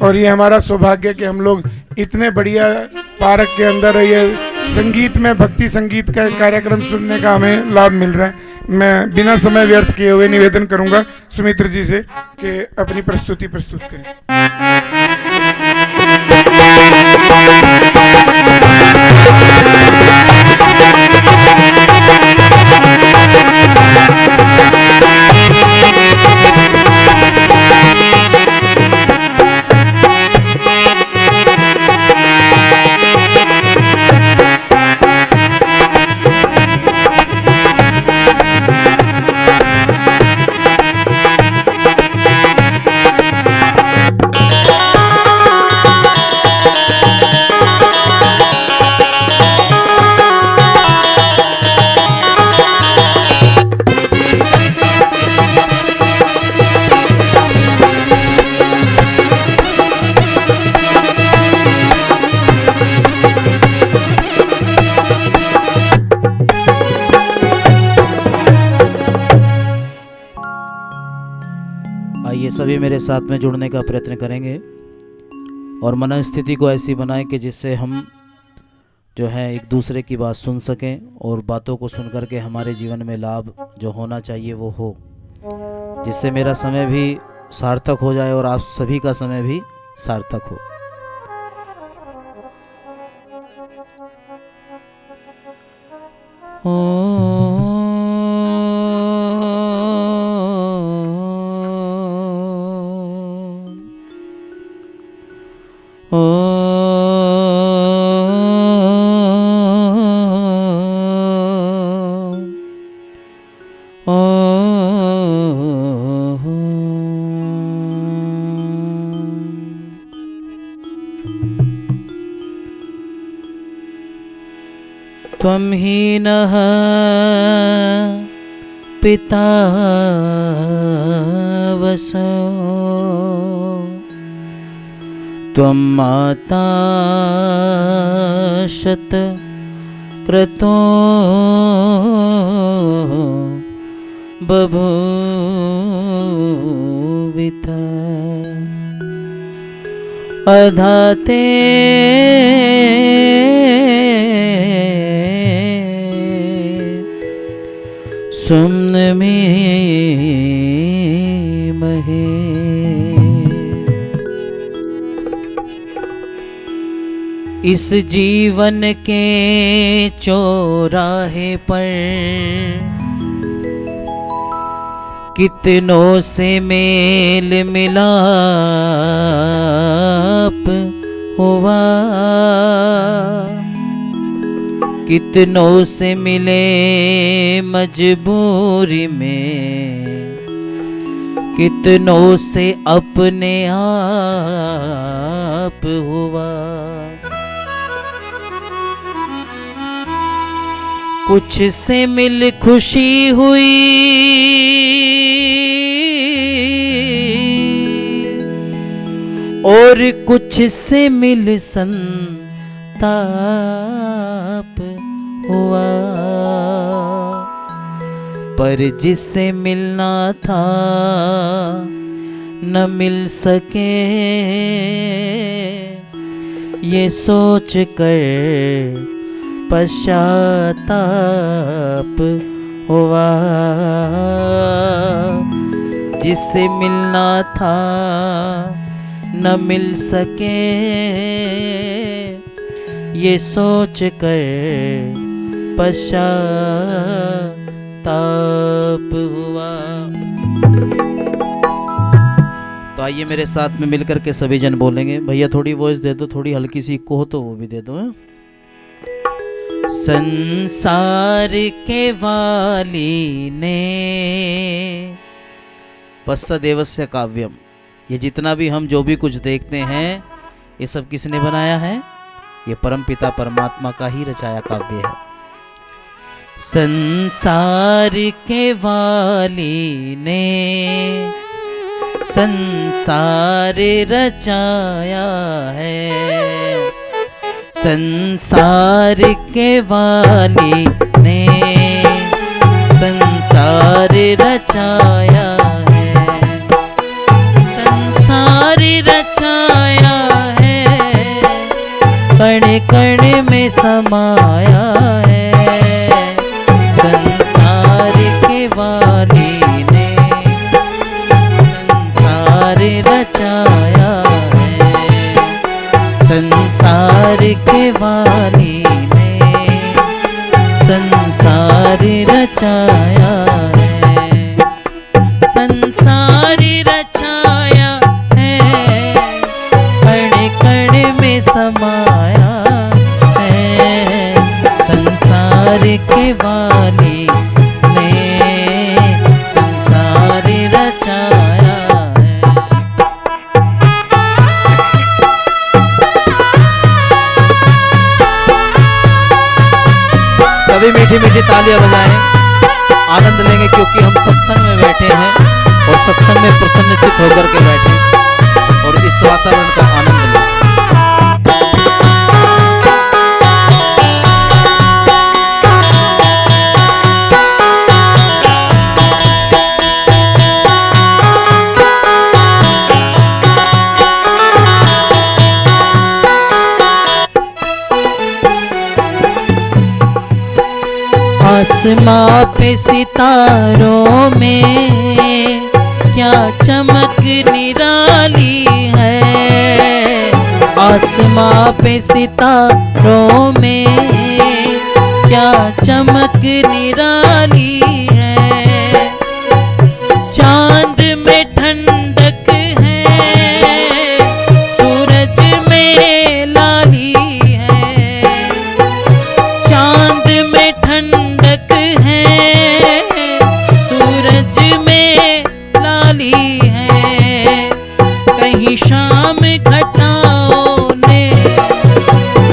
और ये हमारा सौभाग्य कि हम लोग इतने बढ़िया पार्क के अंदर ये संगीत में भक्ति संगीत का कार्यक्रम सुनने का हमें लाभ मिल रहा है। मैं बिना समय व्यर्थ किए हुए निवेदन करूंगा सुमित्र जी से कि अपनी प्रस्तुति प्रस्तुत करें। आइए सभी मेरे साथ में जुड़ने का प्रयत्न करेंगे और मन स्थिति को ऐसी बनाएं कि जिससे हम जो है एक दूसरे की बात सुन सकें और बातों को सुन करके हमारे जीवन में लाभ जो होना चाहिए वो हो, जिससे मेरा समय भी सार्थक हो जाए और आप सभी का समय भी सार्थक हो। त्वं हि नः पिता वसो त्वं माता शत क्रतो बभूविथ अधाते सुम्न में महे। इस जीवन के चौराहे पर कितनों से मेल मिलाप हुआ, कितनों से मिले मजबूरी में, कितनों से अपने आप हुआ। कुछ से मिल खुशी हुई और कुछ से मिल संताप हुआ, पर जिससे मिलना था न मिल सके, ये सोच कर पश्चाताप हुआ। जिससे मिलना था न मिल सके, ये सोच कर पश्चाताप हुआ। तो आइए मेरे साथ में मिलकर के सभी जन बोलेंगे। भैया थोड़ी वॉइस दे दो, थोड़ी हल्की सी को हो तो वो भी दे दो। संसार के वाली ने पश्चदेवस्य काव्यम, ये जितना भी हम जो भी कुछ देखते हैं ये सब किसने बनाया है? ये परमपिता परमात्मा का ही रचाया काव्य है। संसार के वाली ने संसार रचाया है, संसार के वाली ने संसार रचाया है, संसार रचाया कण में समाया है, संसार के वाली ने संसार रचाया है, संसार के वाली ने संसार रचाया है, संसार रचाया है, कण कण में समाया है, संसार के वाली ने संसार रचाया है। सभी मीठी मीठी तालियां बजाएं, आनंद लेंगे, क्योंकि हम सत्संग में बैठे हैं और सत्संग में प्रसन्नचित होकर के बैठे और इस वातावरण का आनंद लें। आसमां पे सितारों में क्या चमक निराली है, आसमां पे सितारों में क्या चमक निराली है, चांद में ठंडक है, सूरज में लाली है, चांद में ठंडक है, सूरज में लाली है, कहीं शाम घटाओं ने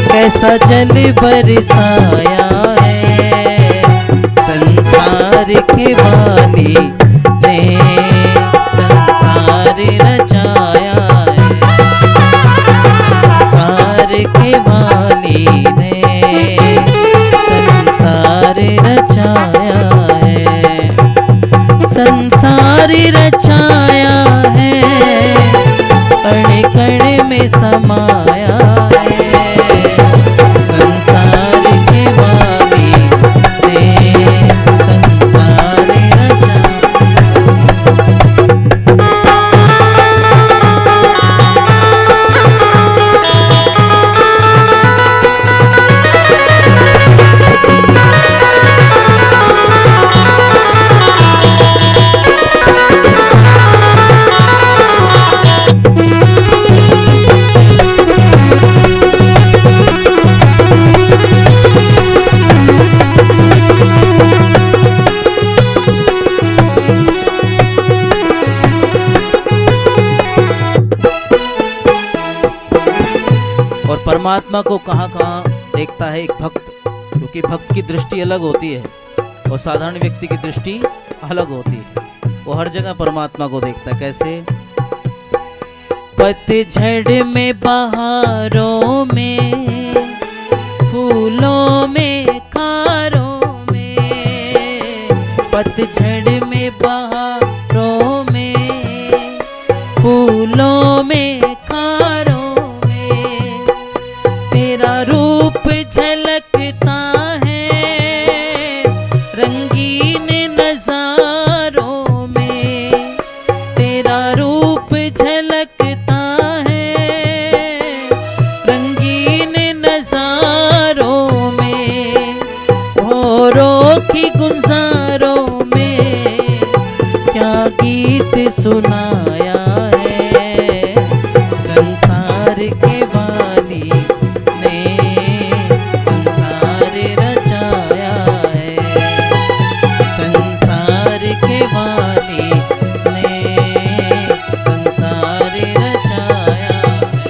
कैसा जल बरसाया है, संसार के वाली ने संसार रचाया है, संसार के वाली ने संसार रचाया है, संसार रचाया है, कण कण में समाया है, संसार के वाली ने संसार रचाया। और परमात्मा को कहाँ कहाँ देखता है एक भक्त, क्योंकि भक्त की दृष्टि अलग होती है और साधारण व्यक्ति की दृष्टि अलग होती है। वो हर जगह परमात्मा को देखता है। कैसे? पतझड़ में बहारों में, फूलों में खारों में, पतझड़ में बहारों में, फूलों में खारों में, तेरा रूप झलकता है रंगीन नजारों में, तेरा रूप झलकता है रंगीन नजारों में, भोरों की गुलजारों में क्या गीत सुनाया है, संसार के वाली ने संसार रचाया है, संसार के वाली ने संसार रचाया है।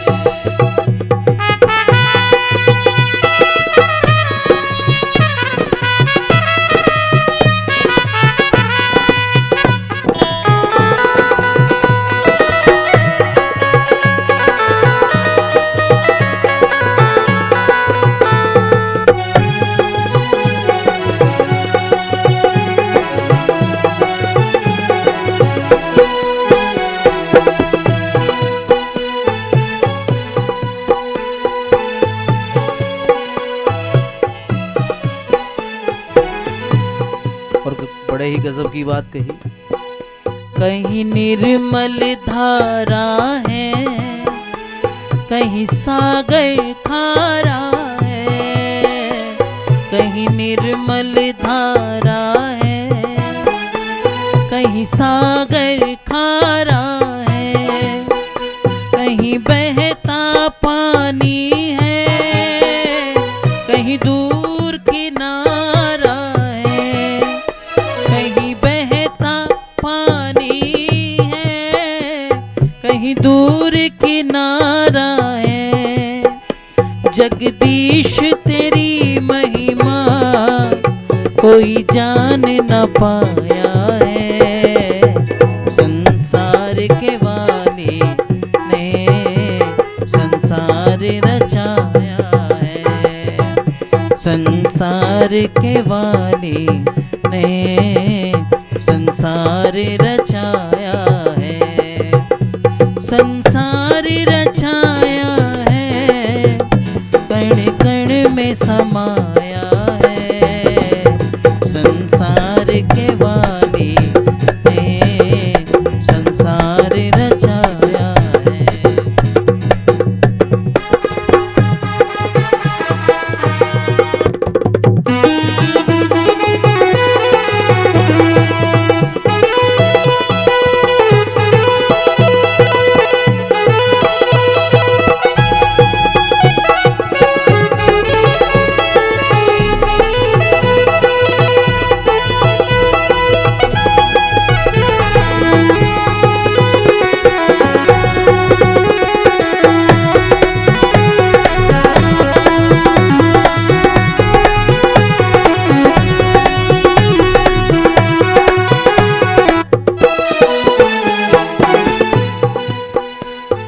गजब की बात कही। कहीं निर्मल धारा है, कहीं सागर खारा है। कहीं निर्मल धारा है, कहीं सागर खारा है। कहीं बहता पानी है, कहीं दूर किनारा है। कहीं बहता पानी है, कहीं दूर किनारा है। जगदीश तेरी महिमा कोई जान न पाया है। संसार के वाली ने संसार रचाया है। संसार के वाली ने संसार रचाया है। संसार रचाया है, कण कण में समाया है। संसार के वाली ने संसार रचाया है।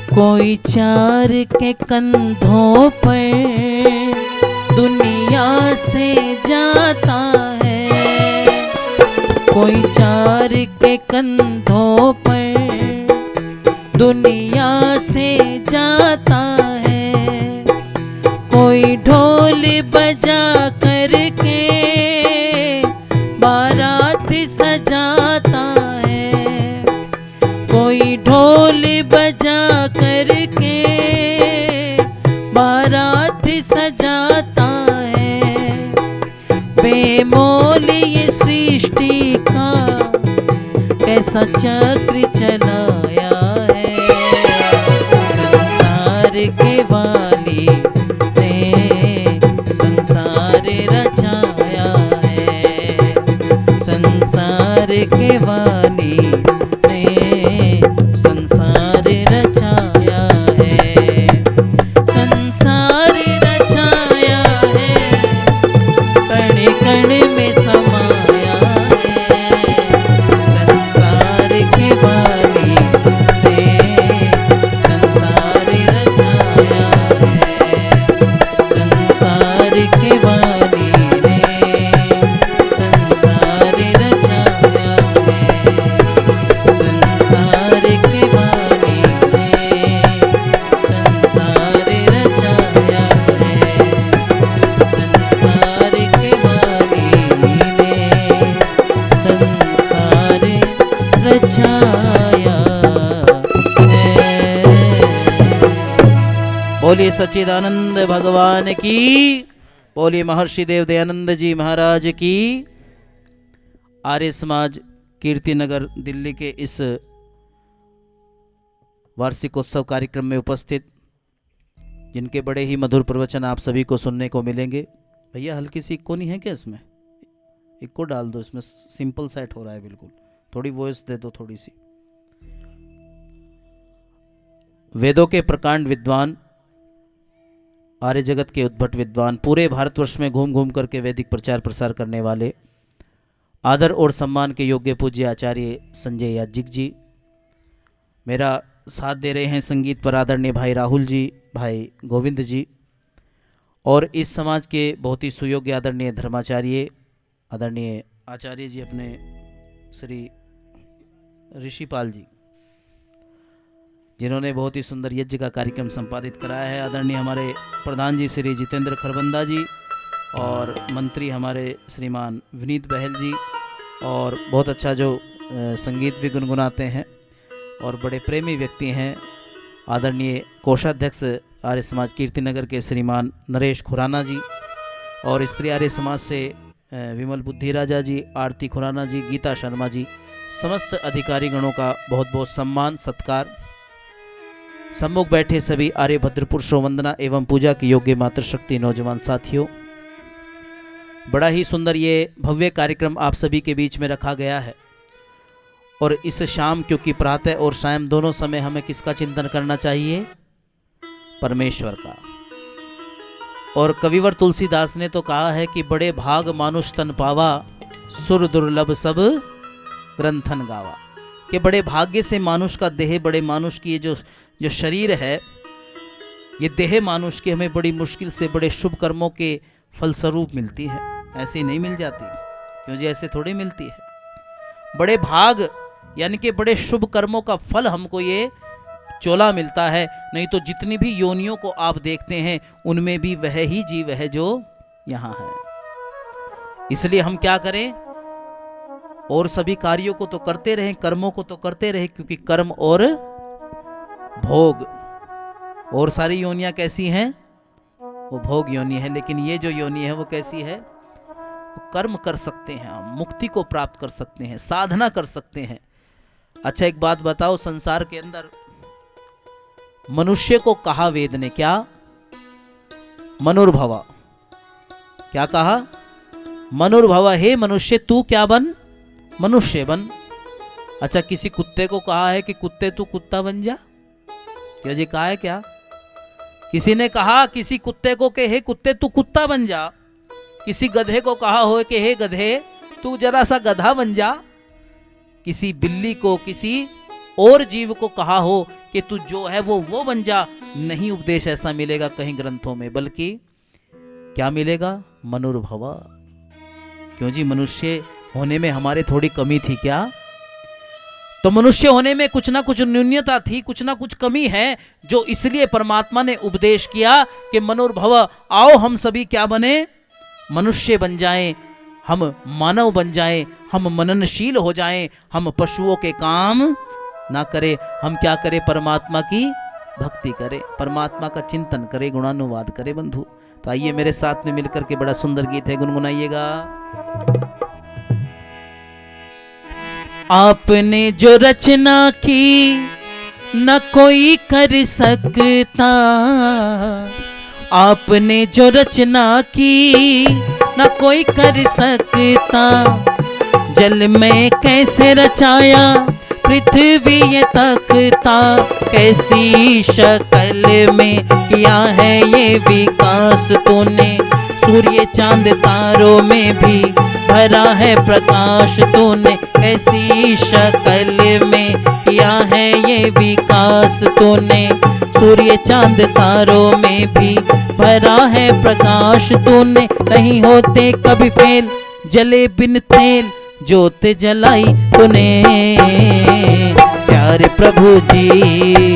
कोई चार के कंधों पर दुनिया से जाता है। कोई चार के कंधों पर दुनिया से जाता है। कोई ढोल बजा करके बारात सजाता है। कोई ढोल बजा करके बारात सजाता है। बेमोल ये सृष्टि का कैसा चक्र चलाया है। संसार के वाली ने संसार रचाया है। संसार के वाली ने संसार रचाया है। संसार रचाया है, कण कण में समाया है। संसार के वाली ने संसार रचाया है। संसार के वाली ने संसार रचाया है। संसार के वाली ने संसार रचाया है। संसार के वाली ने संसार रचाया है। बोलिए सच्चिदानंद भगवान की, बोलिए महर्षि देव दयानंद जी महाराज की। आर्य समाज कीर्तिनगर दिल्ली के इस वार्षिकोत्सव कार्यक्रम में उपस्थित जिनके बड़े ही मधुर प्रवचन आप सभी को सुनने को मिलेंगे। भैया हल्की सी इक्को नहीं है क्या इसमें? इक्को डाल दो, इसमें सिंपल सेट हो रहा है बिल्कुल। थोड़ी वॉइस दे दो थोड़ी सी। वेदों के प्रकांड विद्वान, आर्य जगत के उद्भट विद्वान, पूरे भारतवर्ष में घूम घूम करके वैदिक प्रचार प्रसार करने वाले, आदर और सम्मान के योग्य पूज्य आचार्य संजय याज्ञिक जी, मेरा साथ दे रहे हैं संगीत पर आदरणीय भाई राहुल जी, भाई गोविंद जी, और इस समाज के बहुत ही सुयोग्य आदरणीय धर्माचार्य आदरणीय आचार्य जी अपने श्री ऋषिपाल जी, जिन्होंने बहुत ही सुंदर यज्ञ का कार्यक्रम संपादित कराया है। आदरणीय हमारे प्रधान जी श्री जितेंद्र खरबंदा जी और मंत्री हमारे श्रीमान विनीत बहल जी और बहुत अच्छा जो संगीत भी गुनगुनाते हैं और बड़े प्रेमी व्यक्ति हैं। आदरणीय कोषाध्यक्ष आर्य समाज कीर्तिनगर के श्रीमान नरेश खुराना जी, और स्त्री आर्य समाज से विमल बुद्धि राजा जी, आरती खुराना जी, गीता शर्मा जी, समस्त अधिकारी गणों का बहुत बहुत सम्मान सत्कार। सम्मुख बैठे सभी आर्य भद्र पुरुषों, वंदना एवं पूजा की योग्य मातृशक्ति नौजवान साथियों, बड़ा ही सुंदर ये भव्य कार्यक्रम आप सभी के बीच में रखा गया है। और इस शाम, क्योंकि प्रातः और शाम दोनों समय हमें किसका चिंतन करना चाहिए? परमेश्वर का। और कविवर तुलसीदास ने तो कहा है कि बड़े भाग मानुष तन पावा, सुर दुर्लभ सब ग्रंथन गावा, कि बड़े भाग्य से मानुष का देह, बड़े मानुष की ये जो शरीर है, ये देह मानुष की हमें बड़ी मुश्किल से बड़े शुभ कर्मों के फलस्वरूप मिलती है। ऐसे ही नहीं मिल जाती, क्यों जी? ऐसे थोड़ी मिलती है। बड़े भाग यानी कि बड़े शुभ कर्मों का फल हमको ये चोला मिलता है। नहीं तो जितनी भी योनियों को आप देखते हैं उनमें भी वह ही जीव है जो यहाँ है। इसलिए हम क्या करें? और सभी कार्यों को तो करते रहें, कर्मों को तो करते रहें, क्योंकि कर्म और भोग, और सारी योनियां कैसी हैं? वो भोग योनि है। लेकिन ये जो योनि है वो कैसी है? वो कर्म कर सकते हैं, हम मुक्ति को प्राप्त कर सकते हैं, साधना कर सकते हैं। अच्छा, एक बात बताओ, संसार के अंदर मनुष्य को कहा वेद ने क्या? मनुर्भव। क्या कहा? मनुर्भव, हे मनुष्य तू क्या बन? मनुष्य बन। अच्छा, किसी कुत्ते को कहा है कि कुत्ते तू कुत्ता बन जा? क्यों जी, कहा है क्या? किसी ने कहा किसी कुत्ते को कि हे कुत्ते तू कुत्ता बन जा? किसी गधे को कहा हो कि हे गधे तू जरा सा गधा बन जा? किसी बिल्ली को, किसी और जीव को कहा हो कि तू जो है वो बन जा? नहीं उपदेश ऐसा मिलेगा कहीं ग्रंथों में, बल्कि क्या मिलेगा? मनुर्भव। क्यों जी? मनुष्य होने में हमारे थोड़ी कमी थी क्या? तो मनुष्य होने में कुछ ना कुछ न्यूनता थी, कुछ ना कुछ कमी है, जो इसलिए परमात्मा ने उपदेश किया कि मनुर्भव, आओ हम सभी क्या बने? मनुष्य बन जाएं, हम मानव बन जाएं, हम मननशील हो जाएं, हम पशुओं के काम ना करें। हम क्या करें? परमात्मा की भक्ति करें, परमात्मा का चिंतन करें, गुणानुवाद करें बंधु। तो आइए मेरे साथ में मिलकर के बड़ा सुंदर गीत है, गुनगुनाइएगा। आपने जो रचना की न कोई कर सकता, आपने जो रचना की न कोई कर सकता, जल में कैसे रचाया पृथ्वी ये तख्ता, कैसी शक्ल में किया है ये विकास तूने, सूर्य चांद तारों में भी भरा है प्रकाश तूने, ऐसी शक्ल में किया है ये विकास तूने, सूर्य चांद तारों में भी भरा है प्रकाश तूने, नहीं होते कभी फेल जले बिन तेल जोत जलाई तूने। प्यारे प्रभु जी,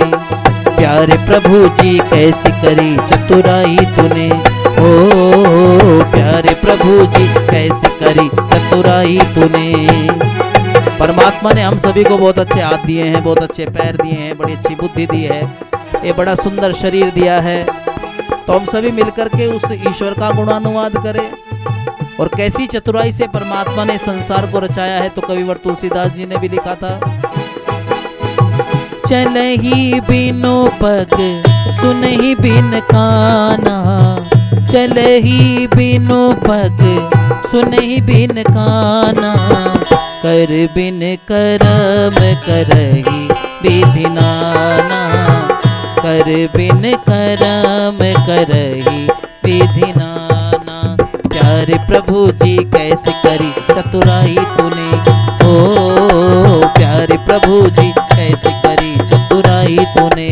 प्यारे प्रभु जी कैसी करी चतुराई तूने, ओ प्यारे प्रभु जी कैसी करी चतुराई तूने। परमात्मा ने हम सभी को बहुत अच्छे हाथ दिए हैं, बहुत अच्छे पैर दिए हैं, बड़ी अच्छी बुद्धि दी है, ये बड़ा सुंदर शरीर दिया है। तो हम सभी मिलकर के उस ईश्वर का गुणानुवाद करें। और कैसी चतुराई से परमात्मा ने संसार को रचाया है, तो कविवर तुलसीदास जी ने भी लिखा था, चल ही बिनु पग सुन ही बिन काना, चल ही बिनु पग सुन ही बिन काना, कर बिन करम करही विधि नाना, कर बिन करम करही विधि नाना। प्यारे प्रभु जी कैसी करी चतुराई तूने, ओ प्यारे प्रभु जी कैसी करी चतुराई तूने।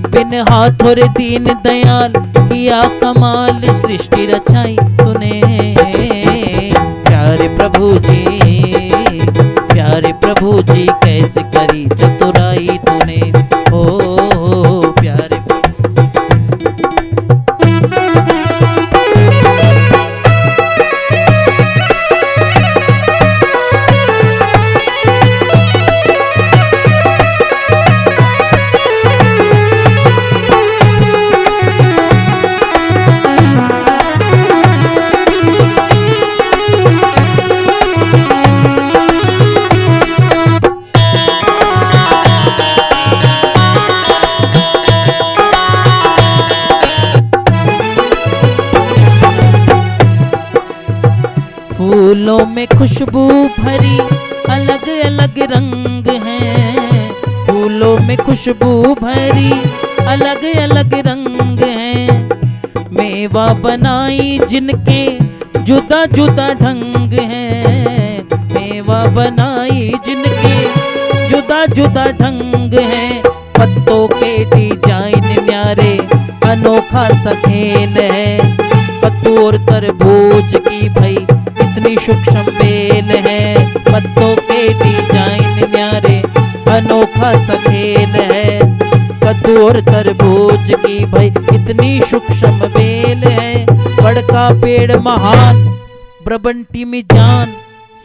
बिन हाथ और दीन दयाल किया कमाल सृष्टि रचाई तूने। प्यारे प्रभु जी, प्यारे प्रभु जी कैसे करी चतुराई तूने, ओ प्यारे। फूलों में खुशबू भरी अलग अलग रंग हैं, फूलों में खुशबू भरी अलग अलग रंग हैं। मेवा बनाई जिनके जुदा जुदा ढंग हैं, मेवा बनाई जिनके जुदा जुदा ढंग हैं। पत्तों के डिजाइन न्यारे अनोखा सा खेल है, कद्दू और तरबूज की भाई इतनी सूक्ष्म बेल है। पत्तों के डिजाइन न्यारे अनोखा सा खेल है, कद्दू और तरबूज की भाई इतनी सूक्ष्म बेल है। बड़का पेड़ महान ब्रबंटी में जान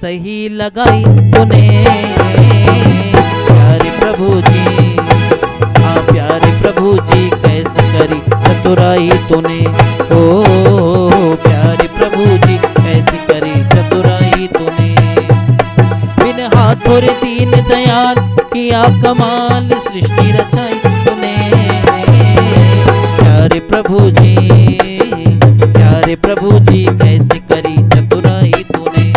सही लगाई तूने, प्यारे प्रभु जी, हाँ प्यारे प्रभु जी कैसे करी चतुराई तूने। ओ प्यारे प्रभु जी कैसी करी चतुराई तूने। बिन हाथों रे दीन दयाल किया कमाल सृष्टि रचाई तूने। प्यारे प्रभु जी कैसी करी चतुराई तूने।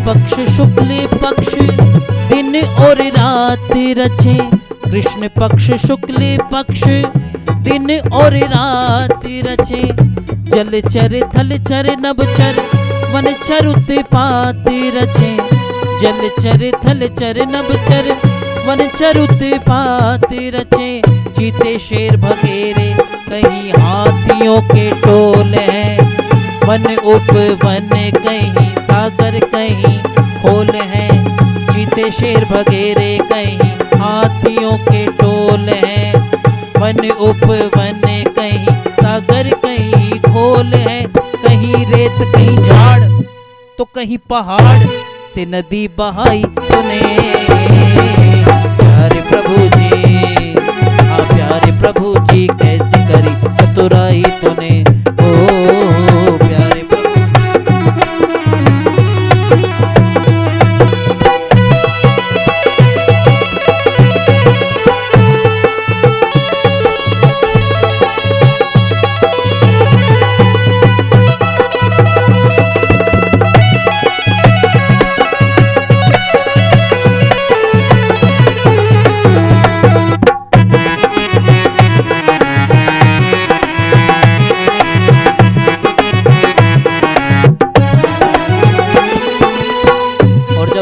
पक्ष शुक्ल पक्ष दिन और रात रचे, कृष्ण पक्ष शुक्ल पक्ष दिन और रात रचे। जल चर थल चर नभ चर वन चर उत्पात रचे, जल चर थल चर नभ चर वन चर उत्पात रचे। चीते शेर भगेरे कहीं हाथियों के टोल हैं, वन उपवन कहीं सागर कहीं खोल है। चीते शेर भगेरे कहीं हाथियों के टोल हैं, वन उपवन कहीं सागर कहीं खोल है। कहीं रेत कहीं झाड़ तो कहीं पहाड़ से नदी बहाई तूने। प्यारे प्रभु जी, हाँ प्यारे प्रभु जी कैसी करी चतुराई तूने। ओ प्यारे प्रभु।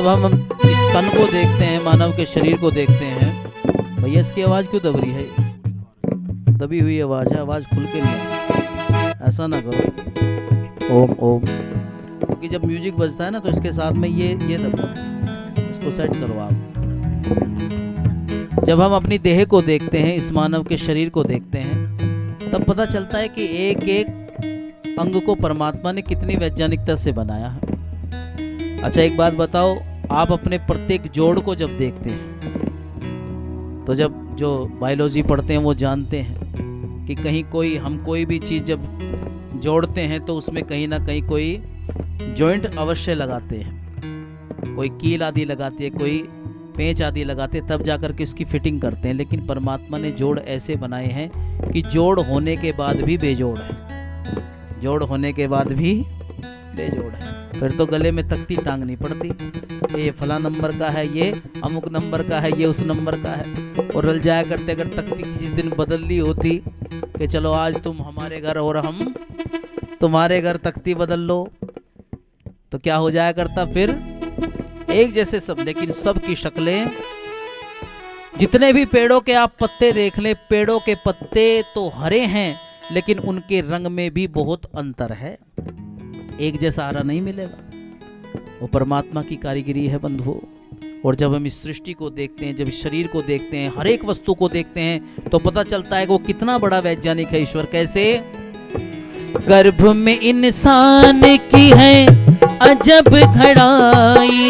हम इस तन को देखते हैं, मानव के शरीर को देखते हैं, भैया इसकी आवाज़ क्यों दब रही है? दबी हुई आवाज़ है, आवाज़ खुल के नहीं। ऐसा ना करो, ओम ओम, क्योंकि जब म्यूजिक बजता है ना तो इसके साथ में ये दबा, इसको सेट करो आप। जब हम अपनी देह को देखते हैं, इस मानव के शरीर को देखते हैं, तब पता चलता है कि एक एक अंग को परमात्मा ने कितनी वैज्ञानिकता से बनाया है। अच्छा एक बात बताओ, आप अपने प्रत्येक जोड़ को जब देखते हैं तो जब जो बायोलॉजी पढ़ते हैं वो जानते हैं कि कहीं हम कोई भी चीज़ जब जोड़ते हैं तो उसमें कहीं ना कहीं कोई जॉइंट अवश्य लगाते हैं, कोई कील आदि लगाती है, कोई पेंच आदि लगाते हैं, तब जाकर के उसकी फिटिंग करते हैं। लेकिन परमात्मा ने जोड़ ऐसे बनाए हैं कि जोड़ होने के बाद भी बेजोड़ है, जोड़ होने के बाद भी बेजोड़ है। फिर तो गले में तख्ती टांगनी पड़ती, ये फला नंबर का है, ये अमुक नंबर का है, ये उस नंबर का है, और रल जाया करते। अगर तख्ती जिस दिन बदल ली होती कि चलो आज तुम हमारे घर और हम तुम्हारे घर तख्ती बदल लो, तो क्या हो जाया करता? फिर एक जैसे सब, लेकिन सब की शक्लें जितने भी पेड़ों के आप पत्ते देख लें, पेड़ों के पत्ते तो हरे हैं लेकिन उनके रंग में भी बहुत अंतर है, एक जैसा हरा नहीं मिलेगा। वो परमात्मा की कारीगरी है बंधुओं। और जब हम इस सृष्टि को देखते हैं, जब इस शरीर को देखते हैं, हर एक वस्तु को देखते हैं, तो पता चलता है कि वो कितना बड़ा वैज्ञानिक है ईश्वर। कैसे? गर्भ में इंसान की है अजब घड़ाई,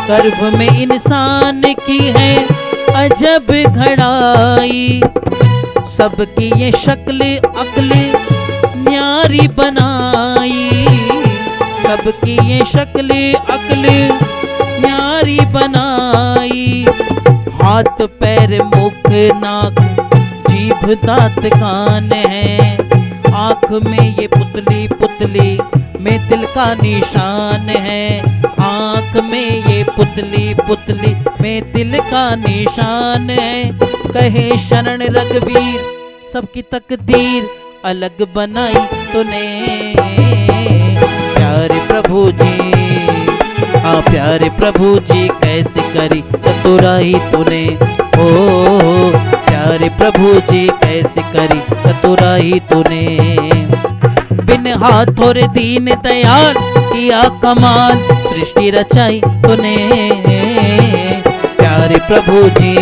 गर्भ में इंसान की है अजब घड़ाई, सबकी ये शक्ल अक्ल न्यारी बनाई, सबकी ये शक्ल अक्ल न्यारी बनाई, हाथ पैर मुख नाक जीभ दांत कान है, आँख में ये पुतली पुतली में दिल का निशान है, आँख में ये पुतली पुतली में दिल का निशान है, कहे शरण रघुवीर सबकी तकदीर अलग बनाई तूने, प्यारे प्रभु जी, हाँ प्यारे प्रभु जी कैसे करी चतुराई तूने, ओ प्यारे प्रभु जी कैसे करी चतुराई तूने, बिन हाथ और दीन दयाल किया कमाल सृष्टि रचाई तूने, प्यारे प्रभु जी,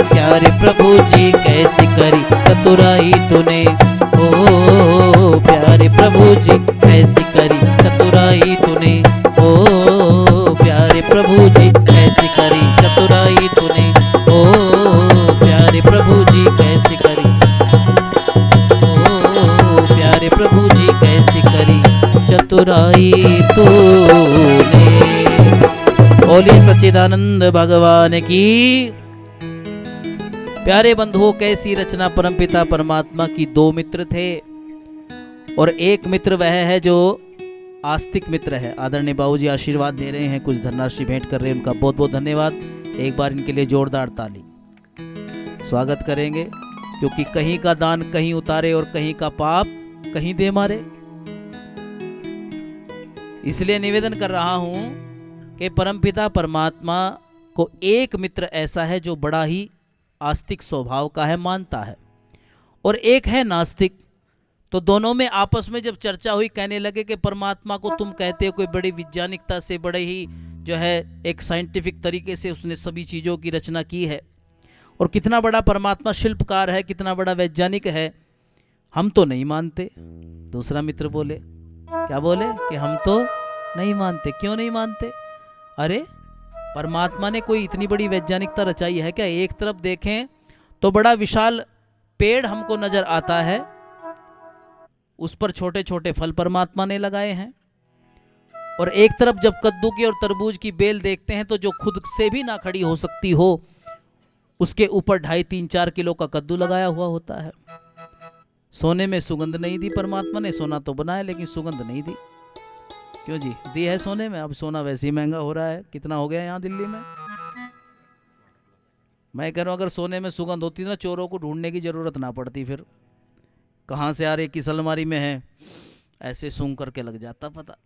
प्यारे प्रभु जी कैसे करी चतुराई तूने, ओ प्यारे प्रभु जी कैसे करी चतुराई तूने, ओ प्यारे प्रभु जी कैसे करी चतुराई तूने, ओ प्यारे प्रभु जी कैसे करी, ओ प्यारे प्रभु जी कैसे करी चतुराई तूने। बोलिए सच्चिदानंद भगवान की। प्यारे बंधुओं, कैसी रचना। परमपिता परमात्मा की दो मित्र थे और एक मित्र वह है जो आस्तिक मित्र है। आदरणीय बाबूजी आशीर्वाद दे रहे हैं, कुछ धनराशि भेंट कर रहे हैं, उनका बहुत बहुत धन्यवाद। एक बार इनके लिए जोरदार ताली। स्वागत करेंगे, क्योंकि कहीं का दान कहीं उतारे और कहीं का पाप कहीं दे मारे। इसलिए निवेदन कर रहा हूं कि परमपिता परमात्मा को एक मित्र ऐसा है जो बड़ा ही आस्तिक स्वभाव का है, मानता है, और एक है नास्तिक। तो दोनों में आपस में जब चर्चा हुई, कहने लगे कि परमात्मा को तुम कहते हो कोई बड़ी वैज्ञानिकता से, बड़े ही जो है एक साइंटिफिक तरीके से उसने सभी चीज़ों की रचना की है, और कितना बड़ा परमात्मा शिल्पकार है, कितना बड़ा वैज्ञानिक है, हम तो नहीं मानते। दूसरा मित्र बोले, क्या बोले कि हम तो नहीं मानते। क्यों नहीं मानते? अरे परमात्मा ने कोई इतनी बड़ी वैज्ञानिकता रचाई है क्या? एक तरफ देखें तो बड़ा विशाल पेड़ हमको नजर आता है, उस पर छोटे छोटे फल परमात्मा ने लगाए हैं, और एक तरफ जब कद्दू की और तरबूज की बेल देखते हैं तो जो खुद से भी ना खड़ी हो सकती हो, उसके ऊपर 2.5-3-4 किलो का कद्दू लगाया हुआ होता है। सोने में सुगंध नहीं दी परमात्मा ने, सोना तो बनाया लेकिन सुगंध नहीं दी। क्यों जी? दी है सोने में। अब सोना वैसे ही महंगा हो रहा है। कितना हो गया यहाँ दिल्ली में? मैं कह रहा हूँ अगर सोने में सुगंध होती ना, चोरों को ढूंढने की जरूरत ना पड़ती, फिर कहाँ से आ रही, किस अलमारी में है, ऐसे सूंघ करके लग जाता पता।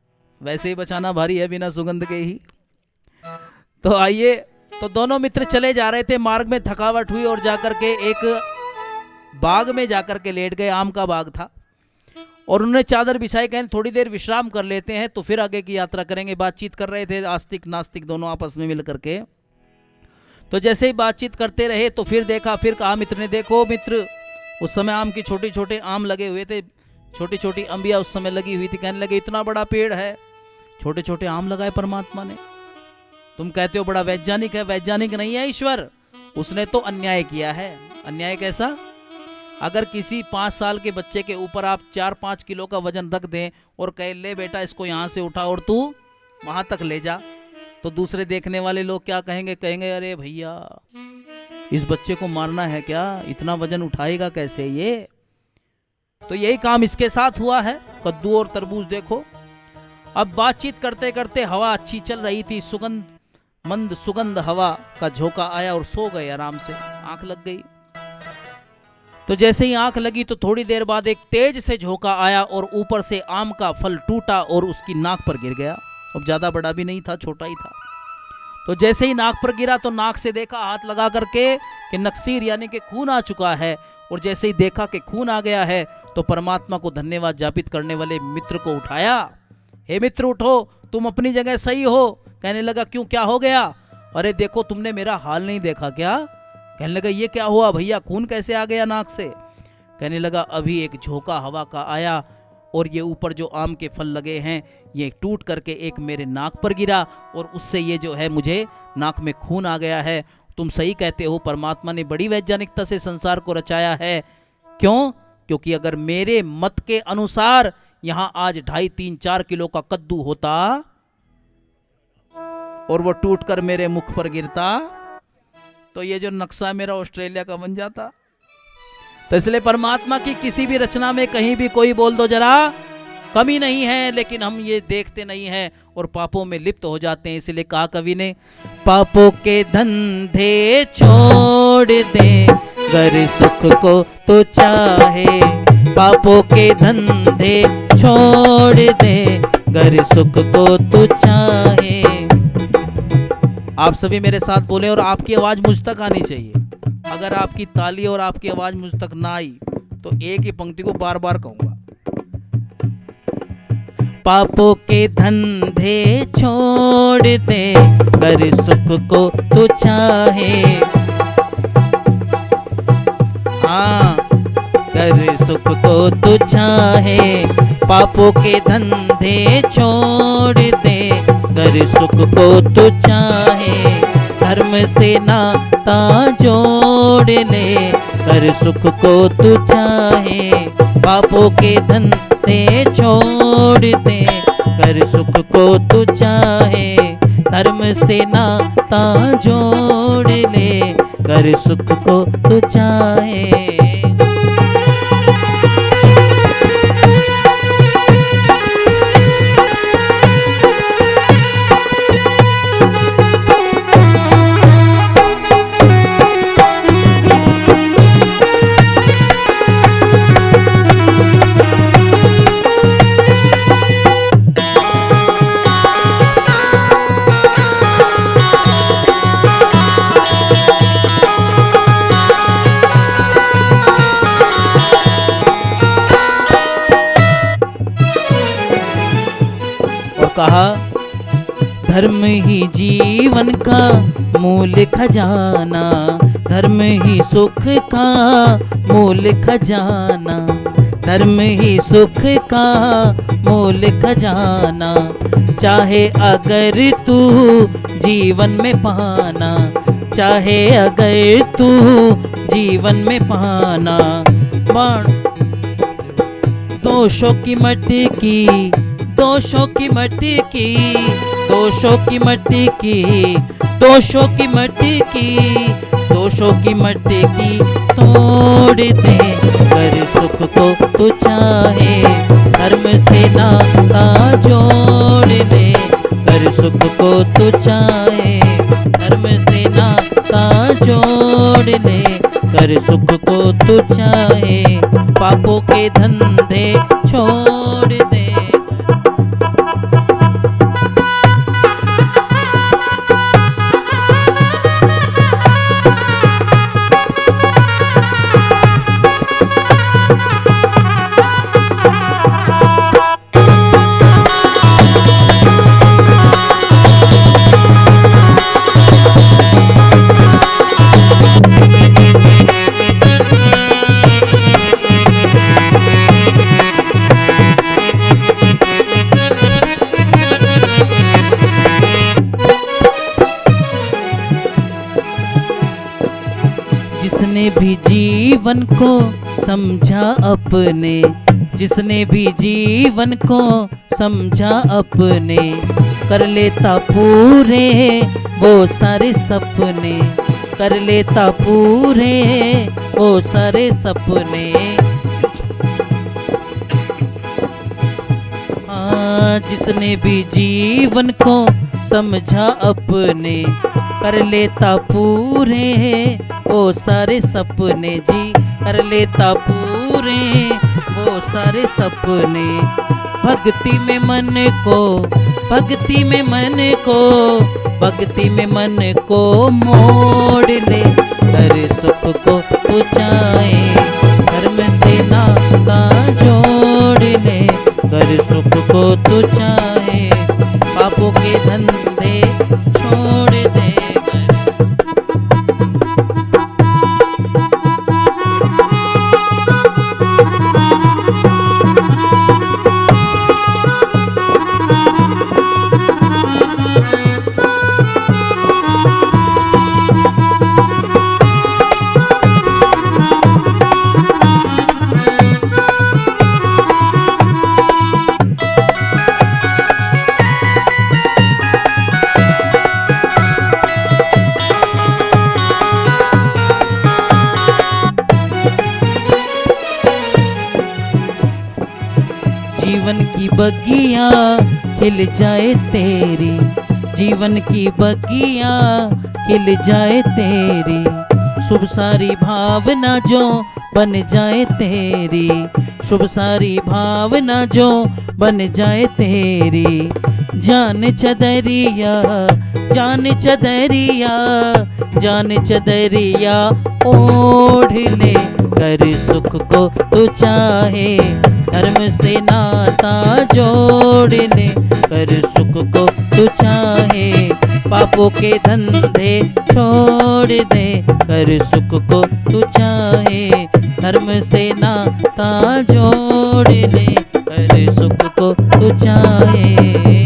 वैसे ही बचाना भारी है बिना सुगंध के ही। तो आइए, तो दोनों मित्र चले जा रहे थे, मार्ग में थकावट हुई और जाकर के एक बाग में जाकर के लेट गए। आम का बाग था और उन्होंने चादर बिछाई, कहें थोड़ी देर विश्राम कर लेते हैं तो फिर आगे की यात्रा करेंगे। बातचीत कर रहे थे आस्तिक नास्तिक दोनों आपस में मिल करके। तो जैसे ही बातचीत करते रहे तो फिर देखा, फिर कहा मित्र ने, देखो मित्र, उस समय आम की छोटे छोटे आम लगे हुए थे, छोटी छोटी अंबिया उस समय लगी हुई थी। कहने लगे इतना बड़ा पेड़ है, छोटे छोटे आम लगाए परमात्मा ने। तुम कहते हो बड़ा वैज्ञानिक है, वैज्ञानिक नहीं है ईश्वर, उसने तो अन्याय किया है। अन्याय कैसा? अगर किसी 5 साल के बच्चे के ऊपर आप 4-5 किलो का वजन रख दें और कहे ले बेटा इसको यहाँ से उठा और तू वहां तक ले जा, तो दूसरे देखने वाले लोग क्या कहेंगे? कहेंगे अरे भैया इस बच्चे को मारना है क्या, इतना वजन उठाएगा कैसे ये। तो यही काम इसके साथ हुआ है। कद्दू और तरबूज देखो। अब बातचीत करते करते हवा अच्छी चल रही थी, सुगंध मंद सुगंध हवा का झोंका आया और सो गए आराम से, आंख लग गई। तो जैसे ही आंख लगी तो थोड़ी देर बाद एक तेज से झोंका आया और ऊपर से आम का फल टूटा और उसकी नाक पर गिर गया। अब ज्यादा बड़ा भी नहीं था, छोटा ही था। तो जैसे ही नाक पर गिरा तो नाक से देखा हाथ लगा करके कि नक्सीर यानी कि खून आ चुका है, और जैसे ही देखा कि खून आ गया है तो परमात्मा को धन्यवाद ज्ञापित करने वाले मित्र को उठाया। हे मित्र उठो, तुम अपनी जगह सही हो। कहने लगा क्यों, क्या हो गया? अरे देखो तुमने मेरा हाल नहीं देखा क्या? कहने लगा ये क्या हुआ भैया, खून कैसे आ गया नाक से? कहने लगा अभी एक झोंका हवा का आया और ये ऊपर जो आम के फल लगे हैं ये टूट करके एक मेरे नाक पर गिरा और उससे ये जो है मुझे नाक में खून आ गया है। तुम सही कहते हो, परमात्मा ने बड़ी वैज्ञानिकता से संसार को रचाया है। क्यों? क्योंकि अगर मेरे मत के अनुसार यहाँ आज 2.5, 3, 4 किलो का कद्दू होता और वो टूटकर मेरे मुख पर गिरता तो ये जो नक्शा मेरा ऑस्ट्रेलिया का बन जाता। तो इसलिए परमात्मा की किसी भी रचना में कहीं भी कोई बोल दो जरा कमी नहीं है, लेकिन हम ये देखते नहीं हैं और पापों में लिप्त हो जाते हैं। इसलिए कहा कवि ने, पापों के धंधे छोड़ दे गर सुख को तो चाहे, पापों के धंधे छोड़ दे गर सुख को तो चाहे। आप सभी मेरे साथ बोले और आपकी आवाज मुझ तक आनी चाहिए। अगर आपकी ताली और आपकी आवाज मुझ तक ना आई तो एक ही पंक्ति को बार बार कहूंगा। पापों के धंधे छोड़ दे कर सुख को तू चाहे, हाँ कर सुख को तू चाहे, पापों के धंधे छोड़ दे कर सुख को तू चाहे, धर्म से नाता जोड़ ले कर सुख को तू चाहे, पापों के धंधे छोड़ दे कर सुख को तू चाहे, धर्म से नाता जोड़ ले कर सुख को तू चाहे। कहा धर्म ही जीवन का मूल खजाना, धर्म ही सुख का मूल खजाना, धर्म ही सुख का मूल खजाना, चाहे अगर तू जीवन में पाना, चाहे अगर तू जीवन में पाना, दोषों की मटकी, दोषों की मटकी, दोषों की मटकी, दोषों की मटकी, दोषों की मटकी तोड़ दे कर सुख को तू चाहे, धर्म से नाता जोड़ ले कर सुख को तू चाहे, धर्म से नाता जोड़ ले कर सुख को तू चाहे, पापों के धंधे छोड़ दे। जिसने भी जीवन को समझा अपने, जिसने भी जीवन को समझा अपने, कर लेता पूरे वो सारे सपने, कर लेता पूरे वो सारे सपने। हाँ, जिसने भी जीवन को समझा अपने, कर लेता पूरे वो सारे सपने जी, कर लेता पूरे वो सारे सपने। भक्ति में मन को भक्ति में मन को मोड़ ले, हर सुख को तू चाहे, धर्म से नाता जोड़ ले, कर सुख को तू चाहे, पापों के धंधे छोड़ दे कर। जीवन की बगिया खिल जाए तेरी, जीवन की बगिया खिल जाए तेरी, शुभ सारी भावना जो बन जाए तेरी, शुभ सारी भावना जो बन जाए तेरी। जान चदरिया, जान चदरिया, जान चदरिया ओढ़ ले, कर सुख को तू चाहे, धर्म से नाता जोड़ ले, कर सुख को तू चाहे, पापों के धंधे छोड़ दे, कर सुख को तू चाहे, धर्म से नाता जोड़ ले, कर सुख को तू चाहे।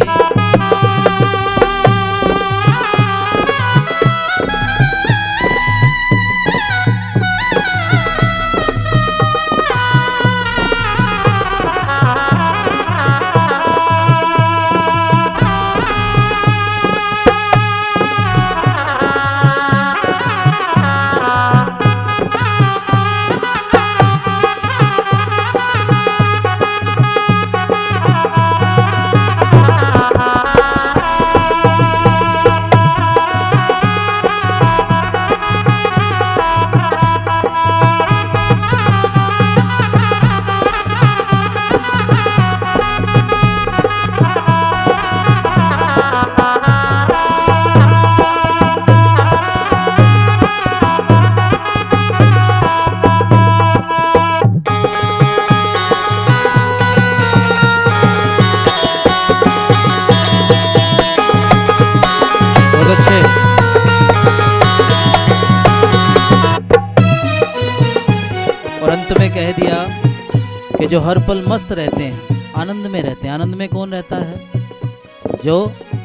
कह दिया कि जो हर पल मस्त रहते हैं, आनंद में रहते हैं। आनंद में कौन रहता है? जो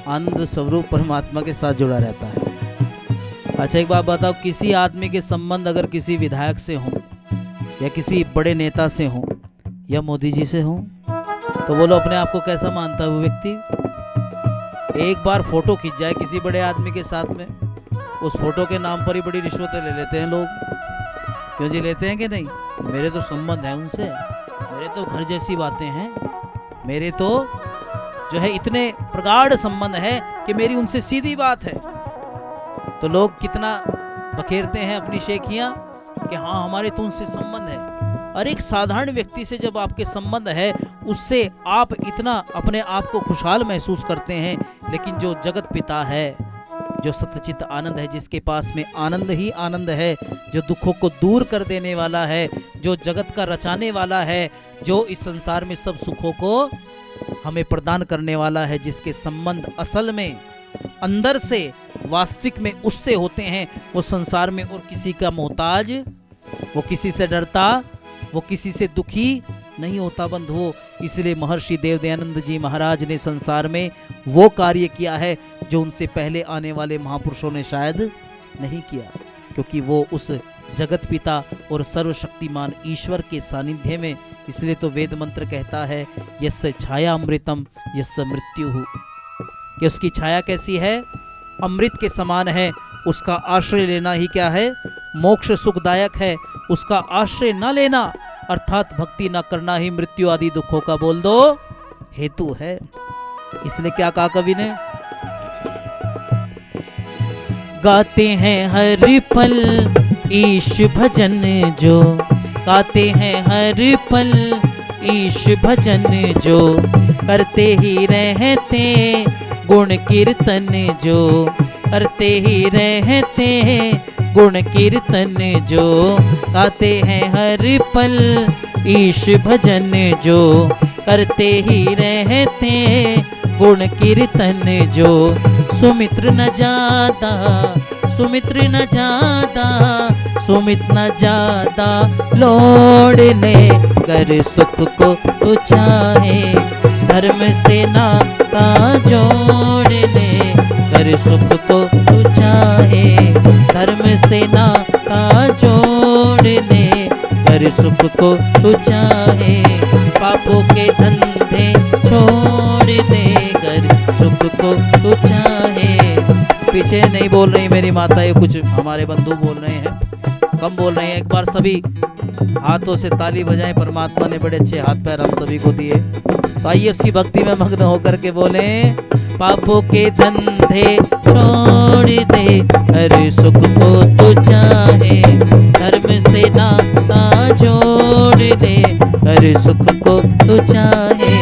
आनंद स्वरूप परमात्मा के साथ जुड़ा रहता है। अच्छा एक बात बताओ, किसी आदमी के संबंध अगर किसी विधायक से हो या किसी बड़े नेता से हो या मोदी जी से हो, तो बोलो अपने आप को कैसा मानता है वो व्यक्ति? एक बार फोटो खींच जाए किसी बड़े आदमी के साथ में, उस फोटो के नाम पर ही बड़ी रिश्वतें ले लेते हैं लोग। क्यों जी लेते हैं कि नहीं? मेरे तो संबंध है उनसे, मेरे तो घर जैसी बातें हैं, मेरे तो जो है इतने प्रगाढ़ संबंध है कि मेरी उनसे सीधी बात है। तो लोग कितना बखेरते हैं अपनी शेखियां कि हाँ हमारे तो उनसे संबंध है। और एक साधारण व्यक्ति से जब आपके संबंध है, उससे आप इतना अपने आप को खुशहाल महसूस करते हैं। लेकिन जो जगत पिता है, जो सच्चित आनंद है, जिसके पास में आनंद ही आनंद है, जो दुखों को दूर कर देने वाला है, जो जगत का रचाने वाला है, जो इस संसार में सब सुखों को हमें प्रदान करने वाला है, जिसके संबंध असल में अंदर से वास्तविक में उससे होते हैं, वो संसार में और किसी का मोहताज, वो किसी से डरता, वो किसी से दुखी नहीं होता बंधुओं। इसलिए महर्षि देव दयानंद जी महाराज ने संसार में वो कार्य किया है जो उनसे पहले आने वाले महापुरुषों ने शायद नहीं किया, क्योंकि वो उस जगत पिता और सर्वशक्तिमान ईश्वर के सानिध्य में। इसलिए तो वेद मंत्र कहता है यस्य छाया अमृतम यस्य मृत्यु, कि उसकी छाया कैसी है? अमृत के समान है। उसका आश्रय लेना ही क्या है? मोक्ष सुखदायक है। उसका आश्रय न लेना अर्थात भक्ति न करना ही मृत्यु आदि दुखों का बोल दो हेतु है। इसलिए क्या कहा कवि ने? गाते हैं हर पल ईश भजन जो, गाते हैं हर पल ईश भजन जो, करते ही रहते गुण कीर्तन जो, करते ही रहते गुण कीर्तन जो, गाते हैं हर पल ईश भजन जो, करते ही रहते गुण कीर्तन जो। सुमित्र न जादा, सुमित्र न जादा, सुमित न जादा लोड़ ले, कर सुख को तू चाहे, धर्म से नाता जोड़ ले, कर सुख को तू चाहे, धर्म से नाता जोड़ ले, कर सुख को तू चाहे, पापों के धंधे छोड़ दे, कर सुख को तू चाहे। पीछे नहीं बोल रही मेरी माता, ये कुछ हमारे बंधु बोल रहे हैं, कम बोल रहे हैं। एक बार सभी हाथों से ताली बजाएं, परमात्मा ने बड़े अच्छे हाथ पैर हम सभी को दिए। तो आइए उसकी भक्ति में मग्न होकर के बोले, पापों के धंधे छोड़ दे, हर सुख को तू चाहे, धर्म से नाता जोड़ ले, हर सुख को तू चाहे,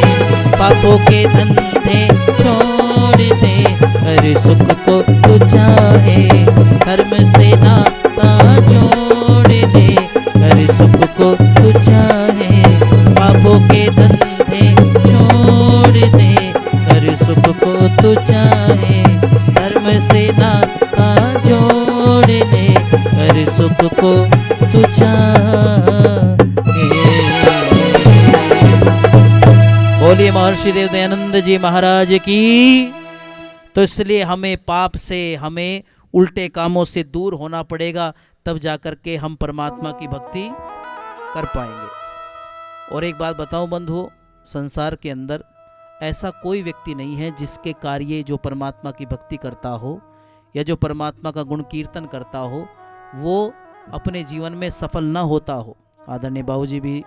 पापों के धंधे छोड़ दे, हर सुख को तू चाहे, धर्म से नाता जोड़ ले, हर सुख को तू चाहे, पापों के धंधे छोड़ दे, हर सुख को तू चाहे, धर्म से नाता जोड़ ले, हर सुख को तू चाहे। बोलिए महर्षि देव दयानंद जी महाराज की। तो इसलिए हमें पाप से, हमें उल्टे कामों से दूर होना पड़ेगा, तब जाकर के हम परमात्मा की भक्ति कर पाएंगे। और एक बात बताऊं बंधुओं, संसार के अंदर ऐसा कोई व्यक्ति नहीं है जिसके कार्य जो परमात्मा की भक्ति करता हो या जो परमात्मा का गुण कीर्तन करता हो वो अपने जीवन में सफल ना होता हो। आदरणीय बाबूजी भी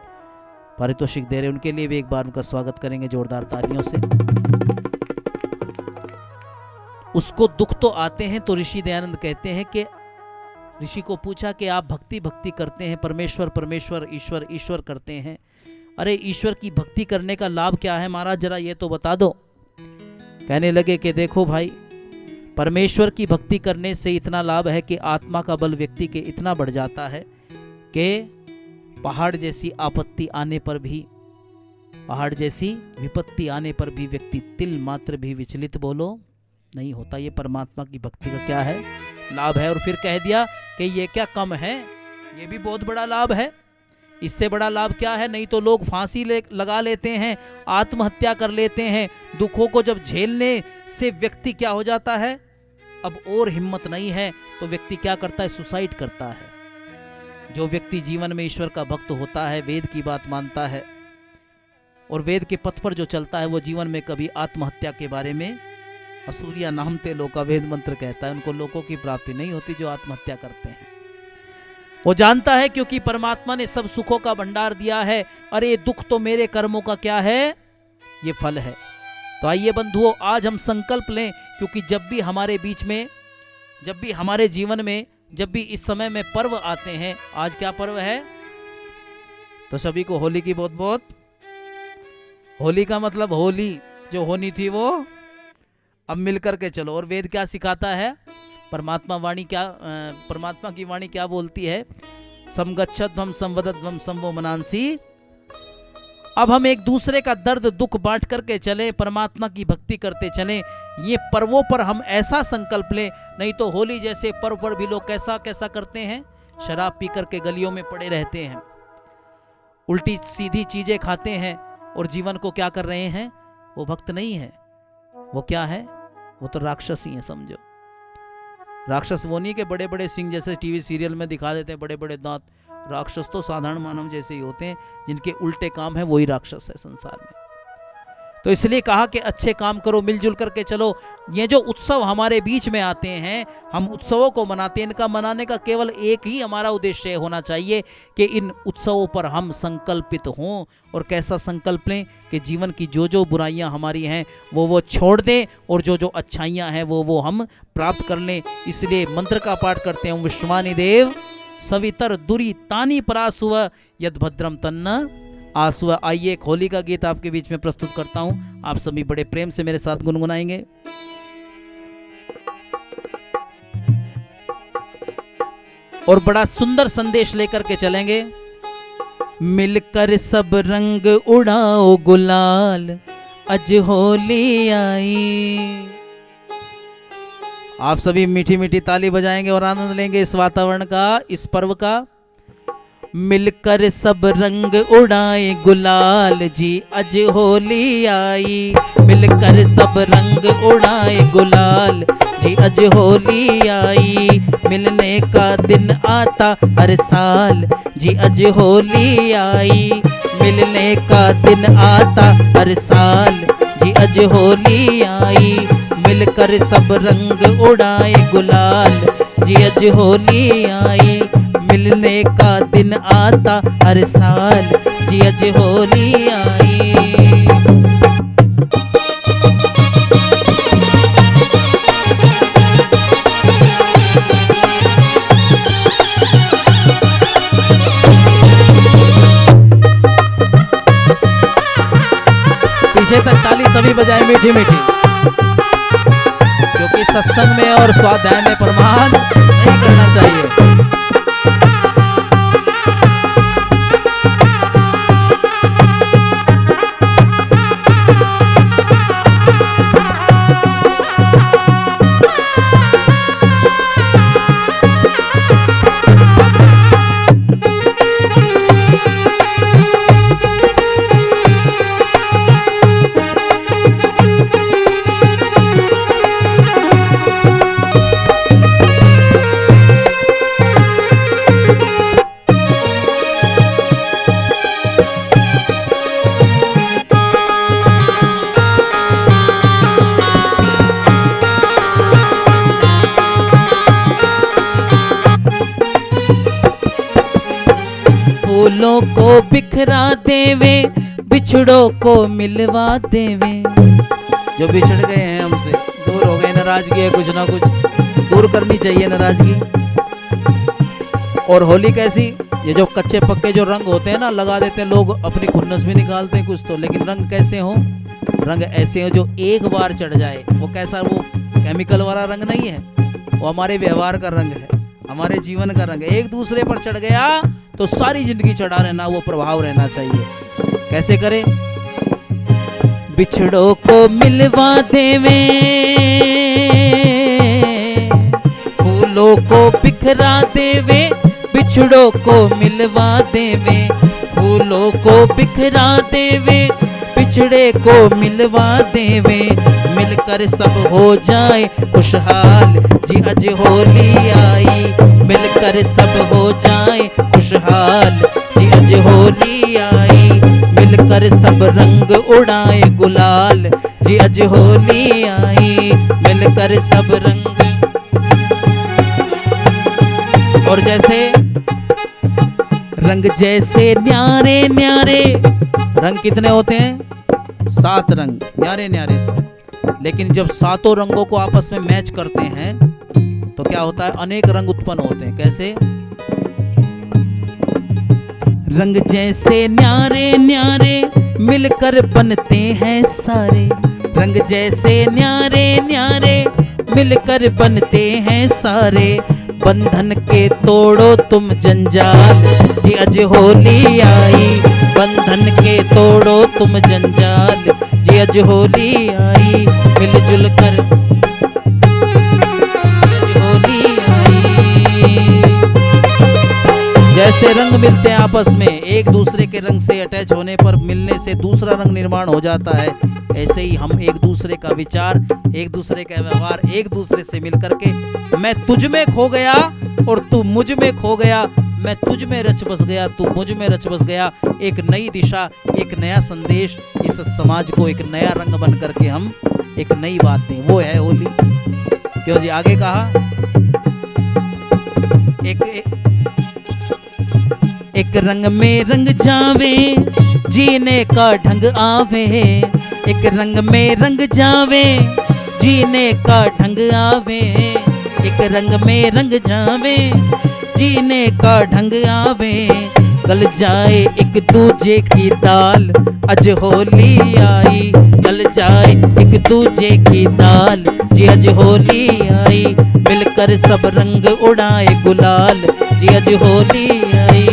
पारितोषिक दे रहे, उनके लिए भी एक बार उनका स्वागत करेंगे जोरदार तालियों से। उसको दुख तो आते हैं तो ऋषि दयानंद कहते हैं कि ऋषि को पूछा कि आप भक्ति भक्ति करते हैं, परमेश्वर परमेश्वर, ईश्वर ईश्वर करते हैं, अरे ईश्वर की भक्ति करने का लाभ क्या है महाराज, जरा ये तो बता दो। कहने लगे कि देखो भाई, परमेश्वर की भक्ति करने से इतना लाभ है कि आत्मा का बल व्यक्ति के इतना बढ़ जाता है कि पहाड़ जैसी आपत्ति आने पर भी, पहाड़ जैसी विपत्ति आने पर भी व्यक्ति तिल मात्र भी विचलित बोलो नहीं होता। ये परमात्मा की भक्ति का क्या है, लाभ है। और फिर कह दिया कि ये क्या कम है, ये भी बहुत बड़ा लाभ है। इससे बड़ा लाभ क्या है, नहीं तो लोग फांसी लगा लेते हैं, आत्महत्या कर लेते हैं। दुखों को जब झेलने से व्यक्ति क्या हो जाता है, अब और हिम्मत नहीं है तो व्यक्ति क्या करता है, सुसाइड करता है। जो व्यक्ति जीवन में ईश्वर का भक्त होता है, वेद की बात मानता है और वेद के पथ पर जो चलता है, वो जीवन में कभी आत्महत्या के बारे में, असूर्या नाम ते लोका वेद मंत्र कहता है, उनको लोगों की प्राप्ति नहीं होती जो आत्महत्या करते हैं। वो जानता है क्योंकि परमात्मा ने सब सुखों का भंडार दिया है, अरे दुख तो मेरे कर्मों का क्या है, ये फल है। तो आइए बंधुओं, आज हम संकल्प लें, क्योंकि जब भी हमारे बीच में, जब भी हमारे जीवन में, जब भी इस समय में पर्व आते हैं, आज क्या पर्व है, तो सभी को होली की बहुत बहुत, होली का मतलब होली जो होनी थी वो अब मिलकर के चलो। और वेद क्या सिखाता है, परमात्मा वाणी क्या, परमात्मा की वाणी क्या बोलती है, समगच्छध्वम संवदध्वम संवो मनांसी। अब हम एक दूसरे का दर्द दुख बांट करके चले, परमात्मा की भक्ति करते चले। ये पर्वों पर हम ऐसा संकल्प लें, नहीं तो होली जैसे पर्व पर भी लोग कैसा कैसा करते हैं, शराब पी करके गलियों में पड़े रहते हैं, उल्टी सीधी चीजें खाते हैं और जीवन को क्या कर रहे हैं, वो भक्त नहीं है, वो क्या है, वो तो राक्षस ही है। समझो, राक्षस वो नहीं के बड़े बड़े सिंह जैसे टीवी सीरियल में दिखा देते हैं, बड़े बड़े दांत। राक्षस तो साधारण मानव जैसे ही होते हैं, जिनके उल्टे काम है वही राक्षस है संसार में। तो इसलिए कहा कि अच्छे काम करो, मिलजुल करके चलो। ये जो उत्सव हमारे बीच में आते हैं, हम उत्सवों को मनाते हैं, इनका मनाने का केवल एक ही हमारा उद्देश्य होना चाहिए कि इन उत्सवों पर हम संकल्पित हों। और कैसा संकल्प लें कि जीवन की जो जो बुराइयां हमारी हैं वो छोड़ दें, और जो जो अच्छाइयां हैं वो हम प्राप्त कर लें। इसलिए मंत्र का पाठ करते हैं, विश्वानि देव सवितर दुरी तानी परासुव यद भद्रम तन्न आंसू। आइए एक होली का गीत आपके बीच में प्रस्तुत करता हूं, आप सभी बड़े प्रेम से मेरे साथ गुनगुनाएंगे। और बड़ा सुंदर संदेश लेकर के चलेंगे। मिलकर सब रंग उड़ाओ गुलाल, अज होली आई। आप सभी मीठी मीठी ताली बजाएंगे और आनंद लेंगे इस वातावरण का, इस पर्व का। मिलकर सब रंग उड़ाए गुलाल जी, अज होली आई। मिलकर सब रंग उड़ाए गुलाल जी, अज होली आई। मिलने का दिन आता हर साल जी, अज होली आई। मिलने का दिन आता हर साल जी, अज होली आई। मिलकर सब रंग उड़ाए गुलाल जी, अज होली आई। मिलने का दिन आता हर साल जी, अज होली आई। पीछे तक ताली सभी बजाए मीठी मीठी, क्योंकि सत्संग में और स्वाध्याय में प्रमाद नहीं करना चाहिए। फूलों को बिखरा देवे, बिछड़ों को मिलवा देवे। जो बिछड़ गए हैं हमसे, दूर हो गए, नाराजगी है कुछ ना कुछ, दूर करनी चाहिए नाराजगी। और होली कैसी, ये जो कच्चे पक्के जो रंग होते हैं ना, लगा देते हैं लोग, अपनी खुन्नस भी निकालते हैं कुछ तो, लेकिन रंग कैसे हो, रंग ऐसे हो जो एक बार चढ़ जाए। वो कैसा, वो केमिकल वाला रंग नहीं है, वो हमारे व्यवहार का रंग है, हमारे जीवन का रंग है। एक दूसरे पर चढ़ गया तो सारी जिंदगी चढ़ा रहना, वो प्रभाव रहना चाहिए। कैसे करें? बिछड़ों को मिलवा देवे, फूलों को बिखरा देवे, बिछड़ों को मिलवा देवे। फूलों को बिखरा देवे, बिछड़े को मिलवा देवे। मिलकर सब हो जाए खुशहाल जी, अज होली आई। मिलकर सब हो जाए खुशहाल जी, अज होली आई। मिलकर सब रंग उड़ाए गुलाल जी, अज होली आई। मिलकर सब रंग, और जैसे रंग जैसे न्यारे न्यारे, रंग कितने होते हैं? 7 रंग, न्यारे न्यारे सब। लेकिन जब सातों रंगों को आपस में मैच करते हैं तो क्या होता है? अनेक रंग उत्पन्न होते हैं। कैसे? रंग जैसे न्यारे न्यारे, मिलकर बनते हैं सारे। रंग जैसे न्यारे न्यारे, मिलकर बनते हैं सारे। बंधन के तोड़ो तुम जंजाल जी, अज होली आई। बंधन के तोड़ो तुम जंजाल जी, अज होली आई। मिलजुल कर अज होली आई। जैसे रंग मिलते हैं आपस में, एक दूसरे के रंग से अटैच होने पर मिलने से दूसरा रंग निर्माण हो जाता है। ऐसे ही हम एक दूसरे का विचार, एक दूसरे का व्यवहार, एक दूसरे से मिलकर के, मैं तुझ में खो गया और तू मुझ में खो गया, मैं तुझ में रच बस गया, तू मुझ में रच बस गया। एक नई दिशा, एक नया संदेश, इस समाज को एक नया रंग बन करके हम एक नई बात दें, वो है होली। क्यों जी? आगे कहा एक रंग में रंग जावे, जीने का ढंग आवे। एक रंग में रंग जावे, जीने का ढंग आवे। एक रंग में रंग जावे, जीने का ढंग आवे। गल जाए एक दूजे की दाल, अज होली आई। गल जाए एक दूजे की दाल, जी अज होली आई। मिलकर सब रंग उड़ाए गुलाल, जी अज होली आई।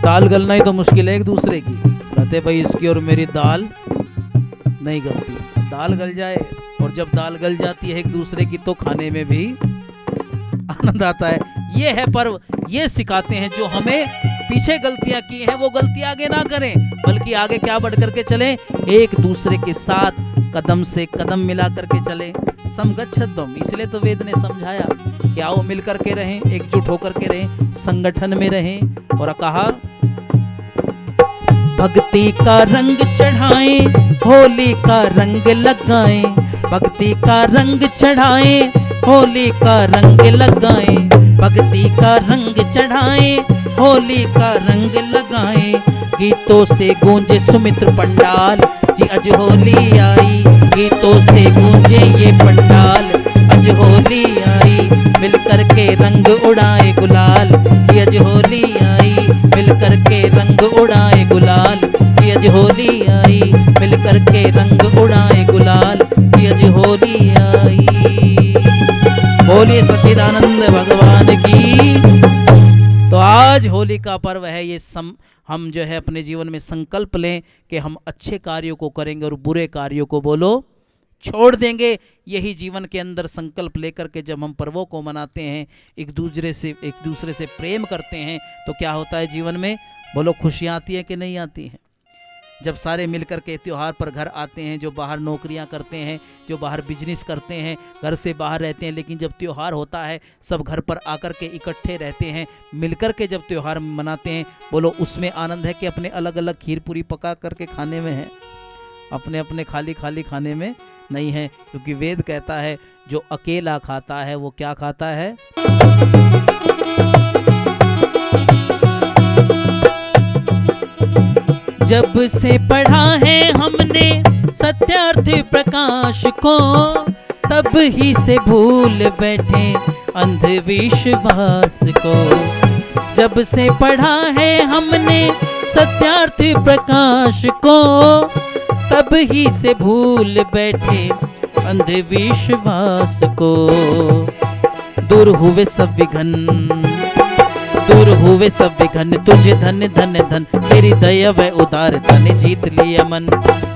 दाल गलना ही तो मुश्किल है एक दूसरे की। कहते भाई इसकी और मेरी दाल नहीं गलती। दाल गल जाए, और जब दाल गल जाती है एक दूसरे की तो खाने में भी आनंद आता है। ये है पर्व, ये सिखाते हैं जो हमें पीछे गलतियां की हैं वो गलती आगे ना करें, बल्कि आगे क्या बढ़ करके चलें, एक दूसरे के साथ कदम से कदम मिला करके चलें। समगच्छध्वम, इसलिए तो वेद ने समझाया कि आओ मिल करके रहें, एकजुट होकर के रहें, संगठन में रहें। और कहा भक्ति का रंग चढ़ाएं, होली का रंग लगाएं। भक्ति का रंग चढ़ाएं, होली का रंग लगाएं। भक्ति का रंग चढ़ाएं, होली का रंग लगाएं। गीतों से गूंजे सुमित्र पंडाल, जी अज होली आई। गीतों से गूंजे ये पंडाल, अज होली आई। मिलकर के रंग उड़ाए गुलाल, जी अज होली आई। मिलकर के रंग उड़ाए गुलाल, जी अज होली आई। मिलकर के रंग उड़ाए गुलाल, जी अज होली आई। बोलिए सच्चिदानंद भगवान की। तो आज होली का पर्व है, ये हम जो है अपने जीवन में संकल्प लें कि हम अच्छे कार्यों को करेंगे और बुरे कार्यों को बोलो छोड़ देंगे। यही जीवन के अंदर संकल्प लेकर के जब हम पर्वों को मनाते हैं, एक दूसरे से प्रेम करते हैं, तो क्या होता है जीवन में, बोलो खुशियाँ आती है कि नहीं आती हैं। जब सारे मिलकर के त्योहार पर घर आते हैं, जो बाहर नौकरियां करते हैं, जो बाहर बिजनेस करते हैं, घर से बाहर रहते हैं, लेकिन जब त्योहार होता है सब घर पर आकर के इकट्ठे रहते हैं, मिलकर के जब त्योहार मनाते हैं, बोलो उसमें आनंद है कि अपने अलग अलग खीर पूरी पका करके खाने में है, अपने अपने खाली खाली खाने में नहीं है। क्योंकि वेद कहता है जो अकेला खाता है वो क्या खाता है, जब से पढ़ा है हमने सत्यार्थ प्रकाश को, तब ही से भूल बैठे अंधविश्वास को। जब से पढ़ा है हमने सत्यार्थ प्रकाश को, तब ही से भूल बैठे अंधविश्वास को। दूर हुए सब विघन, दूर हुए सब विघन, तुझे धन धन धन, तेरी दया व उदारता ने जीत लिया मन।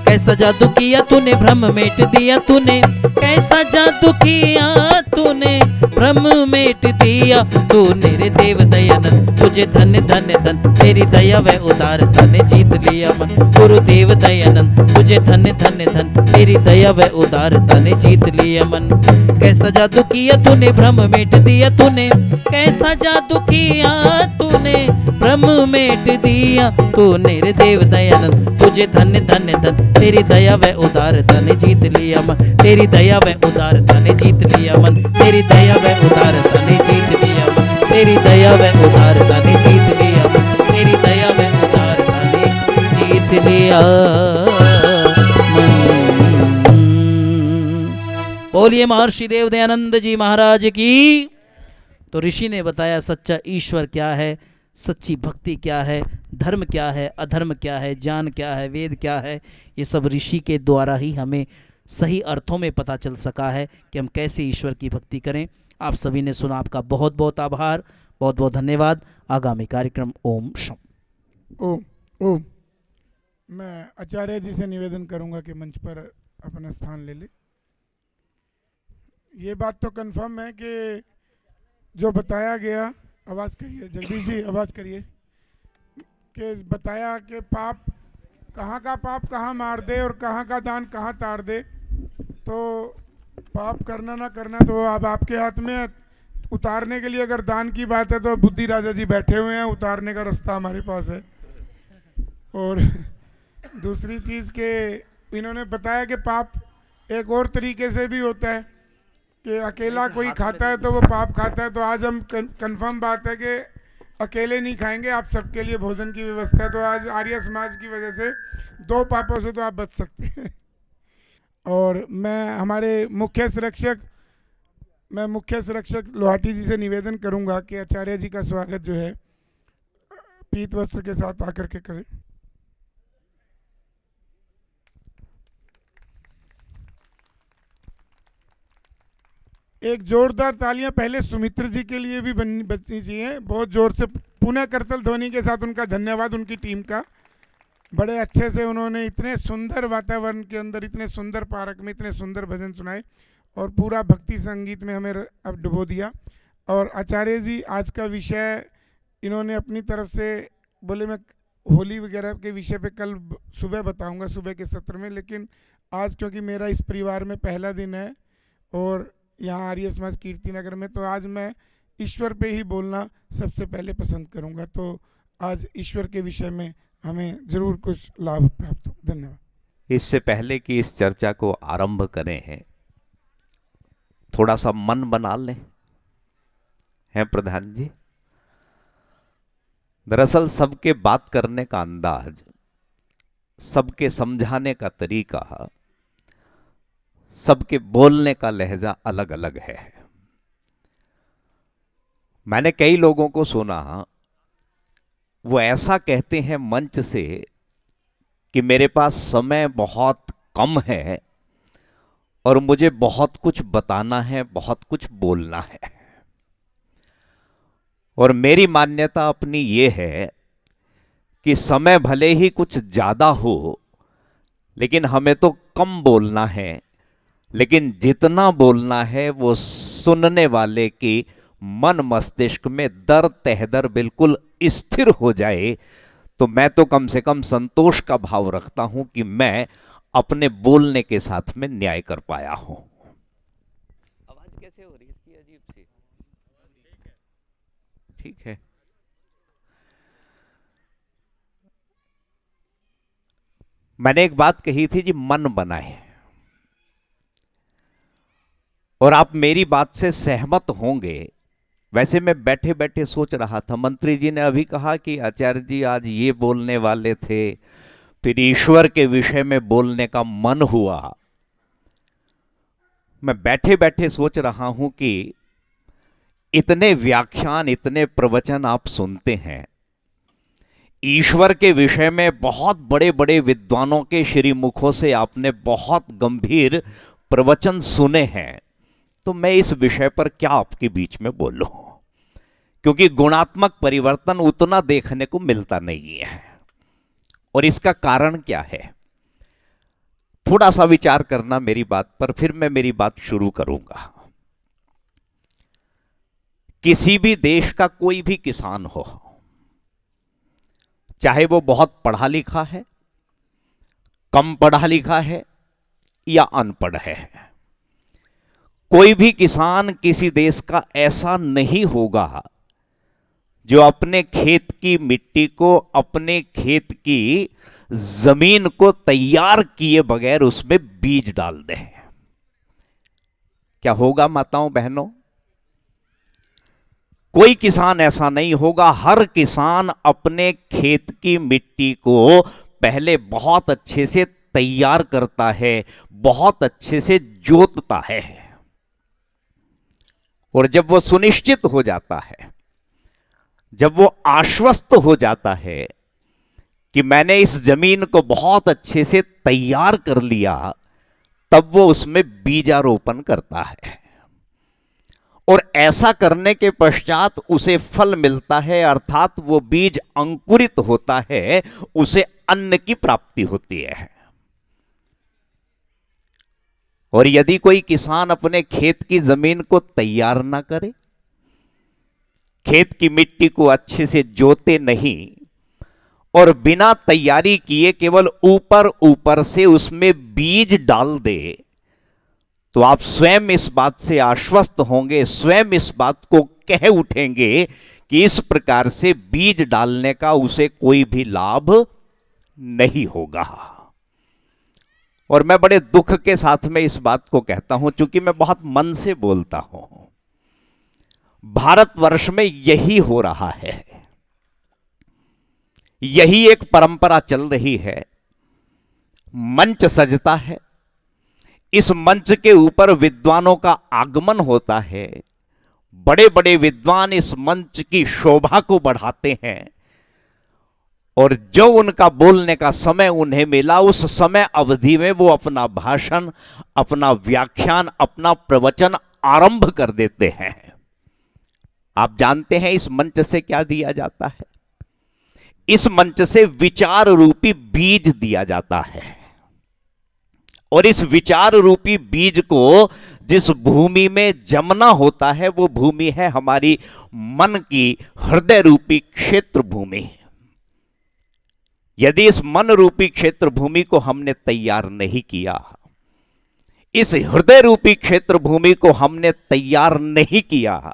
कैसा जादू किया तूने, भ्रम मेट दिया तूने, कैसा जादू किया तूने, भ्रम मेट दिया तूने रे देव दयानंद। तुझे धन धन धन, तेरी दया व उदारता ने जीत लिया मन। गुरुदेव दयानंद, तुझे धन धन धन, तेरी दया व उदारता ने जीत लिया मन। कैसा जादू किया तूने, भ्रम मेट दिया तूने, कैसा जादू किया तूने, भ्रम मेट दिया तूने रे देव दयानंद। तुझे धन धन धन, तेरी दया व उदारता ने जीत लिया मन। तेरी दया व उदारता ने जीत लिया मन। तेरी दया व उदारता ने जीत लिया मन। तेरी दया व उदारता ने जीत लिया मन। तेरी दया व उदारता ने जीत लिया मन। बोलिए महर्षि देव दयानंद जी महाराज की। तो ऋषि ने बताया सच्चा ईश्वर क्या है, सच्ची भक्ति क्या है, धर्म क्या है, अधर्म क्या है, ज्ञान क्या है, वेद क्या है। ये सब ऋषि के द्वारा ही हमें सही अर्थों में पता चल सका है कि हम कैसे ईश्वर की भक्ति करें। आप सभी ने सुना, आपका बहुत बहुत आभार, बहुत बहुत धन्यवाद। आगामी कार्यक्रम ओम शम। ओम। मैं आचार्य जी से निवेदन करूंगा कि मंच पर अपना स्थान ले ले। ये बात तो कंफर्म है कि जो बताया गया, आवाज़ करिए जगदीश जी, आवाज़ करिए, कि बताया कि पाप कहाँ का पाप कहाँ मार दे और कहाँ का दान कहाँ तार दे। तो पाप करना ना करना तो अब आपके हाथ में। उतारने के लिए अगर दान की बात है तो बुद्धि राजा जी बैठे हुए हैं, उतारने का रास्ता हमारे पास है। और दूसरी चीज़ के इन्होंने बताया कि पाप एक और तरीके से भी होता है कि अकेला कोई खाता है तो वो पाप खाता है। तो आज हम कंफर्म बात है कि अकेले नहीं खाएंगे, आप सबके लिए भोजन की व्यवस्था है। तो आज आर्य समाज की वजह से 2 पापों से तो आप बच सकते हैं। और मैं मुख्य सुरक्षक लोहाटी जी से निवेदन करूंगा कि आचार्य जी का स्वागत जो है पीत वस्त्र के साथ आकर के करें। एक जोरदार तालियां पहले सुमित्र जी के लिए भी बजनी चाहिए, बहुत जोर से, पुनः करतल ध्वनि के साथ उनका धन्यवाद उनकी टीम का। बड़े अच्छे से उन्होंने इतने सुंदर वातावरण के अंदर, इतने सुंदर पार्क में इतने सुंदर भजन सुनाए और पूरा भक्ति संगीत में हमें अब डुबो दिया। और आचार्य जी आज का विषय इन्होंने अपनी तरफ से बोले, मैं होली वगैरह के विषय पे कल सुबह बताऊंगा सुबह के सत्र में, लेकिन आज क्योंकि मेरा इस परिवार में पहला दिन है और यहाँ आर्य समाज कीर्ति नगर में, तो आज मैं ईश्वर पे ही बोलना सबसे पहले पसंद करूंगा। तो आज ईश्वर के विषय में हमें जरूर कुछ लाभ प्राप्त हो। धन्यवाद। इससे पहले कि इस चर्चा को आरंभ करें हैं, थोड़ा सा मन बना लें, हैं प्रधान जी। दरअसल सबके बात करने का अंदाज, सबके समझाने का तरीका, सबके बोलने का लहजा अलग अलग है। मैंने कई लोगों को सुना, वो ऐसा कहते हैं मंच से कि मेरे पास समय बहुत कम है और मुझे बहुत कुछ बताना है, बहुत कुछ बोलना है। और मेरी मान्यता अपनी ये है कि समय भले ही कुछ ज्यादा हो, लेकिन हमें तो कम बोलना है, लेकिन जितना बोलना है वो सुनने वाले की मन मस्तिष्क में दर तहदर बिल्कुल स्थिर हो जाए। तो मैं तो कम से कम संतोष का भाव रखता हूं कि मैं अपने बोलने के साथ में न्याय कर पाया हूं। आवाज कैसे हो रही है इसकी? अजीब सी। ठीक है। मैंने एक बात कही थी जी, मन बनाए, और आप मेरी बात से सहमत होंगे। वैसे मैं बैठे बैठे सोच रहा था, मंत्री जी ने अभी कहा कि आचार्य जी आज ये बोलने वाले थे, फिर ईश्वर के विषय में बोलने का मन हुआ। मैं बैठे बैठे सोच रहा हूं कि इतने व्याख्यान, इतने प्रवचन आप सुनते हैं, ईश्वर के विषय में बहुत बड़े बड़े विद्वानों के श्रीमुखों से आपने बहुत गंभीर प्रवचन सुने हैं, तो मैं इस विषय पर क्या आपके बीच में बोलूं, क्योंकि गुणात्मक परिवर्तन उतना देखने को मिलता नहीं है। और इसका कारण क्या है, थोड़ा सा विचार करना मेरी बात पर, फिर मैं मेरी बात शुरू करूंगा। किसी भी देश का कोई भी किसान हो, चाहे वो बहुत पढ़ा लिखा है, कम पढ़ा लिखा है या अनपढ़ है, कोई भी किसान किसी देश का ऐसा नहीं होगा जो अपने खेत की मिट्टी को, अपने खेत की जमीन को तैयार किए बगैर उसमें बीज डाल दे। क्या होगा माताओं बहनों? कोई किसान ऐसा नहीं होगा। हर किसान अपने खेत की मिट्टी को पहले बहुत अच्छे से तैयार करता है, बहुत अच्छे से जोतता है, और जब वो सुनिश्चित हो जाता है, जब वो आश्वस्त हो जाता है कि मैंने इस जमीन को बहुत अच्छे से तैयार कर लिया, तब वो उसमें बीजारोपण करता है। और ऐसा करने के पश्चात उसे फल मिलता है, अर्थात वो बीज अंकुरित होता है, उसे अन्न की प्राप्ति होती है। और यदि कोई किसान अपने खेत की जमीन को तैयार ना करे, खेत की मिट्टी को अच्छे से जोते नहीं और बिना तैयारी किए केवल ऊपर ऊपर से उसमें बीज डाल दे, तो आप स्वयं इस बात से आश्वस्त होंगे, स्वयं इस बात को कह उठेंगे कि इस प्रकार से बीज डालने का उसे कोई भी लाभ नहीं होगा। और मैं बड़े दुख के साथ में इस बात को कहता हूं, क्योंकि मैं बहुत मन से बोलता हूं। भारतवर्ष में यही हो रहा है। यही एक परंपरा चल रही है। मंच सजता है, इस मंच के ऊपर विद्वानों का आगमन होता है, बड़े बड़े विद्वान इस मंच की शोभा को बढ़ाते हैं, और जो उनका बोलने का समय उन्हें मिला, उस समय अवधि में वो अपना भाषण, अपना व्याख्यान, अपना प्रवचन आरंभ कर देते हैं। आप जानते हैं इस मंच से क्या दिया जाता है? इस मंच से विचार रूपी बीज दिया जाता है, और इस विचार रूपी बीज को जिस भूमि में जमना होता है वो भूमि है हमारी मन की हृदय रूपी क्षेत्र भूमि। यदि इस मन रूपी क्षेत्र भूमि को हमने तैयार नहीं किया, इस हृदय रूपी क्षेत्र भूमि को हमने तैयार नहीं किया,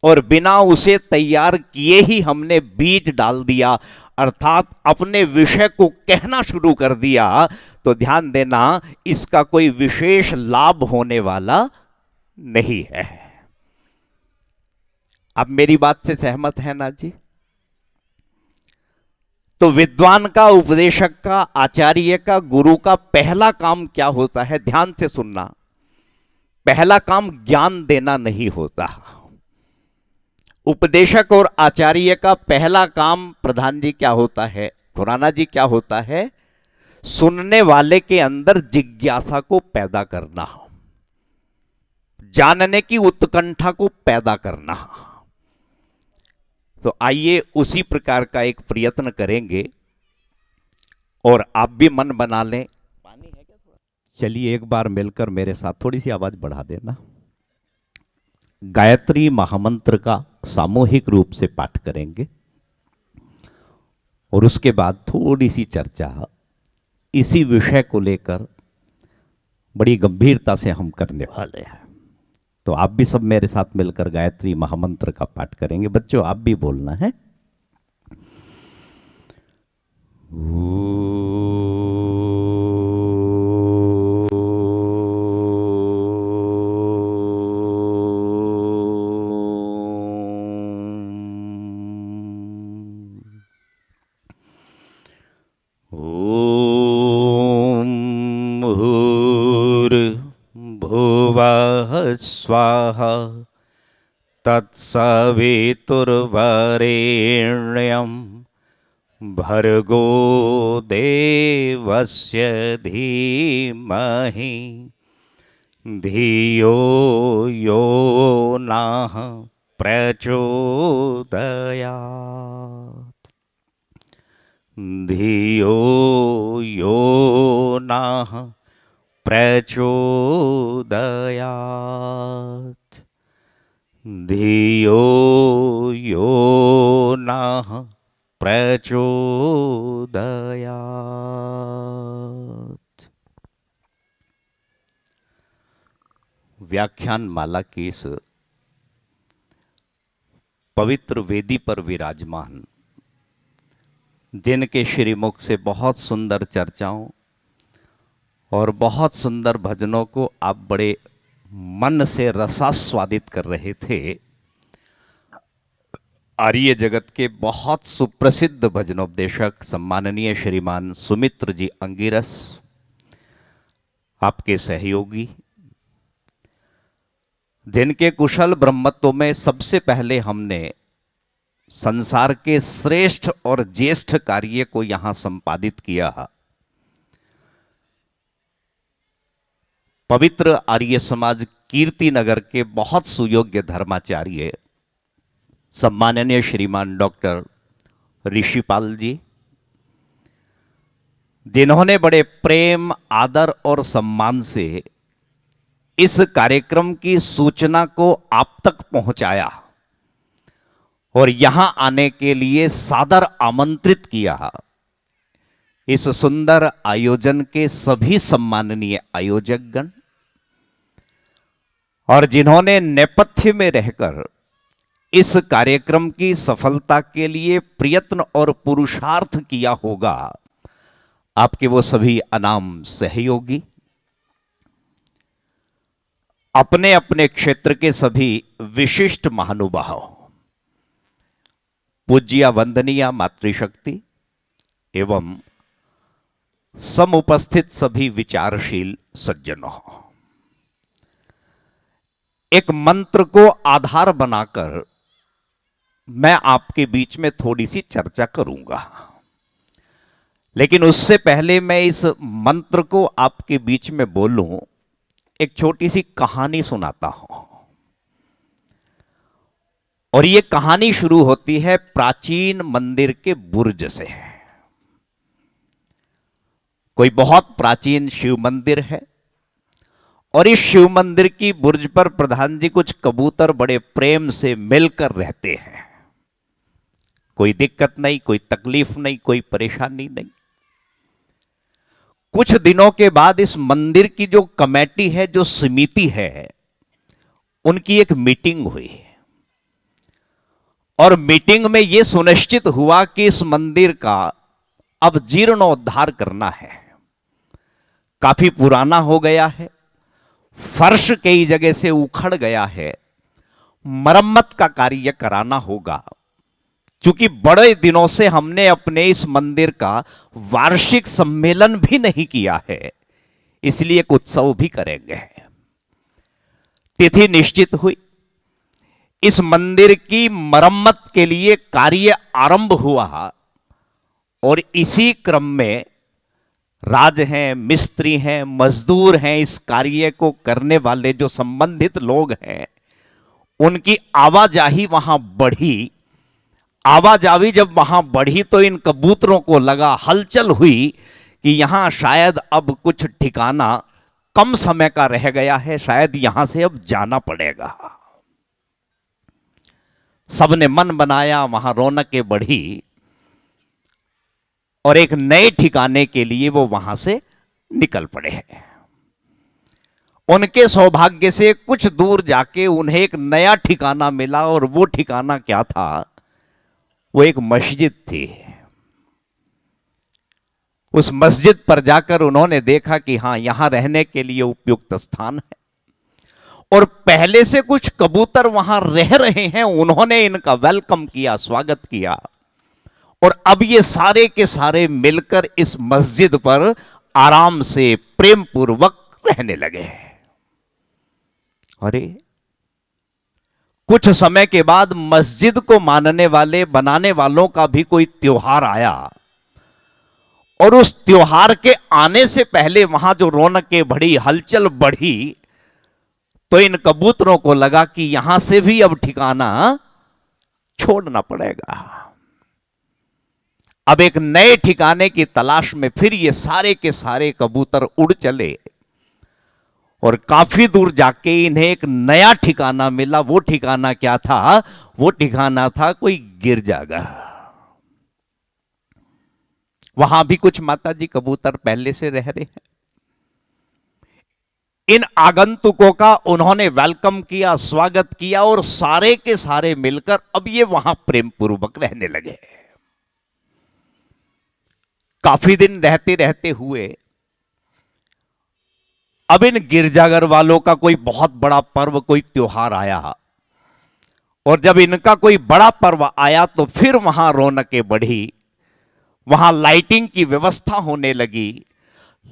और बिना उसे तैयार किए ही हमने बीज डाल दिया, अर्थात अपने विषय को कहना शुरू कर दिया, तो ध्यान देना इसका कोई विशेष लाभ होने वाला नहीं है। आप मेरी बात से सहमत हैं ना जी? तो विद्वान का, उपदेशक का, आचार्य का, गुरु का पहला काम क्या होता है? ध्यान से सुनना। पहला काम ज्ञान देना नहीं होता। उपदेशक और आचार्य का पहला काम, प्रधान जी, क्या होता है? खुराना जी, क्या होता है? सुनने वाले के अंदर जिज्ञासा को पैदा करना, जानने की उत्कंठा को पैदा करना। तो आइए उसी प्रकार का एक प्रयत्न करेंगे, और आप भी मन बना लें। पानी है क्या थोड़ा? चलिए एक बार मिलकर मेरे साथ थोड़ी सी आवाज बढ़ा देना। गायत्री महामंत्र का सामूहिक रूप से पाठ करेंगे, और उसके बाद थोड़ी सी चर्चा इसी विषय को लेकर बड़ी गंभीरता से हम करने वाले हैं। तो आप भी सब मेरे साथ मिलकर गायत्री महामंत्र का पाठ करेंगे। बच्चों, आप भी बोलना है। स्वाहा तत्सवितुर्वरेण्यं भर्गो देवस्य धीमहि धियो यो नः प्रचोदयात्। धियो यो नः प्रचोदयात्। धियो यो नः प्रचोदयात्। व्याख्यान माला की इस पवित्र वेदी पर विराजमान, जिनके श्रीमुख से बहुत सुंदर चर्चाओं और बहुत सुंदर भजनों को आप बड़े मन से रसास्वादित कर रहे थे, आर्य जगत के बहुत सुप्रसिद्ध भजनोपदेशक सम्माननीय श्रीमान सुमित्र जी अंगिरस, आपके सहयोगी, जिनके कुशल ब्रह्मत्व में सबसे पहले हमने संसार के श्रेष्ठ और ज्येष्ठ कार्य को यहां संपादित किया। पवित्र आर्य समाज कीर्ति नगर के बहुत सुयोग्य धर्माचार्य सम्माननीय श्रीमान डॉक्टर ऋषिपाल जी, जिन्होंने बड़े प्रेम, आदर और सम्मान से इस कार्यक्रम की सूचना को आप तक पहुंचाया और यहां आने के लिए सादर आमंत्रित किया। इस सुंदर आयोजन के सभी सम्माननीय आयोजकगण और जिन्होंने नेपथ्य में रहकर इस कार्यक्रम की सफलता के लिए प्रयत्न और पुरुषार्थ किया होगा, आपके वो सभी अनाम सहयोगी, अपने अपने क्षेत्र के सभी विशिष्ट महानुभाव, पूज्य वंदनीय मातृशक्ति एवं समुपस्थित सभी विचारशील सज्जनों, एक मंत्र को आधार बनाकर मैं आपके बीच में थोड़ी सी चर्चा करूंगा। लेकिन उससे पहले मैं इस मंत्र को आपके बीच में बोलूं, एक छोटी सी कहानी सुनाता हूं। और ये कहानी शुरू होती है प्राचीन मंदिर के बुर्ज से। कोई बहुत प्राचीन शिव मंदिर है और इस शिव मंदिर की बुर्ज पर प्रधान जी कुछ कबूतर बड़े प्रेम से मिलकर रहते हैं। कोई दिक्कत नहीं, कोई तकलीफ नहीं, कोई परेशानी नहीं। कुछ दिनों के बाद इस मंदिर की जो कमेटी है, जो समिति है, उनकी एक मीटिंग हुई और मीटिंग में यह सुनिश्चित हुआ कि इस मंदिर का अब जीर्णोद्धार करना है। काफी पुराना हो गया है, फर्श कई जगह से उखड़ गया है, मरम्मत का कार्य कराना होगा। क्योंकि बड़े दिनों से हमने अपने इस मंदिर का वार्षिक सम्मेलन भी नहीं किया है, इसलिए एक उत्सव भी करेंगे। तिथि निश्चित हुई, इस मंदिर की मरम्मत के लिए कार्य आरंभ हुआ और इसी क्रम में राज हैं, मिस्त्री हैं, मजदूर हैं, इस कार्य को करने वाले जो संबंधित लोग हैं, उनकी आवाजाही वहां बढ़ी। आवाजाही जब वहां बढ़ी तो इन कबूतरों को लगा, हलचल हुई कि यहां शायद अब कुछ ठिकाना कम समय का रह गया है, शायद यहां से अब जाना पड़ेगा। सबने मन बनाया, वहां रौनकें बढ़ी और एक नए ठिकाने के लिए वो वहां से निकल पड़े हैं। उनके सौभाग्य से कुछ दूर जाके उन्हें एक नया ठिकाना मिला और वो ठिकाना क्या था? वो एक मस्जिद थी। उस मस्जिद पर जाकर उन्होंने देखा कि हां, यहां रहने के लिए उपयुक्त स्थान है और पहले से कुछ कबूतर वहां रह रहे हैं। उन्होंने इनका वेलकम किया, स्वागत किया और अब ये सारे के सारे मिलकर इस मस्जिद पर आराम से प्रेम पूर्वक रहने लगे। अरे कुछ समय के बाद मस्जिद को मानने वाले, बनाने वालों का भी कोई त्योहार आया और उस त्योहार के आने से पहले वहां जो रौनकें बढ़ी, हलचल बढ़ी, तो इन कबूतरों को लगा कि यहां से भी अब ठिकाना छोड़ना पड़ेगा। अब एक नए ठिकाने की तलाश में फिर ये सारे के सारे कबूतर उड़ चले और काफी दूर जाके इन्हें एक नया ठिकाना मिला। वो ठिकाना क्या था? वो ठिकाना था कोई गिरजाघर। वहां भी कुछ माताजी कबूतर पहले से रह रहे हैं। इन आगंतुकों का उन्होंने वेलकम किया, स्वागत किया और सारे के सारे मिलकर अब ये वहां प्रेम पूर्वक रहने लगे। काफी दिन रहते रहते हुए अब इन गिरजाघर वालों का कोई बहुत बड़ा पर्व, कोई त्योहार आया और जब इनका कोई बड़ा पर्व आया तो फिर वहां रौनकें बढ़ी, वहां लाइटिंग की व्यवस्था होने लगी,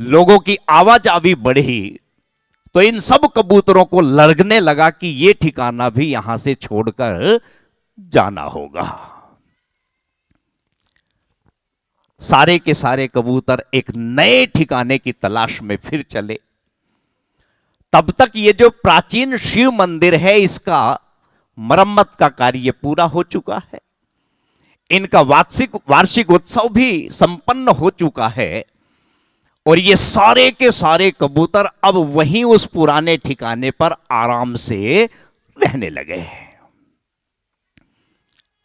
लोगों की आवाजाही बढ़ी, तो इन सब कबूतरों को लगने लगा कि यह ठिकाना भी यहां से छोड़कर जाना होगा। सारे के सारे कबूतर एक नए ठिकाने की तलाश में फिर चले। तब तक ये जो प्राचीन शिव मंदिर है, इसका मरम्मत का कार्य पूरा हो चुका है। इनका वार्षिक उत्सव भी संपन्न हो चुका है और ये सारे के सारे कबूतर अब वहीं उस पुराने ठिकाने पर आराम से रहने लगे।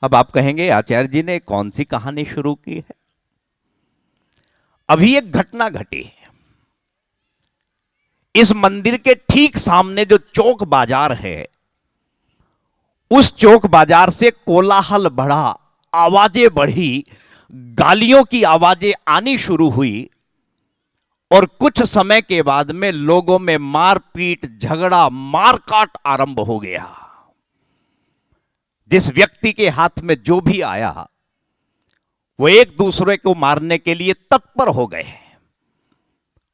अब आप कहेंगे, आचार्य जी ने कौन सी कहानी शुरू की है? अभी एक घटना घटी। इस मंदिर के ठीक सामने जो चौक बाजार है, उस चौक बाजार से कोलाहल बढ़ा, आवाजें बढ़ी, गालियों की आवाजें आनी शुरू हुई और कुछ समय के बाद में लोगों में मारपीट, झगड़ा, मारकाट आरंभ हो गया। जिस व्यक्ति के हाथ में जो भी आया वो एक दूसरे को मारने के लिए तत्पर हो गए।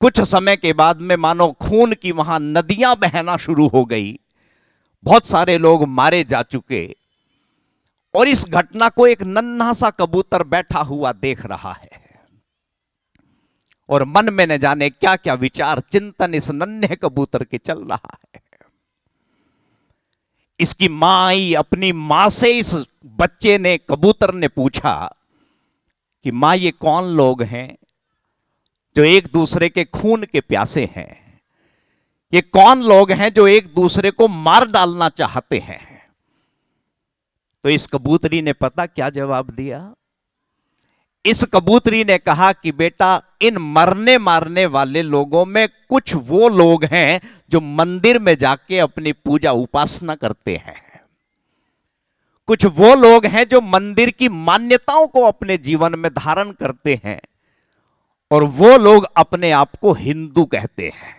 कुछ समय के बाद में मानो खून की वहां नदियां बहना शुरू हो गई, बहुत सारे लोग मारे जा चुके, और इस घटना को एक नन्हा सा कबूतर बैठा हुआ देख रहा है और मन में न जाने क्या क्या विचार चिंतन इस नन्हे कबूतर के चल रहा है। इसकी मां आई, अपनी मां से इस बच्चे ने, कबूतर ने पूछा कि मां ये कौन लोग हैं जो एक दूसरे के खून के प्यासे हैं, ये कौन लोग हैं जो एक दूसरे को मार डालना चाहते हैं। तो इस कबूतरी ने पता क्या जवाब दिया? इस कबूतरी ने कहा कि बेटा, इन मरने मारने वाले लोगों में कुछ वो लोग हैं जो मंदिर में जाके अपनी पूजा उपासना करते हैं, कुछ वो लोग हैं जो मंदिर की मान्यताओं को अपने जीवन में धारण करते हैं, और वो लोग अपने आप को हिंदू कहते हैं।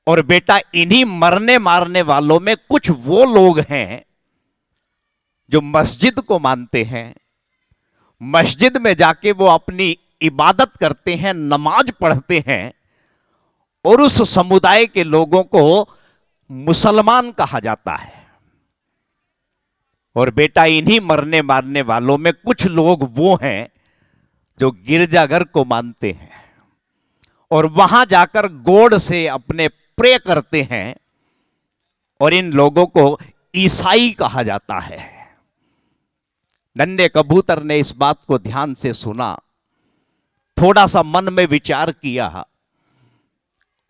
और बेटा, इन्हीं मरने मारने वालों में कुछ वो लोग हैं जो मस्जिद को मानते हैं, मस्जिद में जाके वो अपनी इबादत करते हैं, नमाज पढ़ते हैं, और उस समुदाय के लोगों को मुसलमान कहा जाता है। और बेटा, इन्हीं मरने मारने वालों में कुछ लोग वो हैं जो गिरजाघर को मानते हैं और वहां जाकर गॉड से अपने प्रे करते हैं, और इन लोगों को ईसाई कहा जाता है। नन्हे कबूतर ने इस बात को ध्यान से सुना, थोड़ा सा मन में विचार किया,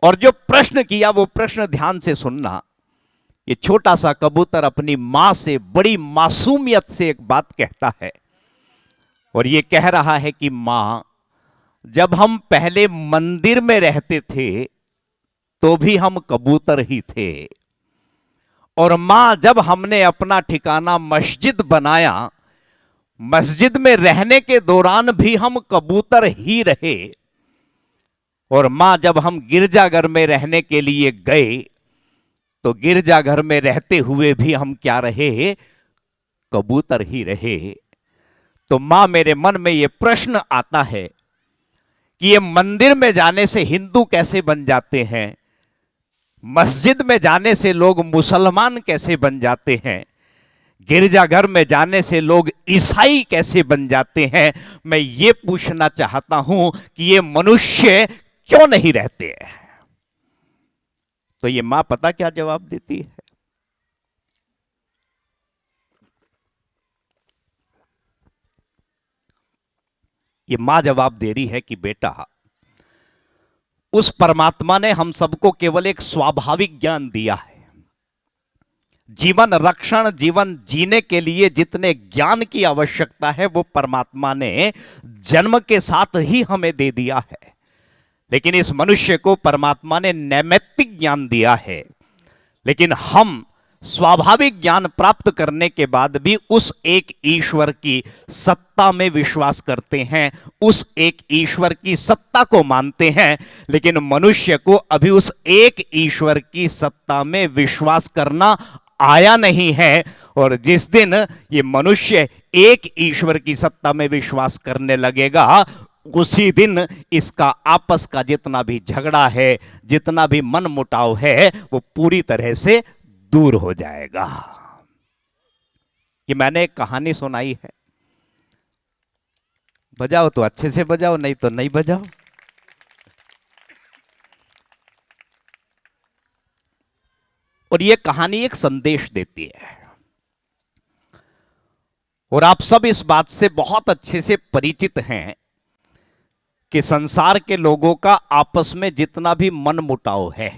और जो प्रश्न किया वो प्रश्न ध्यान से सुनना। ये छोटा सा कबूतर अपनी मां से बड़ी मासूमियत से एक बात कहता है, और ये कह रहा है कि मां, जब हम पहले मंदिर में रहते थे तो भी हम कबूतर ही थे, और मां, जब हमने अपना ठिकाना मस्जिद बनाया, मस्जिद में रहने के दौरान भी हम कबूतर ही रहे, और मां, जब हम गिरजाघर में रहने के लिए गए तो गिरजाघर में रहते हुए भी हम क्या रहे? कबूतर ही रहे। तो मां, मेरे मन में यह प्रश्न आता है कि ये मंदिर में जाने से हिंदू कैसे बन जाते हैं, मस्जिद में जाने से लोग मुसलमान कैसे बन जाते हैं, गिरजाघर में जाने से लोग ईसाई कैसे बन जाते हैं? मैं ये पूछना चाहता हूं कि ये मनुष्य क्यों नहीं रहते हैं? तो ये मां पता क्या जवाब देती है? ये मां जवाब दे रही है कि बेटा, उस परमात्मा ने हम सबको केवल एक स्वाभाविक ज्ञान दिया है। जीवन रक्षण, जीवन जीने के लिए जितने ज्ञान की आवश्यकता है वो परमात्मा ने जन्म के साथ ही हमें दे दिया है। लेकिन इस मनुष्य को परमात्मा ने नैमित्तिक ज्ञान दिया है, लेकिन हम स्वाभाविक ज्ञान प्राप्त करने के बाद भी उस एक ईश्वर की सत्ता में विश्वास करते हैं, उस एक ईश्वर की सत्ता को मानते हैं। लेकिन मनुष्य को अभी उस एक ईश्वर की सत्ता में विश्वास करना आया नहीं है, और जिस दिन ये मनुष्य एक ईश्वर की सत्ता में विश्वास करने लगेगा, उसी दिन इसका आपस का जितना भी झगड़ा है, जितना भी मन मुटाव है, वो पूरी तरह से दूर हो जाएगा। ये मैंने एक कहानी सुनाई है, बजाओ तो अच्छे से बजाओ, नहीं तो नहीं बजाओ। और ये कहानी एक संदेश देती है, और आप सब इस बात से बहुत अच्छे से परिचित हैं कि संसार के लोगों का आपस में जितना भी मन मुटाव है,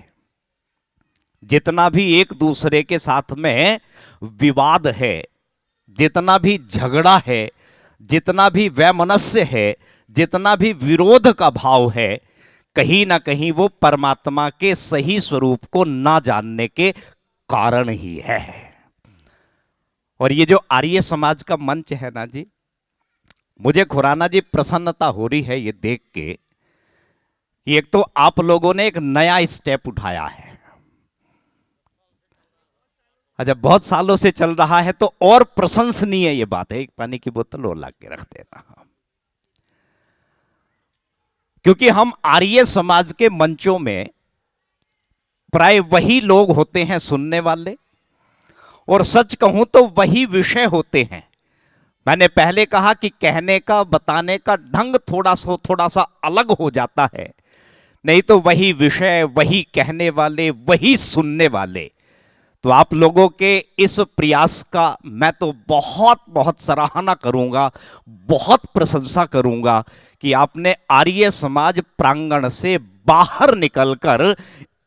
जितना भी एक दूसरे के साथ में विवाद है, जितना भी झगड़ा है, जितना भी वैमनस्य है, जितना भी विरोध का भाव है, कहीं ना कहीं वो परमात्मा के सही स्वरूप को ना जानने के कारण ही है। और ये जो आर्य समाज का मंच है ना जी, मुझे खुराना जी प्रसन्नता हो रही है ये देख के कि एक तो आप लोगों ने एक नया स्टेप उठाया है। जब बहुत सालों से चल रहा है तो और प्रशंसनीय ये बात है। एक पानी की बोतल और ला के रख देना, क्योंकि हम आर्य समाज के मंचों में प्राय वही लोग होते हैं सुनने वाले, और सच कहूं तो वही विषय होते हैं। मैंने पहले कहा कि कहने का बताने का ढंग थोड़ा सा अलग हो जाता है, नहीं तो वही विषय, वही कहने वाले, वही सुनने वाले। तो आप लोगों के इस प्रयास का मैं तो बहुत बहुत सराहना करूंगा, बहुत प्रशंसा करूंगा कि आपने आर्य समाज प्रांगण से बाहर निकलकर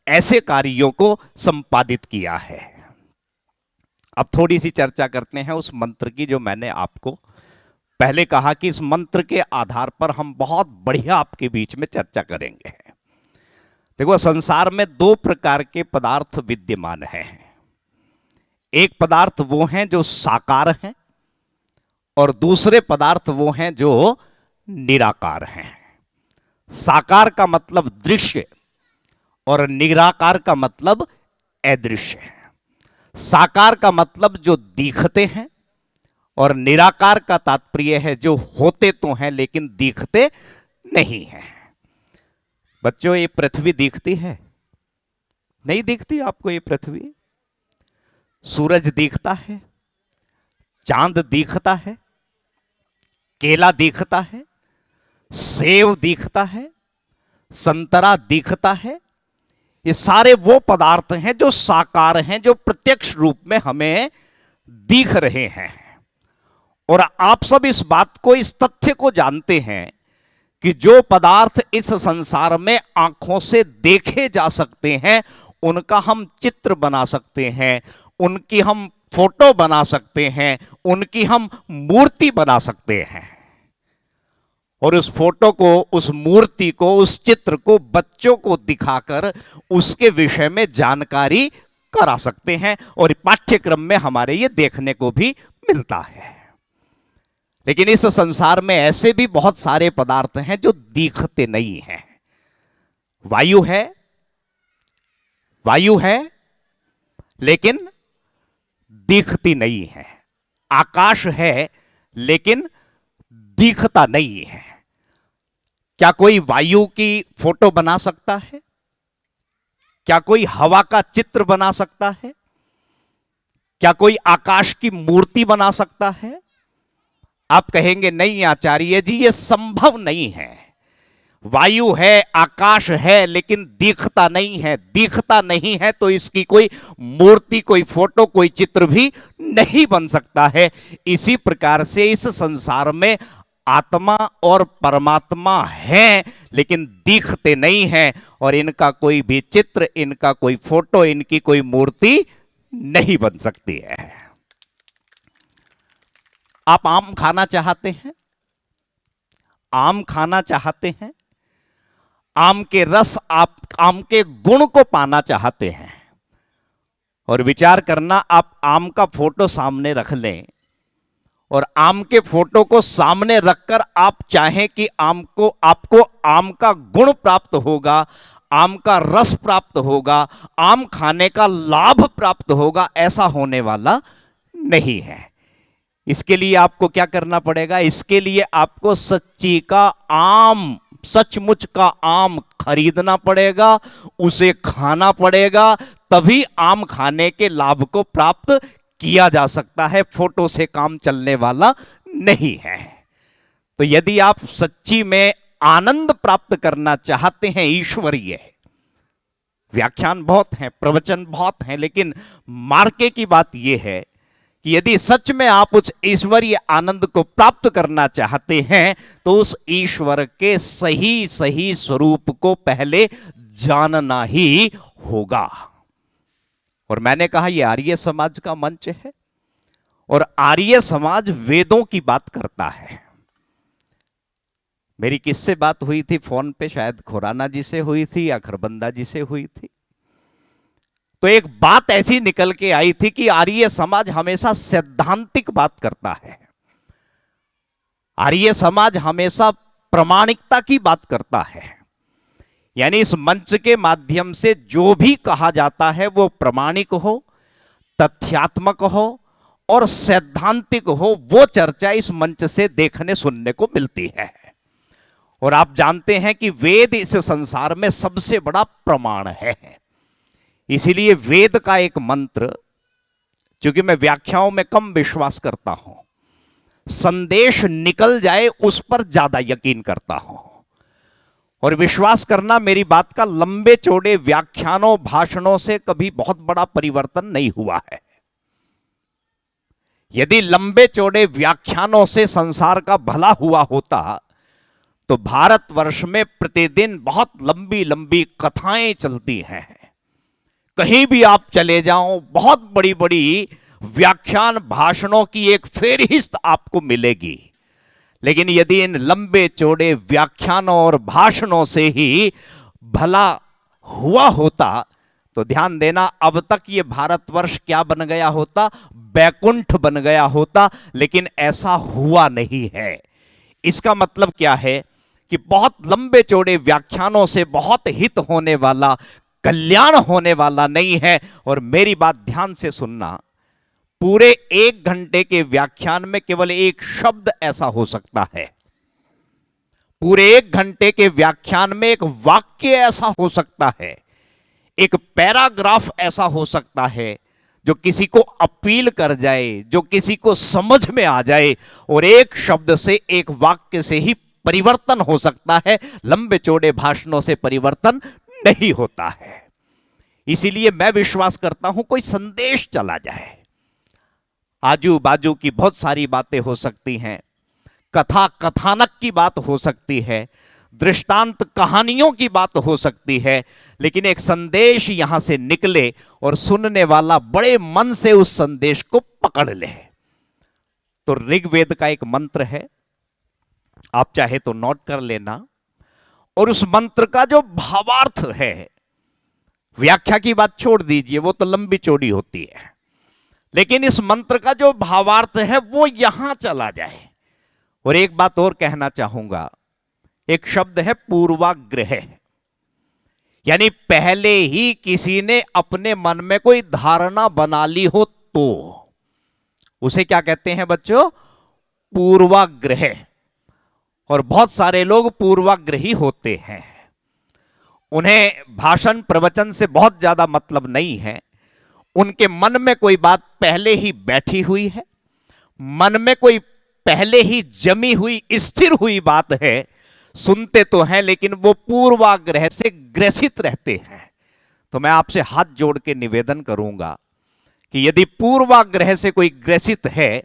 ऐसे कार्यों को संपादित किया है। अब थोड़ी सी चर्चा करते हैं उस मंत्र की जो मैंने आपको पहले कहा कि इस मंत्र के आधार पर हम बहुत बढ़िया आपके बीच में चर्चा करेंगे। देखो, संसार में दो प्रकार के पदार्थ विद्यमान हैं। एक पदार्थ वो हैं जो साकार हैं, और दूसरे पदार्थ वो हैं जो निराकार हैं। साकार का मतलब दृश्य और निराकार का मतलब अदृश्य है। साकार का मतलब जो दिखते हैं, और निराकार का तात्पर्य है जो होते तो हैं लेकिन दिखते नहीं हैं। बच्चों, ये पृथ्वी दिखती है? नहीं दिखती आपको ये पृथ्वी? सूरज दिखता है, चांद दिखता है, केला दिखता है, सेब दिखता है, संतरा दिखता है। ये सारे वो पदार्थ हैं जो साकार हैं, जो प्रत्यक्ष रूप में हमें दिख रहे हैं। और आप सब इस बात को, इस तथ्य को जानते हैं कि जो पदार्थ इस संसार में आंखों से देखे जा सकते हैं, उनका हम चित्र बना सकते हैं, उनकी हम फोटो बना सकते हैं, उनकी हम मूर्ति बना सकते हैं। और उस फोटो को, उस मूर्ति को, उस चित्र को बच्चों को दिखाकर उसके विषय में जानकारी करा सकते हैं, और पाठ्यक्रम में हमारे ये देखने को भी मिलता है। लेकिन इस संसार में ऐसे भी बहुत सारे पदार्थ हैं जो दिखते नहीं हैं। वायु है, वायु है लेकिन दिखती नहीं है। आकाश है लेकिन दिखता नहीं है। क्या कोई वायु की फोटो बना सकता है? क्या कोई हवा का चित्र बना सकता है? क्या कोई आकाश की मूर्ति बना सकता है? आप कहेंगे नहीं आचार्य जी, ये संभव नहीं है। वायु है, आकाश है, लेकिन दिखता नहीं है। दिखता नहीं है तो इसकी कोई मूर्ति, कोई फोटो, कोई चित्र भी नहीं बन सकता है। इसी प्रकार से इस संसार में आत्मा और परमात्मा हैं लेकिन दिखते नहीं हैं, और इनका कोई भी चित्र, इनका कोई फोटो, इनकी कोई मूर्ति नहीं बन सकती है। आप आम खाना चाहते हैं? आम खाना चाहते हैं? आम के रस, आप आम के गुण को पाना चाहते हैं, और विचार करना, आप आम का फोटो सामने रख लें और आम के फोटो को सामने रखकर आप चाहें कि आपको आम का गुण प्राप्त होगा, आम का रस प्राप्त होगा, आम खाने का लाभ प्राप्त होगा, ऐसा होने वाला नहीं है। इसके लिए आपको क्या करना पड़ेगा? इसके लिए आपको सच्ची का आम, सचमुच का आम खरीदना पड़ेगा, उसे खाना पड़ेगा, तभी आम खाने के लाभ को प्राप्त किया जा सकता है। फोटो से काम चलने वाला नहीं है। तो यदि आप सच्ची में आनंद प्राप्त करना चाहते हैं, ईश्वरीय, व्याख्यान बहुत हैं, प्रवचन बहुत हैं, लेकिन मार्के की बात यह है कि यदि सच में आप उस ईश्वरीय आनंद को प्राप्त करना चाहते हैं तो उस ईश्वर के सही सही स्वरूप को पहले जानना ही होगा। और मैंने कहा यह आर्य समाज का मंच है, और आर्य समाज वेदों की बात करता है। मेरी किससे बात हुई थी फोन पे? शायद खुराना जी से हुई थी या खरबंदा जी से हुई थी। तो एक बात ऐसी निकल के आई थी कि आर्य समाज हमेशा सैद्धांतिक बात करता है, आर्य समाज हमेशा प्रामाणिकता की बात करता है। यानी इस मंच के माध्यम से जो भी कहा जाता है वो प्रामाणिक हो, तथ्यात्मक हो और सैद्धांतिक हो, वो चर्चा इस मंच से देखने सुनने को मिलती है। और आप जानते हैं कि वेद इस संसार में सबसे बड़ा प्रमाण है। इसीलिए वेद का एक मंत्र, क्योंकि मैं व्याख्याओं में कम विश्वास करता हूं, संदेश निकल जाए उस पर ज्यादा यकीन करता हूं। और विश्वास करना, मेरी बात का लंबे चौड़े व्याख्यानों भाषणों से कभी बहुत बड़ा परिवर्तन नहीं हुआ है। यदि लंबे चौड़े व्याख्यानों से संसार का भला हुआ होता तो भारतवर्ष में प्रतिदिन बहुत लंबी लंबी कथाएं चलती हैं। कहीं भी आप चले जाओ, बहुत बड़ी बड़ी व्याख्यान भाषणों की एक फेहरिस्त आपको मिलेगी। लेकिन यदि इन लंबे चौड़े व्याख्यानों और भाषणों से ही भला हुआ होता तो ध्यान देना, अब तक ये भारतवर्ष क्या बन गया होता? बैकुंठ बन गया होता। लेकिन ऐसा हुआ नहीं है। इसका मतलब क्या है कि बहुत लंबे चौड़े व्याख्यानों से बहुत हित होने वाला, कल्याण होने वाला नहीं है। और मेरी बात ध्यान से सुनना, पूरे 1 घंटे के व्याख्यान में केवल एक शब्द ऐसा हो सकता है, पूरे 1 घंटे के व्याख्यान में एक वाक्य ऐसा हो सकता है, एक पैराग्राफ ऐसा हो सकता है जो किसी को अपील कर जाए, जो किसी को समझ में आ जाए। और एक शब्द से, एक वाक्य से ही परिवर्तन हो सकता है। लंबे चौड़े भाषणों से परिवर्तन नहीं होता है। इसीलिए मैं विश्वास करता हूं कोई संदेश चला जाए, आजू बाजू की बहुत सारी बातें हो सकती हैं, कथा कथानक की बात हो सकती है, दृष्टांत कहानियों की बात हो सकती है, लेकिन एक संदेश यहां से निकले और सुनने वाला बड़े मन से उस संदेश को पकड़ ले। तो ऋग्वेद का एक मंत्र है, आप चाहे तो नोट कर लेना। और उस मंत्र का जो भावार्थ है, व्याख्या की बात छोड़ दीजिए, वो तो लंबी चौड़ी होती है, लेकिन इस मंत्र का जो भावार्थ है वो यहां चला जाए। और एक बात और कहना चाहूंगा, एक शब्द है पूर्वाग्रह, यानी पहले ही किसी ने अपने मन में कोई धारणा बना ली हो तो उसे क्या कहते हैं बच्चों? पूर्वाग्रह। और बहुत सारे लोग पूर्वाग्रही होते हैं, उन्हें भाषण प्रवचन से बहुत ज्यादा मतलब नहीं है। उनके मन में कोई बात पहले ही बैठी हुई है, मन में कोई पहले ही जमी हुई स्थिर हुई बात है। सुनते तो हैं लेकिन वो पूर्वाग्रह से ग्रसित रहते हैं। तो मैं आपसे हाथ जोड़ के निवेदन करूंगा कि यदि पूर्वाग्रह से कोई ग्रसित है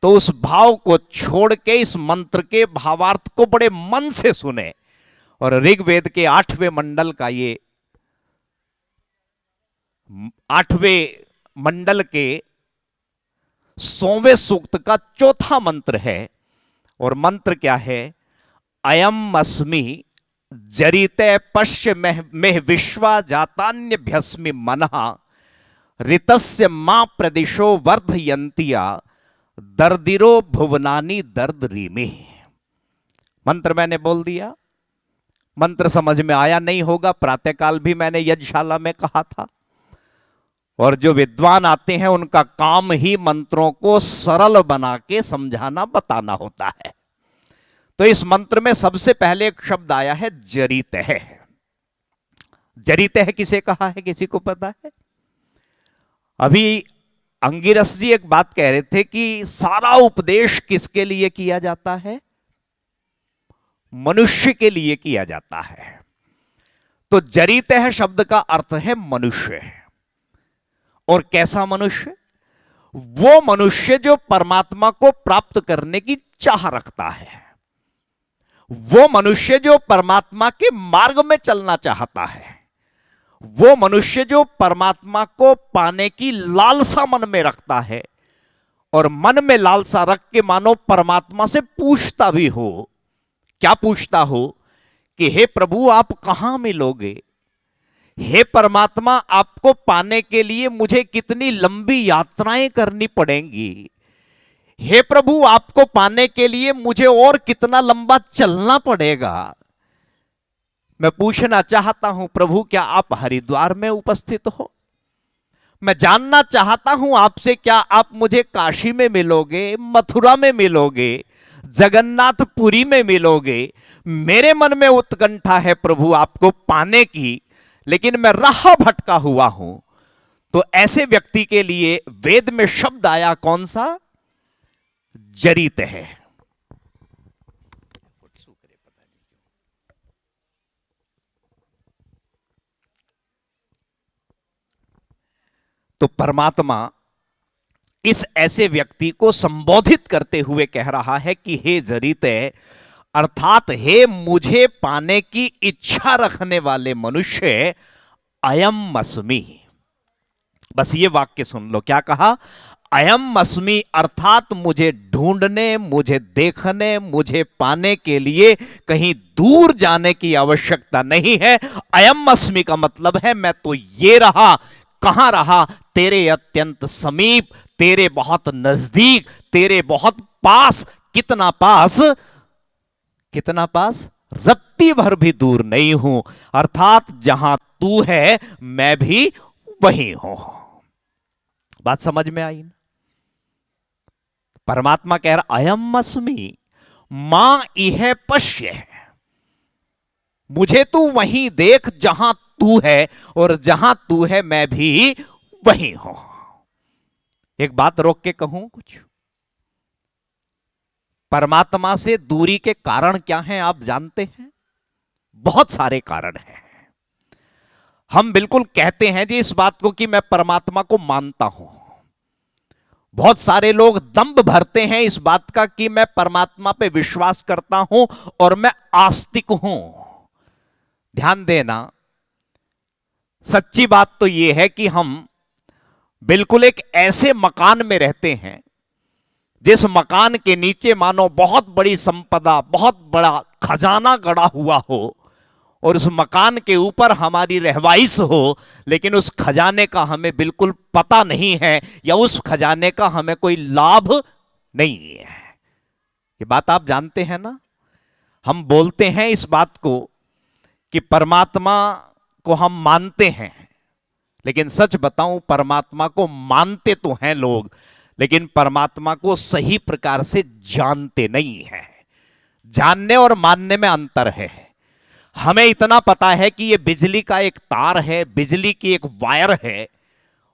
तो उस भाव को छोड़ के इस मंत्र के भावार्थ को बड़े मन से सुने। और ऋग्वेद के 8वें मंडल का, ये 8वें मंडल के 100वें सूक्त का 4था मंत्र है। और मंत्र क्या है? अयम अस्मि जरिते पश्य में विश्वा जातान्य भस्मि मनहा ऋतस्य मां प्रदिशो वर्धयंतिया दर्दिरो भुवनानी दर्द रीमे। मंत्र मैंने बोल दिया, मंत्र समझ में आया नहीं होगा। प्रातःकाल भी मैंने यज्ञशाला में कहा था। और जो विद्वान आते हैं उनका काम ही मंत्रों को सरल बना के समझाना, बताना होता है। तो इस मंत्र में सबसे पहले एक शब्द आया है जरितह। जरितह किसे कहा है, किसी को पता है? अभी अंगिरस जी एक बात कह रहे थे कि सारा उपदेश किसके लिए किया जाता है? मनुष्य के लिए किया जाता है। तो जरितह शब्द का अर्थ है मनुष्य। और कैसा मनुष्य? वो मनुष्य जो परमात्मा को प्राप्त करने की चाह रखता है, वो मनुष्य जो परमात्मा के मार्ग में चलना चाहता है, वो मनुष्य जो परमात्मा को पाने की लालसा मन में रखता है। और मन में लालसा रख के मानो परमात्मा से पूछता भी हो। क्या पूछता हो? कि हे प्रभु आप कहां मिलोगे? हे परमात्मा आपको पाने के लिए मुझे कितनी लंबी यात्राएं करनी पड़ेंगी? हे प्रभु आपको पाने के लिए मुझे और कितना लंबा चलना पड़ेगा? मैं पूछना चाहता हूं प्रभु क्या आप हरिद्वार में उपस्थित हो? मैं जानना चाहता हूं आपसे, क्या आप मुझे काशी में मिलोगे, मथुरा में मिलोगे, जगन्नाथपुरी में मिलोगे? मेरे मन में उत्कंठा है प्रभु आपको पाने की, लेकिन मैं राह भटका हुआ हूं। तो ऐसे व्यक्ति के लिए वेद में शब्द आया कौन सा? जरित है। तो परमात्मा इस ऐसे व्यक्ति को संबोधित करते हुए कह रहा है कि हे जरिते, अर्थात हे मुझे पाने की इच्छा रखने वाले मनुष्य, अयम अस्मि। बस ये वाक्य सुन लो, क्या कहा? अयम अस्मि, अर्थात मुझे ढूंढने, मुझे देखने, मुझे पाने के लिए कहीं दूर जाने की आवश्यकता नहीं है। अयम अस्मि का मतलब है मैं तो ये रहा। कहां रहा? तेरे अत्यंत समीप, तेरे बहुत नजदीक, तेरे बहुत पास। कितना पास? कितना पास? रत्ती भर भी दूर नहीं हूं। अर्थात जहां तू है मैं भी वही हूं। बात समझ में आई ना? परमात्मा कह रहा अयम अस्मि मां इह पश्य, मुझे तू वहीं देख जहां तू है, और जहां तू है मैं भी वही हूं। एक बात रोक के कहूं कुछ? परमात्मा से दूरी के कारण क्या हैं आप जानते हैं? बहुत सारे कारण हैं। हम बिल्कुल कहते हैं जी इस बात को कि मैं परमात्मा को मानता हूं। बहुत सारे लोग दंभ भरते हैं इस बात का कि मैं परमात्मा पे विश्वास करता हूं और मैं आस्तिक हूं। ध्यान देना, सच्ची बात तो यह है कि हम बिल्कुल एक ऐसे मकान में रहते हैं जिस मकान के नीचे मानो बहुत बड़ी संपदा, बहुत बड़ा खजाना गड़ा हुआ हो, और उस मकान के ऊपर हमारी रहवाइश हो, लेकिन उस खजाने का हमें बिल्कुल पता नहीं है, या उस खजाने का हमें कोई लाभ नहीं है। ये बात आप जानते हैं ना? हम बोलते हैं इस बात को कि परमात्मा को हम मानते हैं, लेकिन सच बताऊं परमात्मा को मानते तो हैं लोग, लेकिन परमात्मा को सही प्रकार से जानते नहीं हैं। जानने और मानने में अंतर है। हमें इतना पता है कि यह बिजली का एक तार है, बिजली की एक वायर है,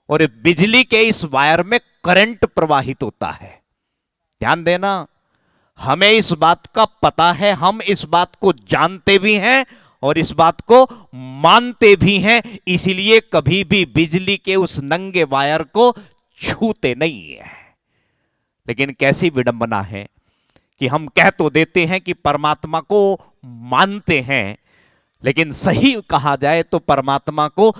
और बिजली के इस वायर में करंट प्रवाहित होता है। ध्यान देना, हमें इस बात का पता है, हम इस बात को जानते भी हैं और इस बात को मानते भी हैं, इसीलिए कभी भी बिजली के उस नंगे वायर को छूते नहीं है। लेकिन कैसी विडंबना है कि हम कह तो देते हैं कि परमात्मा को मानते हैं, लेकिन सही कहा जाए तो परमात्मा को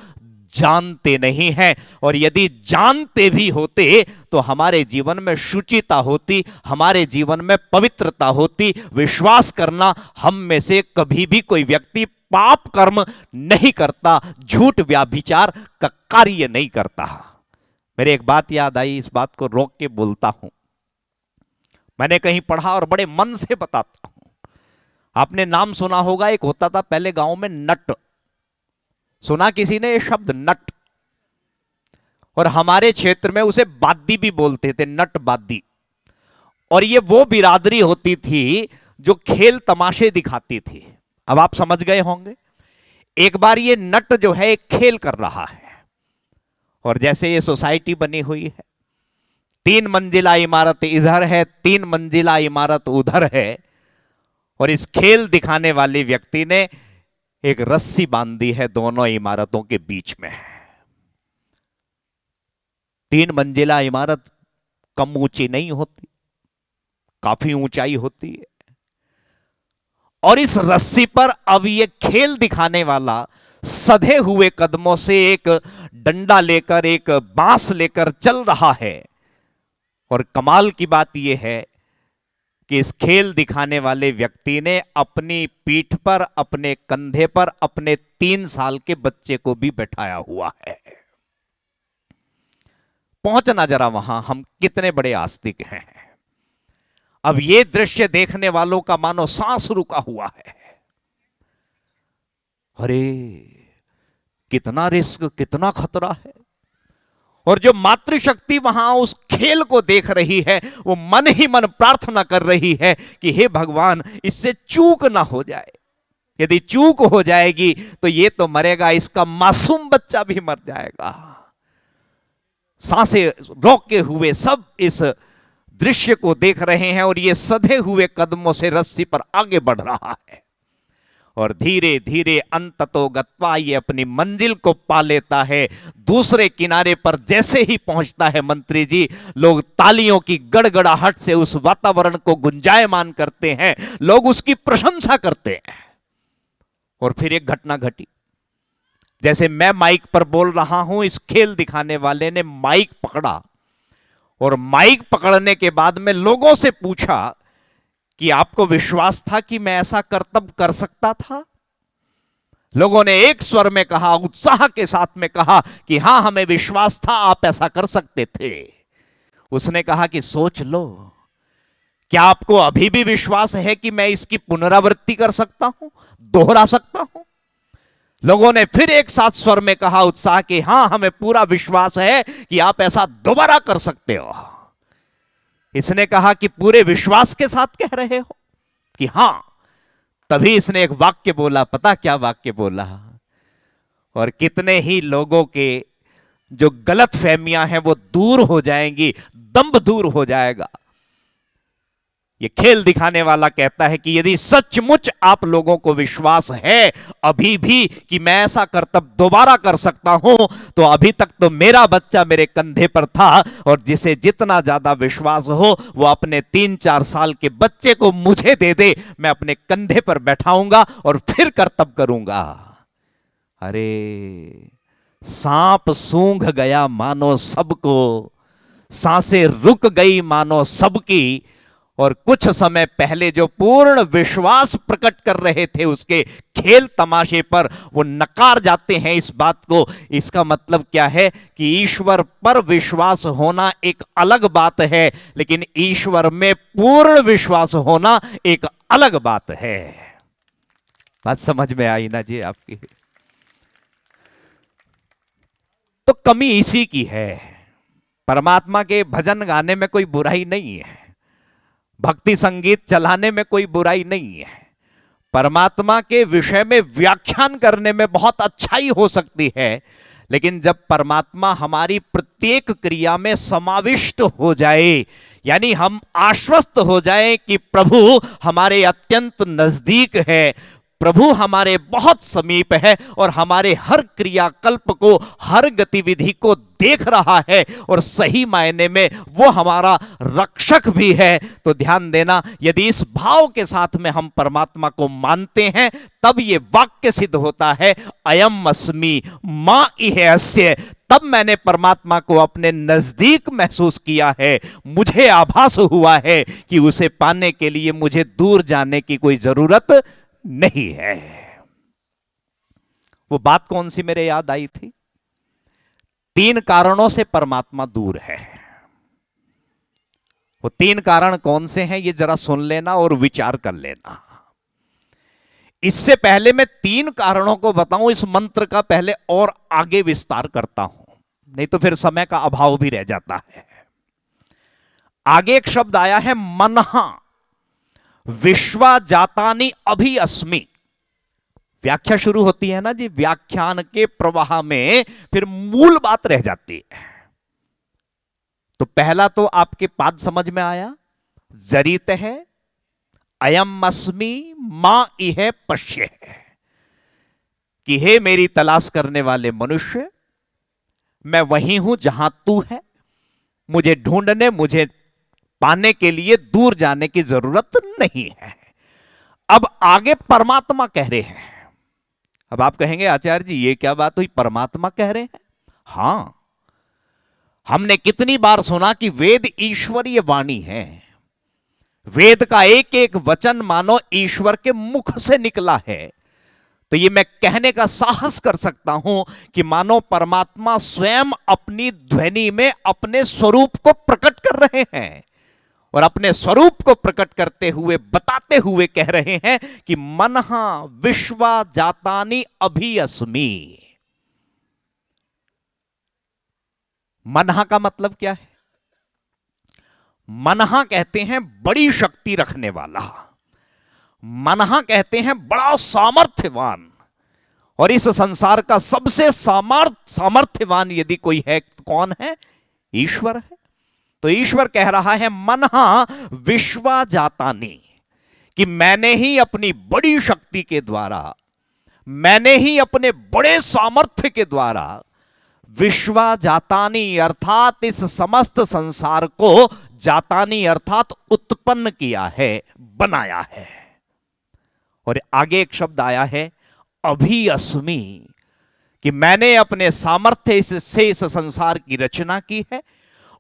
जानते नहीं हैं। और यदि जानते भी होते तो हमारे जीवन में शुचिता होती, हमारे जीवन में पवित्रता होती। विश्वास करना, हम में से कभी भी कोई व्यक्ति पाप कर्म नहीं करता, झूठ व्याभिचार का कार्य नहीं करता। मेरे एक बात याद आई, इस बात को रोक के बोलता हूं। मैंने कहीं पढ़ा और बड़े मन से बताता हूं। आपने नाम सुना होगा, एक होता था पहले गांव में नट। सुना किसी ने ये शब्द नट? और हमारे क्षेत्र में उसे बादी भी बोलते थे, नट बादी। और ये वो बिरादरी होती थी जो खेल तमाशे दिखाती थी। अब आप समझ गए होंगे। एक बार ये नट जो है एक खेल कर रहा है, और जैसे ये सोसाइटी बनी हुई है, 3 मंजिला इमारत इधर है, 3 मंजिला इमारत उधर है, और इस खेल दिखाने वाले व्यक्ति ने एक रस्सी बांधी है दोनों इमारतों के बीच में। 3 मंजिला इमारत कम ऊंची नहीं होती, काफी ऊंचाई होती है। और इस रस्सी पर अब यह खेल दिखाने वाला सधे हुए कदमों से एक डंडा लेकर, एक बांस लेकर चल रहा है। और कमाल की बात यह है कि इस खेल दिखाने वाले व्यक्ति ने अपनी पीठ पर, अपने कंधे पर अपने 3 साल के बच्चे को भी बैठाया हुआ है। पहुंचना जरा वहां, हम कितने बड़े आस्तिक हैं। अब यह दृश्य देखने वालों का मानो सांस रुका हुआ है। अरे कितना रिस्क, कितना खतरा है। और जो मातृशक्ति वहां उस खेल को देख रही है, वो मन ही मन प्रार्थना कर रही है कि हे भगवान, इससे चूक ना हो जाए। यदि चूक हो जाएगी तो ये तो मरेगा, इसका मासूम बच्चा भी मर जाएगा। सांसें रोके हुए सब इस दृश्य को देख रहे हैं और ये सधे हुए कदमों से रस्सी पर आगे बढ़ रहा है और धीरे धीरे अंततो गत्वा ये अपनी मंजिल को पा लेता है। दूसरे किनारे पर जैसे ही पहुंचता है मंत्री जी, लोग तालियों की गड़गड़ाहट से उस वातावरण को गुंजायमान करते हैं, लोग उसकी प्रशंसा करते हैं। और फिर एक घटना घटी। जैसे मैं माइक पर बोल रहा हूं, इस खेल दिखाने वाले ने माइक पकड़ा और माइक पकड़ने के बाद में लोगों से पूछा कि आपको विश्वास था कि मैं ऐसा करतब कर सकता था? लोगों ने एक स्वर में कहा, उत्साह के साथ में कहा कि हां, हमें विश्वास था आप ऐसा कर सकते थे। उसने कहा कि सोच लो, क्या आपको अभी भी विश्वास है कि मैं इसकी पुनरावृत्ति कर सकता हूं, दोहरा सकता हूं? लोगों ने फिर एक साथ स्वर में कहा उत्साह के, हां, हमें पूरा विश्वास है कि आप ऐसा दोबारा कर सकते हो। इसने कहा कि पूरे विश्वास के साथ कह रहे हो कि हां। तभी इसने एक वाक्य बोला, पता क्या वाक्य बोला? और कितने ही लोगों के जो गलत फहमियां हैं वो दूर हो जाएंगी, दंभ दूर हो जाएगा। ये खेल दिखाने वाला कहता है कि यदि सचमुच आप लोगों को विश्वास है अभी भी कि मैं ऐसा करतब दोबारा कर सकता हूं, तो अभी तक तो मेरा बच्चा मेरे कंधे पर था, और जिसे जितना ज्यादा विश्वास हो वो अपने 3-4 साल के बच्चे को मुझे दे दे, मैं अपने कंधे पर बैठाऊंगा और फिर करतब करूंगा। अरे सांप सूंघ गया मानो सबको, सांसें रुक गई मानो सबकी, और कुछ समय पहले जो पूर्ण विश्वास प्रकट कर रहे थे उसके खेल तमाशे पर, वो नकार जाते हैं इस बात को। इसका मतलब क्या है कि ईश्वर पर विश्वास होना एक अलग बात है, लेकिन ईश्वर में पूर्ण विश्वास होना एक अलग बात है। बात समझ में आई ना जी आपकी? तो कमी इसी की है। परमात्मा के भजन गाने में कोई बुराई नहीं है, भक्ति संगीत चलाने में कोई बुराई नहीं है, परमात्मा के विषय में व्याख्यान करने में बहुत अच्छाई हो सकती है, लेकिन जब परमात्मा हमारी प्रत्येक क्रिया में समाविष्ट हो जाए, यानी हम आश्वस्त हो जाएं कि प्रभु हमारे अत्यंत नजदीक है, प्रभु हमारे बहुत समीप है और हमारे हर क्रियाकल्प को, हर गतिविधि को देख रहा है और सही मायने में वो हमारा रक्षक भी है, तो ध्यान देना, यदि इस भाव के साथ में हम परमात्मा को मानते हैं तब ये वाक्य सिद्ध होता है, अयम अस्मि मां इह अस्य। तब मैंने परमात्मा को अपने नजदीक महसूस किया है, मुझे आभास हुआ है कि उसे पाने के लिए मुझे दूर जाने की कोई जरूरत नहीं है। वो बात कौन सी मेरे याद आई थी? 3 कारणों से परमात्मा दूर है। वो 3 कारण कौन से हैं ये जरा सुन लेना और विचार कर लेना। इससे पहले मैं 3 कारणों को बताऊं, इस मंत्र का पहले और आगे विस्तार करता हूं, नहीं तो फिर समय का अभाव भी रह जाता है। आगे एक शब्द आया है मनहा, विश्वा जातानि अभि अस्मि। व्याख्या शुरू होती है ना जी, व्याख्यान के प्रवाह में फिर मूल बात रह जाती है। तो पहला तो आपके पाद समझ में आया, जरित है अयम अस्मि मां इह पश्य, कि हे मेरी तलाश करने वाले मनुष्य, मैं वही हूं जहां तू है, मुझे ढूंढने, मुझे पाने के लिए दूर जाने की जरूरत नहीं है। अब आगे परमात्मा कह रहे हैं। अब आप कहेंगे आचार्य जी ये क्या बात हुई, परमात्मा कह रहे हैं? हां, हमने कितनी बार सुना कि वेद ईश्वरीय वाणी है, वेद का एक एक वचन मानो ईश्वर के मुख से निकला है। तो ये मैं कहने का साहस कर सकता हूं कि मानो परमात्मा स्वयं अपनी ध्वनि में अपने स्वरूप को प्रकट कर रहे हैं, और अपने स्वरूप को प्रकट करते हुए, बताते हुए कह रहे हैं कि मनहा विश्वा जातानि अभि अस्मि। मनहा का मतलब क्या है? मनहा कहते हैं बड़ी शक्ति रखने वाला, मनहा कहते हैं बड़ा सामर्थ्यवान। और इस संसार का सबसे सामर्थ्यवान यदि कोई है तो कौन है? ईश्वर है। तो ईश्वर कह रहा है मनहा विश्वा जातानी, कि मैंने ही अपनी बड़ी शक्ति के द्वारा, मैंने ही अपने बड़े सामर्थ्य के द्वारा विश्वा जातानी अर्थात इस समस्त संसार को जातानी अर्थात उत्पन्न किया है, बनाया है। और आगे एक शब्द आया है अभी अस्मि, कि मैंने अपने सामर्थ्य से इस संसार की रचना की है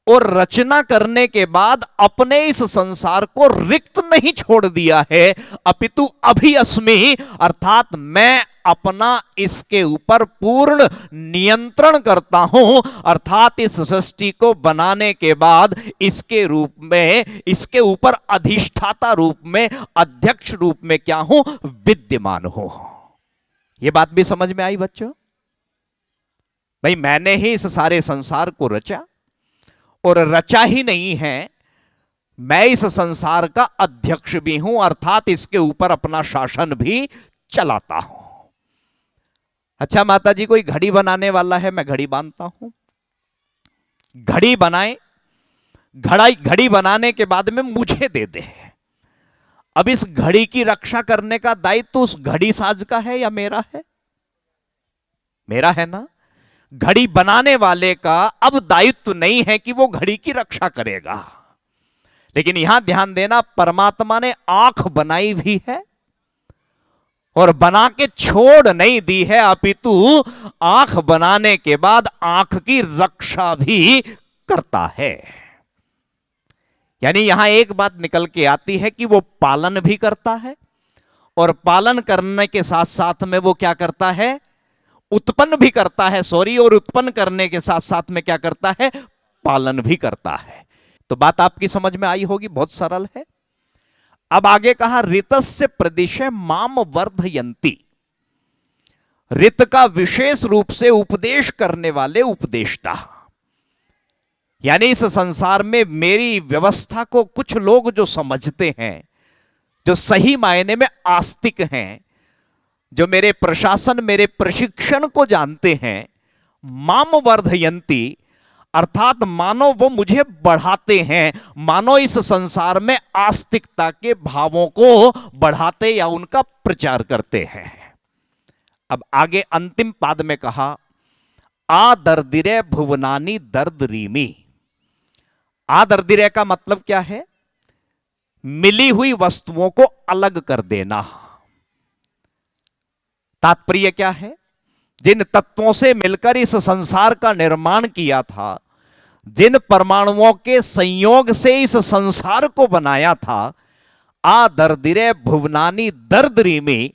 और रचना करने के बाद अपने इस संसार को रिक्त नहीं छोड़ दिया है, अपितु अभी अस्मि अर्थात मैं अपना इसके ऊपर पूर्ण नियंत्रण करता हूं, अर्थात इस सृष्टि को बनाने के बाद इसके रूप में, इसके ऊपर अधिष्ठाता रूप में, अध्यक्ष रूप में क्या हूं? विद्यमान हूं। यह बात भी समझ में आई बच्चों? भाई मैंने ही इस सारे संसार को रचा, और रचा ही नहीं है, मैं इस संसार का अध्यक्ष भी हूं, अर्थात इसके ऊपर अपना शासन भी चलाता हूं। अच्छा माता जी, कोई घड़ी बनाने वाला है, मैं घड़ी बांधता हूं, घड़ी बनाए, घड़ी बनाने के बाद में मुझे दे दे। अब इस घड़ी की रक्षा करने का दायित्व उस घड़ी साज का है या मेरा है? मेरा है ना। घड़ी बनाने वाले का अब दायित्व नहीं है कि वो घड़ी की रक्षा करेगा, लेकिन यहां ध्यान देना, परमात्मा ने आंख बनाई भी है और बना के छोड़ नहीं दी है, अपितु आंख बनाने के बाद आंख की रक्षा भी करता है। यानी यहां एक बात निकल के आती है कि वो पालन भी करता है, और पालन करने के साथ साथ में वो क्या करता है? उत्पन्न भी करता है, और उत्पन्न करने के साथ साथ में क्या करता है? पालन भी करता है। तो बात आपकी समझ में आई होगी, बहुत सरल है। अब आगे कहा ऋतस्य प्रदिशे माम वर्धयन्ति, ऋत का विशेष रूप से उपदेश करने वाले उपदेष्टा। यानी इस संसार में मेरी व्यवस्था को कुछ लोग जो समझते हैं, जो सही मायने में आस्तिक हैं, जो मेरे प्रशासन, मेरे प्रशिक्षण को जानते हैं, माम वर्धयन्ति अर्थात मानो वो मुझे बढ़ाते हैं, मानो इस संसार में आस्तिकता के भावों को बढ़ाते या उनका प्रचार करते हैं। अब आगे अंतिम पाद में कहा आदर्दिरे भुवनानी दर्दरीमी। आदर्दिरे का मतलब क्या है? मिली हुई वस्तुओं को अलग कर देना। तात्पर्य क्या है? जिन तत्वों से मिलकर इस संसार का निर्माण किया था, जिन परमाणुओं के संयोग से इस संसार को बनाया था, आदर्दिरे भुवनानी दर्दरीमी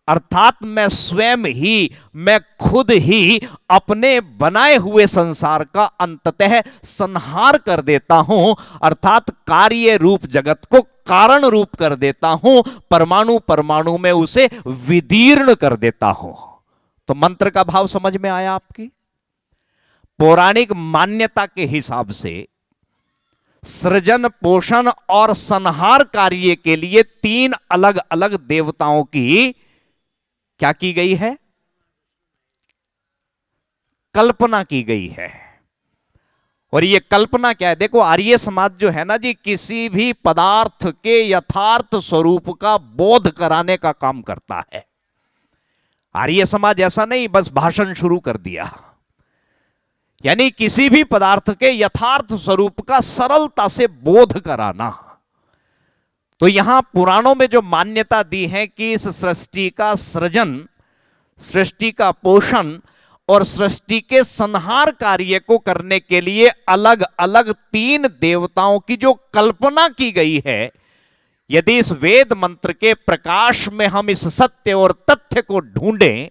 अर्थात मैं स्वयं ही, मैं खुद ही अपने बनाए हुए संसार का अंततः संहार कर देता हूं, अर्थात कार्य रूप जगत को कारण रूप कर देता हूं, परमाणु परमाणु में उसे विदीर्ण कर देता हूं। तो मंत्र का भाव समझ में आया आपकी? पौराणिक मान्यता के हिसाब से सृजन, पोषण और संहार कार्य के लिए 3 अलग अलग देवताओं की क्या की गई है? कल्पना की गई है। और ये कल्पना क्या है? देखो आर्य समाज जो है ना जी, किसी भी पदार्थ के यथार्थ स्वरूप का बोध कराने का काम करता है। आर्य समाज ऐसा नहीं बस भाषण शुरू कर दिया, यानी किसी भी पदार्थ के यथार्थ स्वरूप का सरलता से बोध कराना। तो यहां पुराणों में जो मान्यता दी है कि इस सृष्टि का सृजन, सृष्टि का पोषण और सृष्टि के संहार कार्य को करने के लिए अलग अलग 3 देवताओं की जो कल्पना की गई है, यदि इस वेद मंत्र के प्रकाश में हम इस सत्य और तथ्य को ढूंढें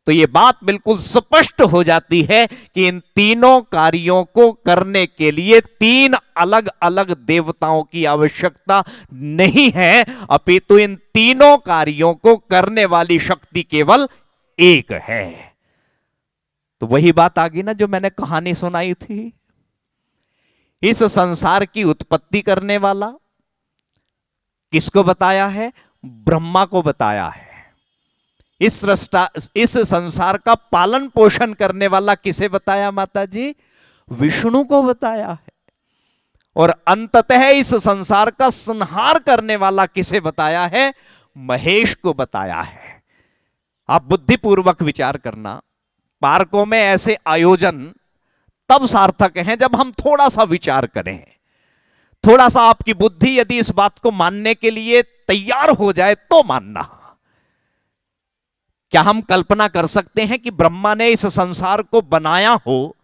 तो यह बात बिल्कुल स्पष्ट हो जाती है कि इन तीनों कार्यों को करने के लिए 3 अलग अलग देवताओं की आवश्यकता नहीं है, अपितु इन तीनों कार्यों को करने वाली शक्ति केवल एक है। तो वही बात आ गई ना जो मैंने कहानी सुनाई थी, इस संसार की उत्पत्ति करने वाला किसको बताया है? ब्रह्मा को बताया है। इस संसार का पालन पोषण करने वाला किसे बताया माता जी? विष्णु को बताया है। और अंततः इस संसार का संहार करने वाला किसे बताया है? महेश को बताया है। आप बुद्धिपूर्वक विचार करना, पार्कों में ऐसे आयोजन तब सार्थक हैं जब हम थोड़ा सा विचार करें, थोड़ा सा आपकी बुद्धि यदि इस बात को मानने के लिए तैयार हो जाए तो मानना। क्या हम कल्पना कर सकते हैं कि ब्रह्मा ने इस संसार को बनाया हो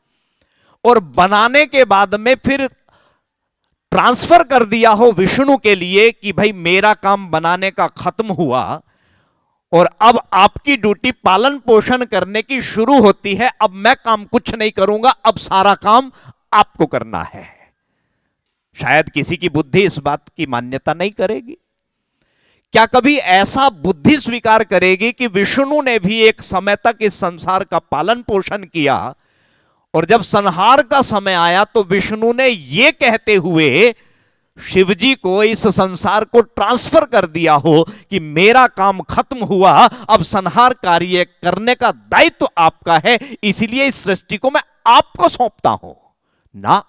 और बनाने के बाद में फिर ट्रांसफर कर दिया हो विष्णु के लिए कि भाई मेरा काम बनाने का खत्म हुआ और अब आपकी ड्यूटी पालन पोषण करने की शुरू होती है, अब मैं काम कुछ नहीं करूंगा, अब सारा काम आपको करना है? शायद किसी की बुद्धि इस बात की मान्यता नहीं करेगी। क्या कभी ऐसा बुद्धि स्वीकार करेगी कि विष्णु ने भी एक समय तक इस संसार का पालन पोषण किया और जब संहार का समय आया तो विष्णु ने यह कहते हुए शिवजी को इस संसार को ट्रांसफर कर दिया हो कि मेरा काम खत्म हुआ, अब संहार कार्य करने का दायित्व आपका है, इसलिए इस सृष्टि को मैं आपको सौंपता हूं? ना,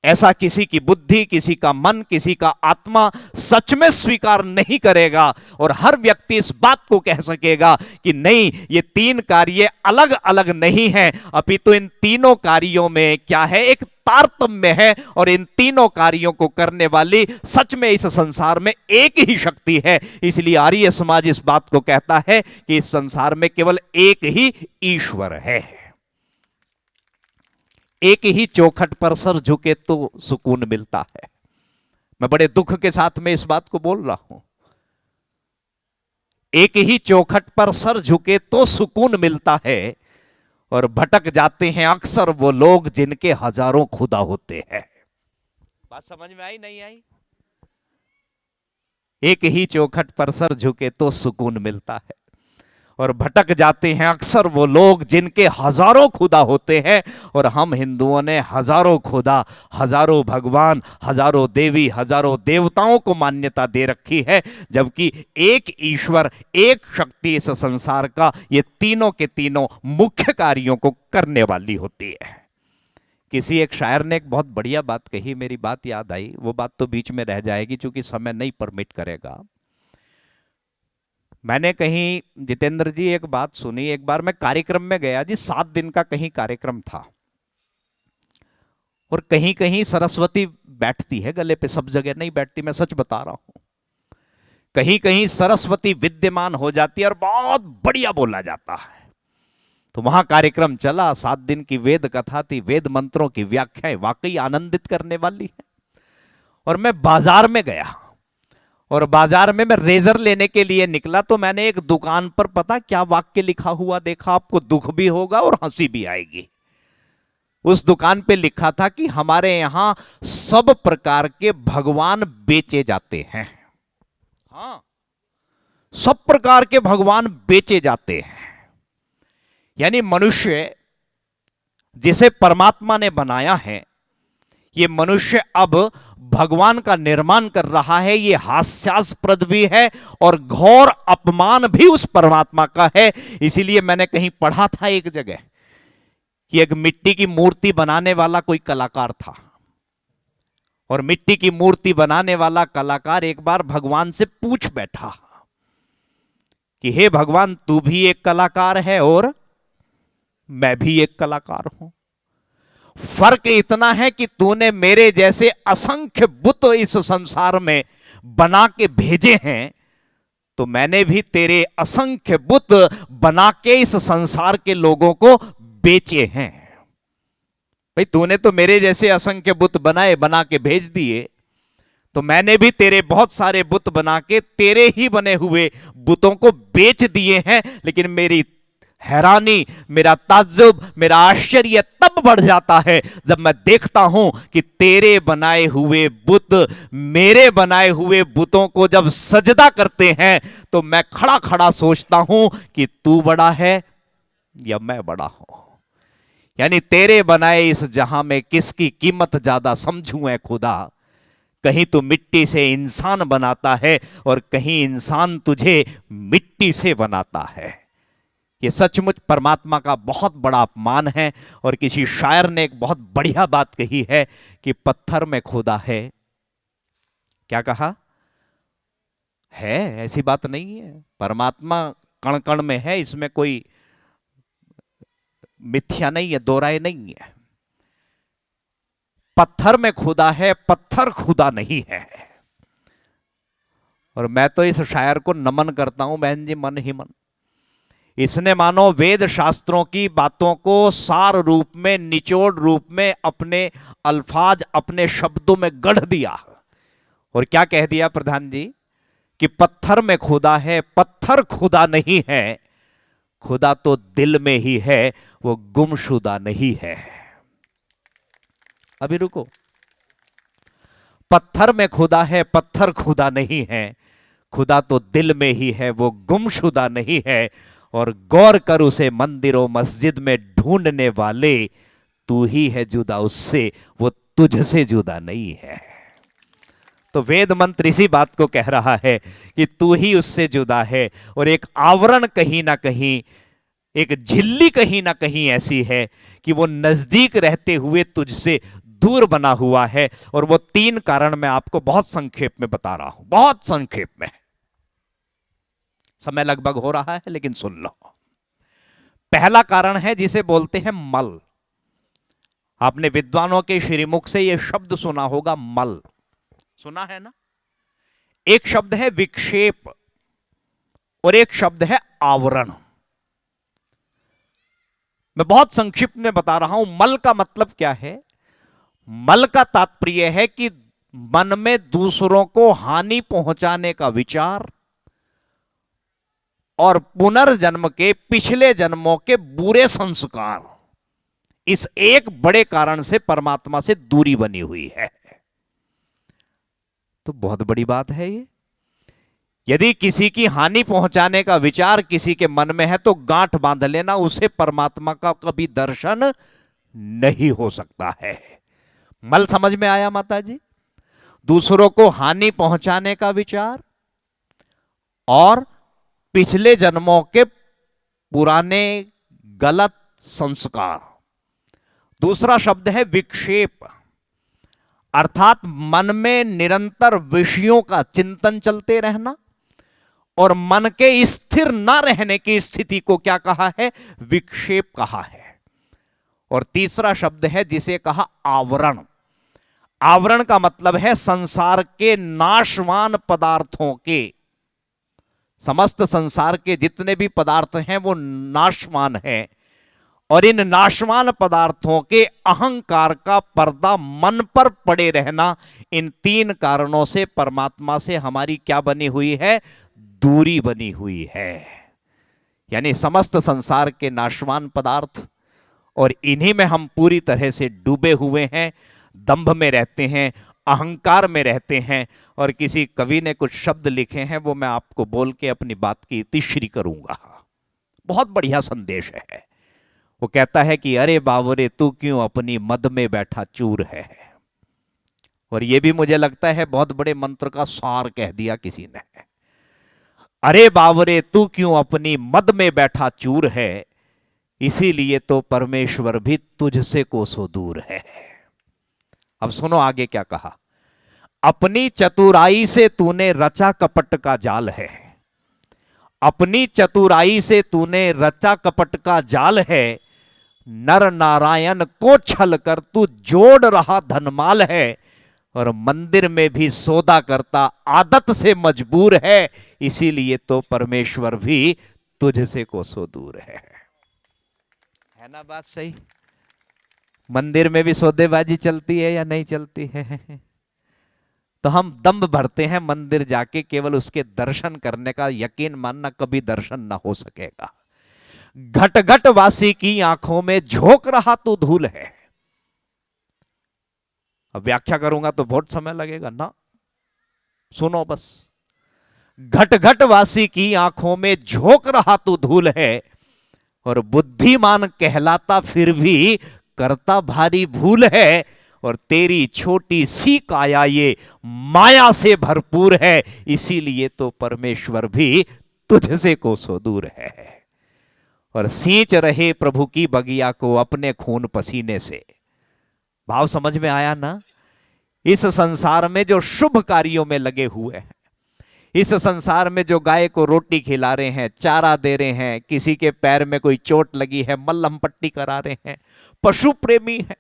ऐसा किसी की बुद्धि, किसी का मन, किसी का आत्मा सच में स्वीकार नहीं करेगा। और हर व्यक्ति इस बात को कह सकेगा कि नहीं, ये तीन कार्य अलग अलग नहीं हैं, अपितु इन तीनों कार्यों में क्या है? एक तारतम्य है। और इन तीनों कार्यों को करने वाली सच में इस संसार में एक ही शक्ति है। इसलिए आर्य समाज इस बात को कहता है कि इस संसार में केवल एक ही ईश्वर है। एक ही चौखट पर सर झुके तो सुकून मिलता है। मैं बड़े दुख के साथ में इस बात को बोल रहा हूं। एक ही चौखट पर सर झुके तो सुकून मिलता है और भटक जाते हैं अक्सर वो लोग जिनके हजारों खुदा होते हैं। बात समझ में आई नहीं आई? एक ही चौखट पर सर झुके तो सुकून मिलता है और भटक जाते हैं अक्सर वो लोग जिनके हजारों खुदा होते हैं। और हम हिंदुओं ने हजारों खुदा, हजारों भगवान, हजारों देवी, हजारों देवताओं को मान्यता दे रखी है, जबकि एक ईश्वर, एक शक्ति इस संसार का ये तीनों के तीनों मुख्य कार्यों को करने वाली होती है। किसी एक शायर ने एक बहुत बढ़िया बात कही, मेरी बात याद आई, वो बात तो बीच में रह जाएगी क्योंकि समय नहीं परमिट करेगा। मैंने कहीं, जितेंद्र जी, एक बात सुनी। एक बार मैं कार्यक्रम में गया जी, 7 दिन का कहीं कार्यक्रम था और कहीं कहीं सरस्वती बैठती है गले पे, सब जगह नहीं बैठती, मैं सच बता रहा हूं। कहीं कहीं सरस्वती विद्यमान हो जाती है और बहुत बढ़िया बोला जाता है। तो वहां कार्यक्रम चला, 7 दिन की वेद कथा थी, वेद मंत्रों की व्याख्याएं वाकई आनंदित करने वाली है। और मैं बाजार में गया और बाजार में मैं रेजर लेने के लिए निकला तो मैंने एक दुकान पर पता क्या वाक्य लिखा हुआ देखा, आपको दुख भी होगा और हंसी भी आएगी। उस दुकान पे लिखा था कि हमारे यहां सब प्रकार के भगवान बेचे जाते हैं। हाँ, सब प्रकार के भगवान बेचे जाते हैं। यानी मनुष्य जिसे परमात्मा ने बनाया है, ये मनुष्य अब भगवान का निर्माण कर रहा है। ये हास्यास्पद भी है और घोर अपमान भी उस परमात्मा का है। इसीलिए मैंने कहीं पढ़ा था एक जगह कि एक मिट्टी की मूर्ति बनाने वाला कोई कलाकार था और मिट्टी की मूर्ति बनाने वाला कलाकार एक बार भगवान से पूछ बैठा कि हे भगवान, तू भी एक कलाकार है और मैं भी एक कलाकार हूं। फर्क इतना है कि तूने मेरे जैसे असंख्य बुत इस संसार में बना के भेजे हैं, तो मैंने भी तेरे असंख्य बुत बना के इस संसार के लोगों को बेचे हैं। भाई, तूने तो मेरे जैसे असंख्य बुत बनाए, बना के भेज दिए, तो मैंने भी तेरे बहुत सारे बुत बना के तेरे ही बने हुए बुतों को बेच दिए हैं। लेकिन मेरी हैरानी, मेरा ताज्जुब, मेरा आश्चर्य तब बढ़ जाता है जब मैं देखता हूं कि तेरे बनाए हुए बुत मेरे बनाए हुए बुतों को जब सजदा करते हैं तो मैं खड़ा खड़ा सोचता हूं कि तू बड़ा है या मैं बड़ा हूं। यानी तेरे बनाए इस जहां में किसकी कीमत ज्यादा समझूं है खुदा। कहीं तू मिट्टी से इंसान बनाता है और कहीं इंसान तुझे मिट्टी से बनाता है। ये सचमुच परमात्मा का बहुत बड़ा अपमान है। और किसी शायर ने एक बहुत बढ़िया बात कही है कि पत्थर में खुदा है। क्या कहा है? ऐसी बात नहीं है। परमात्मा कण कण में है, इसमें कोई मिथ्या नहीं है, दो राय नहीं है। पत्थर में खुदा है, पत्थर खुदा नहीं है। और मैं तो इस शायर को नमन करता हूं बहन जी, मन ही मन। इसने मानो वेद शास्त्रों की बातों को सार रूप में, निचोड़ रूप में अपने अल्फाज, अपने शब्दों में गढ़ दिया। और क्या कह दिया प्रधान जी कि पत्थर में खुदा है, पत्थर खुदा नहीं है। खुदा तो दिल में ही है, वो गुमशुदा नहीं है। अभी रुको। पत्थर में खुदा है, पत्थर खुदा नहीं है। खुदा तो दिल में ही है, वो गुमशुदा नहीं है। और गौर कर उसे मंदिरों मस्जिद में ढूंढने वाले, तू ही है जुदा उससे, वो तुझसे जुदा नहीं है। तो वेद मंत्र इसी बात को कह रहा है कि तू ही उससे जुदा है। और एक आवरण कहीं ना कहीं, एक झिल्ली कहीं ना कहीं ऐसी है कि वो नजदीक रहते हुए तुझसे दूर बना हुआ है। और वो 3 कारण मैं आपको बहुत संक्षेप में बता रहा हूं, बहुत संक्षेप में। समय लगभग हो रहा है लेकिन सुन लो। पहला कारण है जिसे बोलते हैं मल। आपने विद्वानों के श्रीमुख से यह शब्द सुना होगा, मल। सुना है ना? एक शब्द है विक्षेप और एक शब्द है आवरण। मैं बहुत संक्षिप्त में बता रहा हूं। मल का मतलब क्या है? मल का तात्पर्य है कि मन में दूसरों को हानि पहुंचाने का विचार और पुनर्जन्म के, पिछले जन्मों के बुरे संस्कार, इस एक बड़े कारण से परमात्मा से दूरी बनी हुई है। तो बहुत बड़ी बात है ये। यदि किसी की हानि पहुंचाने का विचार किसी के मन में है तो गांठ बांध लेना, उसे परमात्मा का कभी दर्शन नहीं हो सकता है। मल समझ में आया माता जी? दूसरों को हानि पहुंचाने का विचार और पिछले जन्मों के पुराने गलत संस्कार। दूसरा शब्द है विक्षेप, अर्थात मन में निरंतर विषयों का चिंतन चलते रहना और मन के स्थिर न रहने की स्थिति को क्या कहा है? विक्षेप कहा है। और तीसरा शब्द है जिसे कहा आवरण। आवरण का मतलब है संसार के नाशवान पदार्थों के, समस्त संसार के जितने भी पदार्थ हैं वो नाशवान हैं। और इन नाशवान पदार्थों के अहंकार का पर्दा मन पर पड़े रहना, इन 3 कारणों से परमात्मा से हमारी क्या बनी हुई है? दूरी बनी हुई है। यानी समस्त संसार के नाशवान पदार्थ, और इन्हीं में हम पूरी तरह से डूबे हुए हैं, दंभ में रहते हैं, अहंकार में रहते हैं। और किसी कवि ने कुछ शब्द लिखे हैं, वो मैं आपको बोल के अपनी बात की इतिश्री करूंगा। बहुत बढ़िया संदेश है। वो कहता है कि अरे बावरे तू क्यों अपनी मद में बैठा चूर है। और ये भी मुझे लगता है बहुत बड़े मंत्र का सार कह दिया किसी ने। अरे बावरे तू क्यों अपनी मद में बैठा चूर है, इसीलिए तो परमेश्वर भी तुझसे कोसों दूर है। अब सुनो आगे क्या कहा। अपनी चतुराई से तूने रचा कपट का जाल है, अपनी चतुराई से तूने रचा कपट का जाल है। नर नारायण को छल कर तू जोड़ रहा धनमाल है। और मंदिर में भी सौदा करता आदत से मजबूर है, इसीलिए तो परमेश्वर भी तुझसे कोसों दूर है ना? बात सही? मंदिर में भी सौदेबाजी चलती है या नहीं चलती है? तो हम दम्भ भरते हैं मंदिर जाके, केवल उसके दर्शन करने का। यकीन मानना कभी दर्शन ना हो सकेगा। घट घट वासी की आंखों में झोंक रहा तो धूल है। अब व्याख्या करूंगा तो बहुत समय लगेगा ना, सुनो बस। घट घट वासी की आंखों में झोंक रहा तो धूल है, और बुद्धिमान कहलाता फिर भी करता भारी भूल है, और तेरी छोटी सी काया ये माया से भरपूर है, इसीलिए तो परमेश्वर भी तुझसे कोसों दूर है। और सींच रहे प्रभु की बगिया को अपने खून पसीने से। भाव समझ में आया ना? इस संसार में जो शुभ कार्यों में लगे हुए हैं, इस संसार में जो गाय को रोटी खिला रहे हैं, चारा दे रहे हैं, किसी के पैर में कोई चोट लगी है मल्लम पट्टी करा रहे हैं, पशु प्रेमी हैं,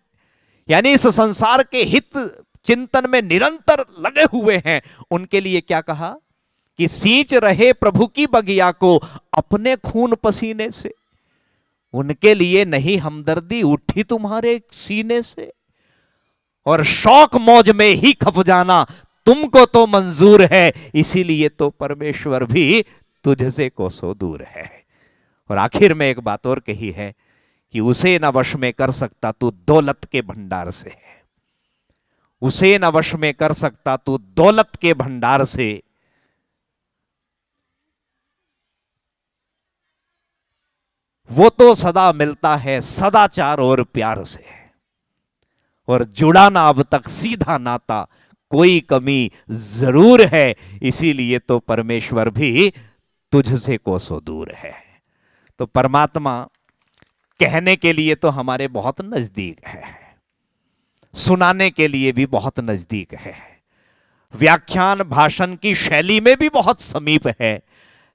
यानी इस संसार के हित चिंतन में निरंतर लगे हुए हैं, उनके लिए क्या कहा कि सींच रहे प्रभु की बगिया को अपने खून पसीने से। उनके लिए नहीं हमदर्दी उठी तुम्हारे सीने से, और शौक मौज में ही खप जाना तुमको तो मंजूर है, इसीलिए तो परमेश्वर भी तुझसे कोसों दूर है। और आखिर में एक बात और कही है कि उसे न वश में कर सकता तू दौलत के भंडार से, उसे न वश में कर सकता तू दौलत के भंडार से, वो तो सदा मिलता है सदाचार और प्यार से, और जुड़ा ना अब तक सीधा नाता, कोई कमी जरूर है, इसीलिए तो परमेश्वर भी तुझसे कोसों दूर है। तो परमात्मा कहने के लिए तो हमारे बहुत नजदीक है, सुनाने के लिए भी बहुत नजदीक है, व्याख्यान भाषण की शैली में भी बहुत समीप है,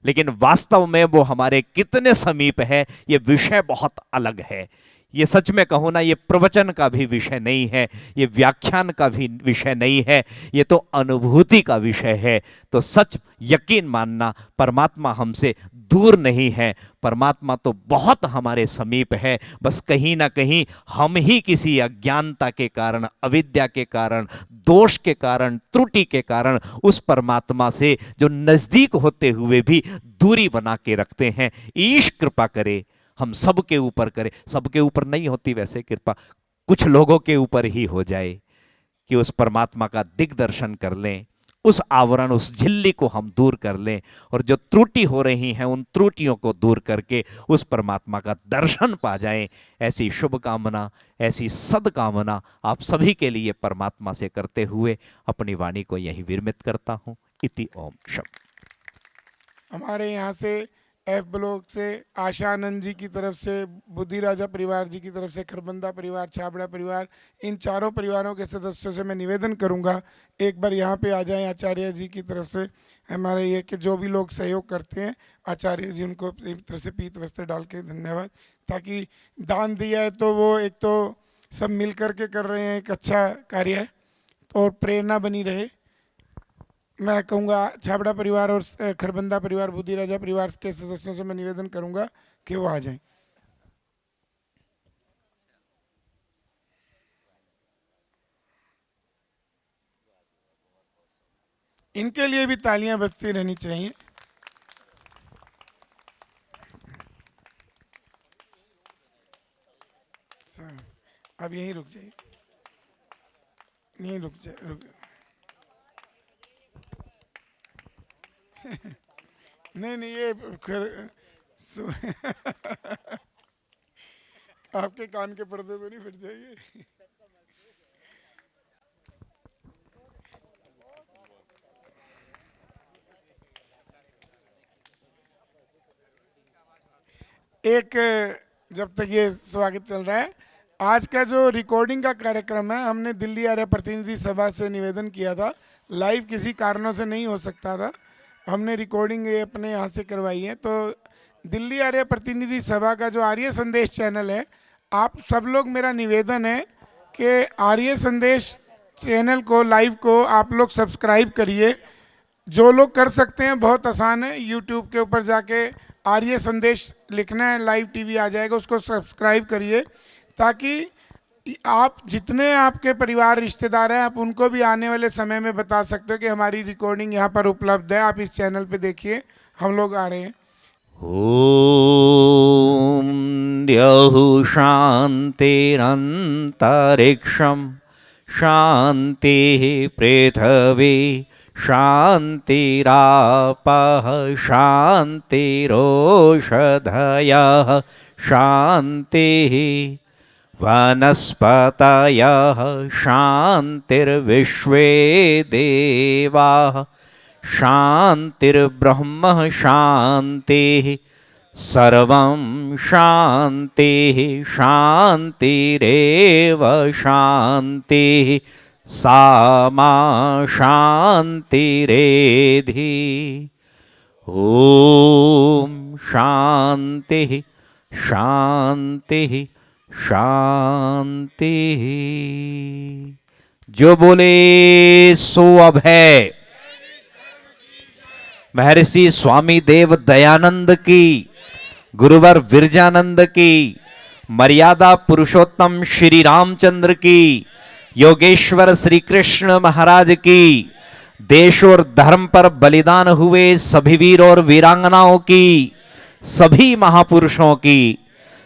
लेकिन वास्तव में वो हमारे कितने समीप है ये विषय बहुत अलग है। ये सच में कहूँ ना, ये प्रवचन का भी विषय नहीं है, ये व्याख्यान का भी विषय नहीं है, ये तो अनुभूति का विषय है। तो सच यकीन मानना, परमात्मा हमसे दूर नहीं है, परमात्मा तो बहुत हमारे समीप है, बस कहीं ना कहीं हम ही किसी अज्ञानता के कारण, अविद्या के कारण, दोष के कारण, त्रुटि के कारण उस परमात्मा से जो नजदीक होते हुए भी दूरी बना के रखते हैं। ईश कृपा करे, हम सबके ऊपर करे, सबके ऊपर नहीं होती वैसे कृपा, कुछ लोगों के ऊपर ही हो जाए कि उस परमात्मा का दिग्दर्शन कर लें, उस आवरण, उस झिल्ली को हम दूर कर लें, और जो त्रुटि हो रही हैं उन त्रुटियों को दूर करके उस परमात्मा का दर्शन पा जाएं। ऐसी शुभ कामना, ऐसी सदकामना आप सभी के लिए परमात्मा से करते हुए अपनी वाणी को यही विरमित करता हूं। इति ओम शब्द। हमारे यहाँ से एफ ब्लॉक से आशानंद जी की तरफ से, बुद्धि राजा परिवार जी की तरफ से, खरबंदा परिवार, छाबड़ा परिवार, इन चारों परिवारों के सदस्यों से मैं निवेदन करूंगा एक बार यहाँ पे आ जाएं। आचार्य जी की तरफ से हमारे ये कि जो भी लोग सहयोग करते हैं, आचार्य जी उनको एक तरह से पीत वस्त्र डाल के धन्यवाद, ताकि दान दिया है तो वो एक तो सब मिल करके कर रहे हैं, एक अच्छा कार्य है तो और प्रेरणा बनी रहे। मैं कहूँगा छाबड़ा परिवार और खरबंदा परिवार, बुद्धि राजा परिवार के सदस्यों से मैं निवेदन करूँगा कि वो आ जाएं। इनके लिए भी तालियां बजती रहनी चाहिए। अब यहीं रुक जाइए, यहीं रुक जाए, नहीं नहीं ये आपके कान के पर्दे तो नहीं फट जाएंगे। एक जब तक ये स्वागत चल रहा है, आज का जो रिकॉर्डिंग का कार्यक्रम है, हमने दिल्ली आर्य प्रतिनिधि सभा से निवेदन किया था, लाइव किसी कारणों से नहीं हो सकता था, हमने रिकॉर्डिंग ये अपने यहाँ से करवाई है। तो दिल्ली आर्य प्रतिनिधि सभा का जो आर्य संदेश चैनल है, आप सब लोग, मेरा निवेदन है कि आर्य संदेश चैनल को, लाइव को आप लोग सब्सक्राइब करिए। जो लोग कर सकते हैं, बहुत आसान है, यूट्यूब के ऊपर जाके आर्य संदेश लिखना है, लाइव टीवी आ जाएगा, उसको सब्सक्राइब करिए, ताकि आप जितने आपके परिवार रिश्तेदार हैं, आप उनको भी आने वाले समय में बता सकते हो कि हमारी रिकॉर्डिंग यहाँ पर उपलब्ध है, आप इस चैनल पे देखिए, हम लोग आ रहे हैं। ओम द्यौः शान्तिरन्तरिक्षं शान्तिः पृथिवी शान्तिरापः शान्तिरोषधयः शान्तिः वनस्पतयः शान्तिर्विश्वे देवाः शान्तिर्ब्रह्म शान्तिः सर्वं शान्तिः शान्तिरेव शान्तिः सा मा शान्तिरेधि ॐ शान्तिः शान्तिः शान्तिः। जो बोले सो अब है। महर्षि स्वामी देव दयानंद की, गुरुवर विरजानंद की, मर्यादा पुरुषोत्तम श्री रामचंद्र की, योगेश्वर श्री कृष्ण महाराज की, देश और धर्म पर बलिदान हुए सभी वीर और वीरांगनाओं की, सभी महापुरुषों की,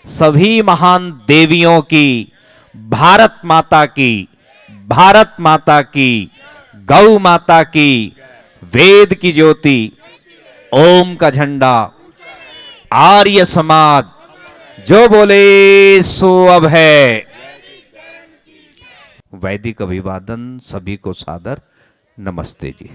सभी महान देवियों की, भारत माता की, भारत माता की, गौ माता की, वेद की ज्योति, ओम का झंडा, आर्य समाज, जो बोले सो अब है। वैदिक अभिवादन, सभी को सादर नमस्ते जी।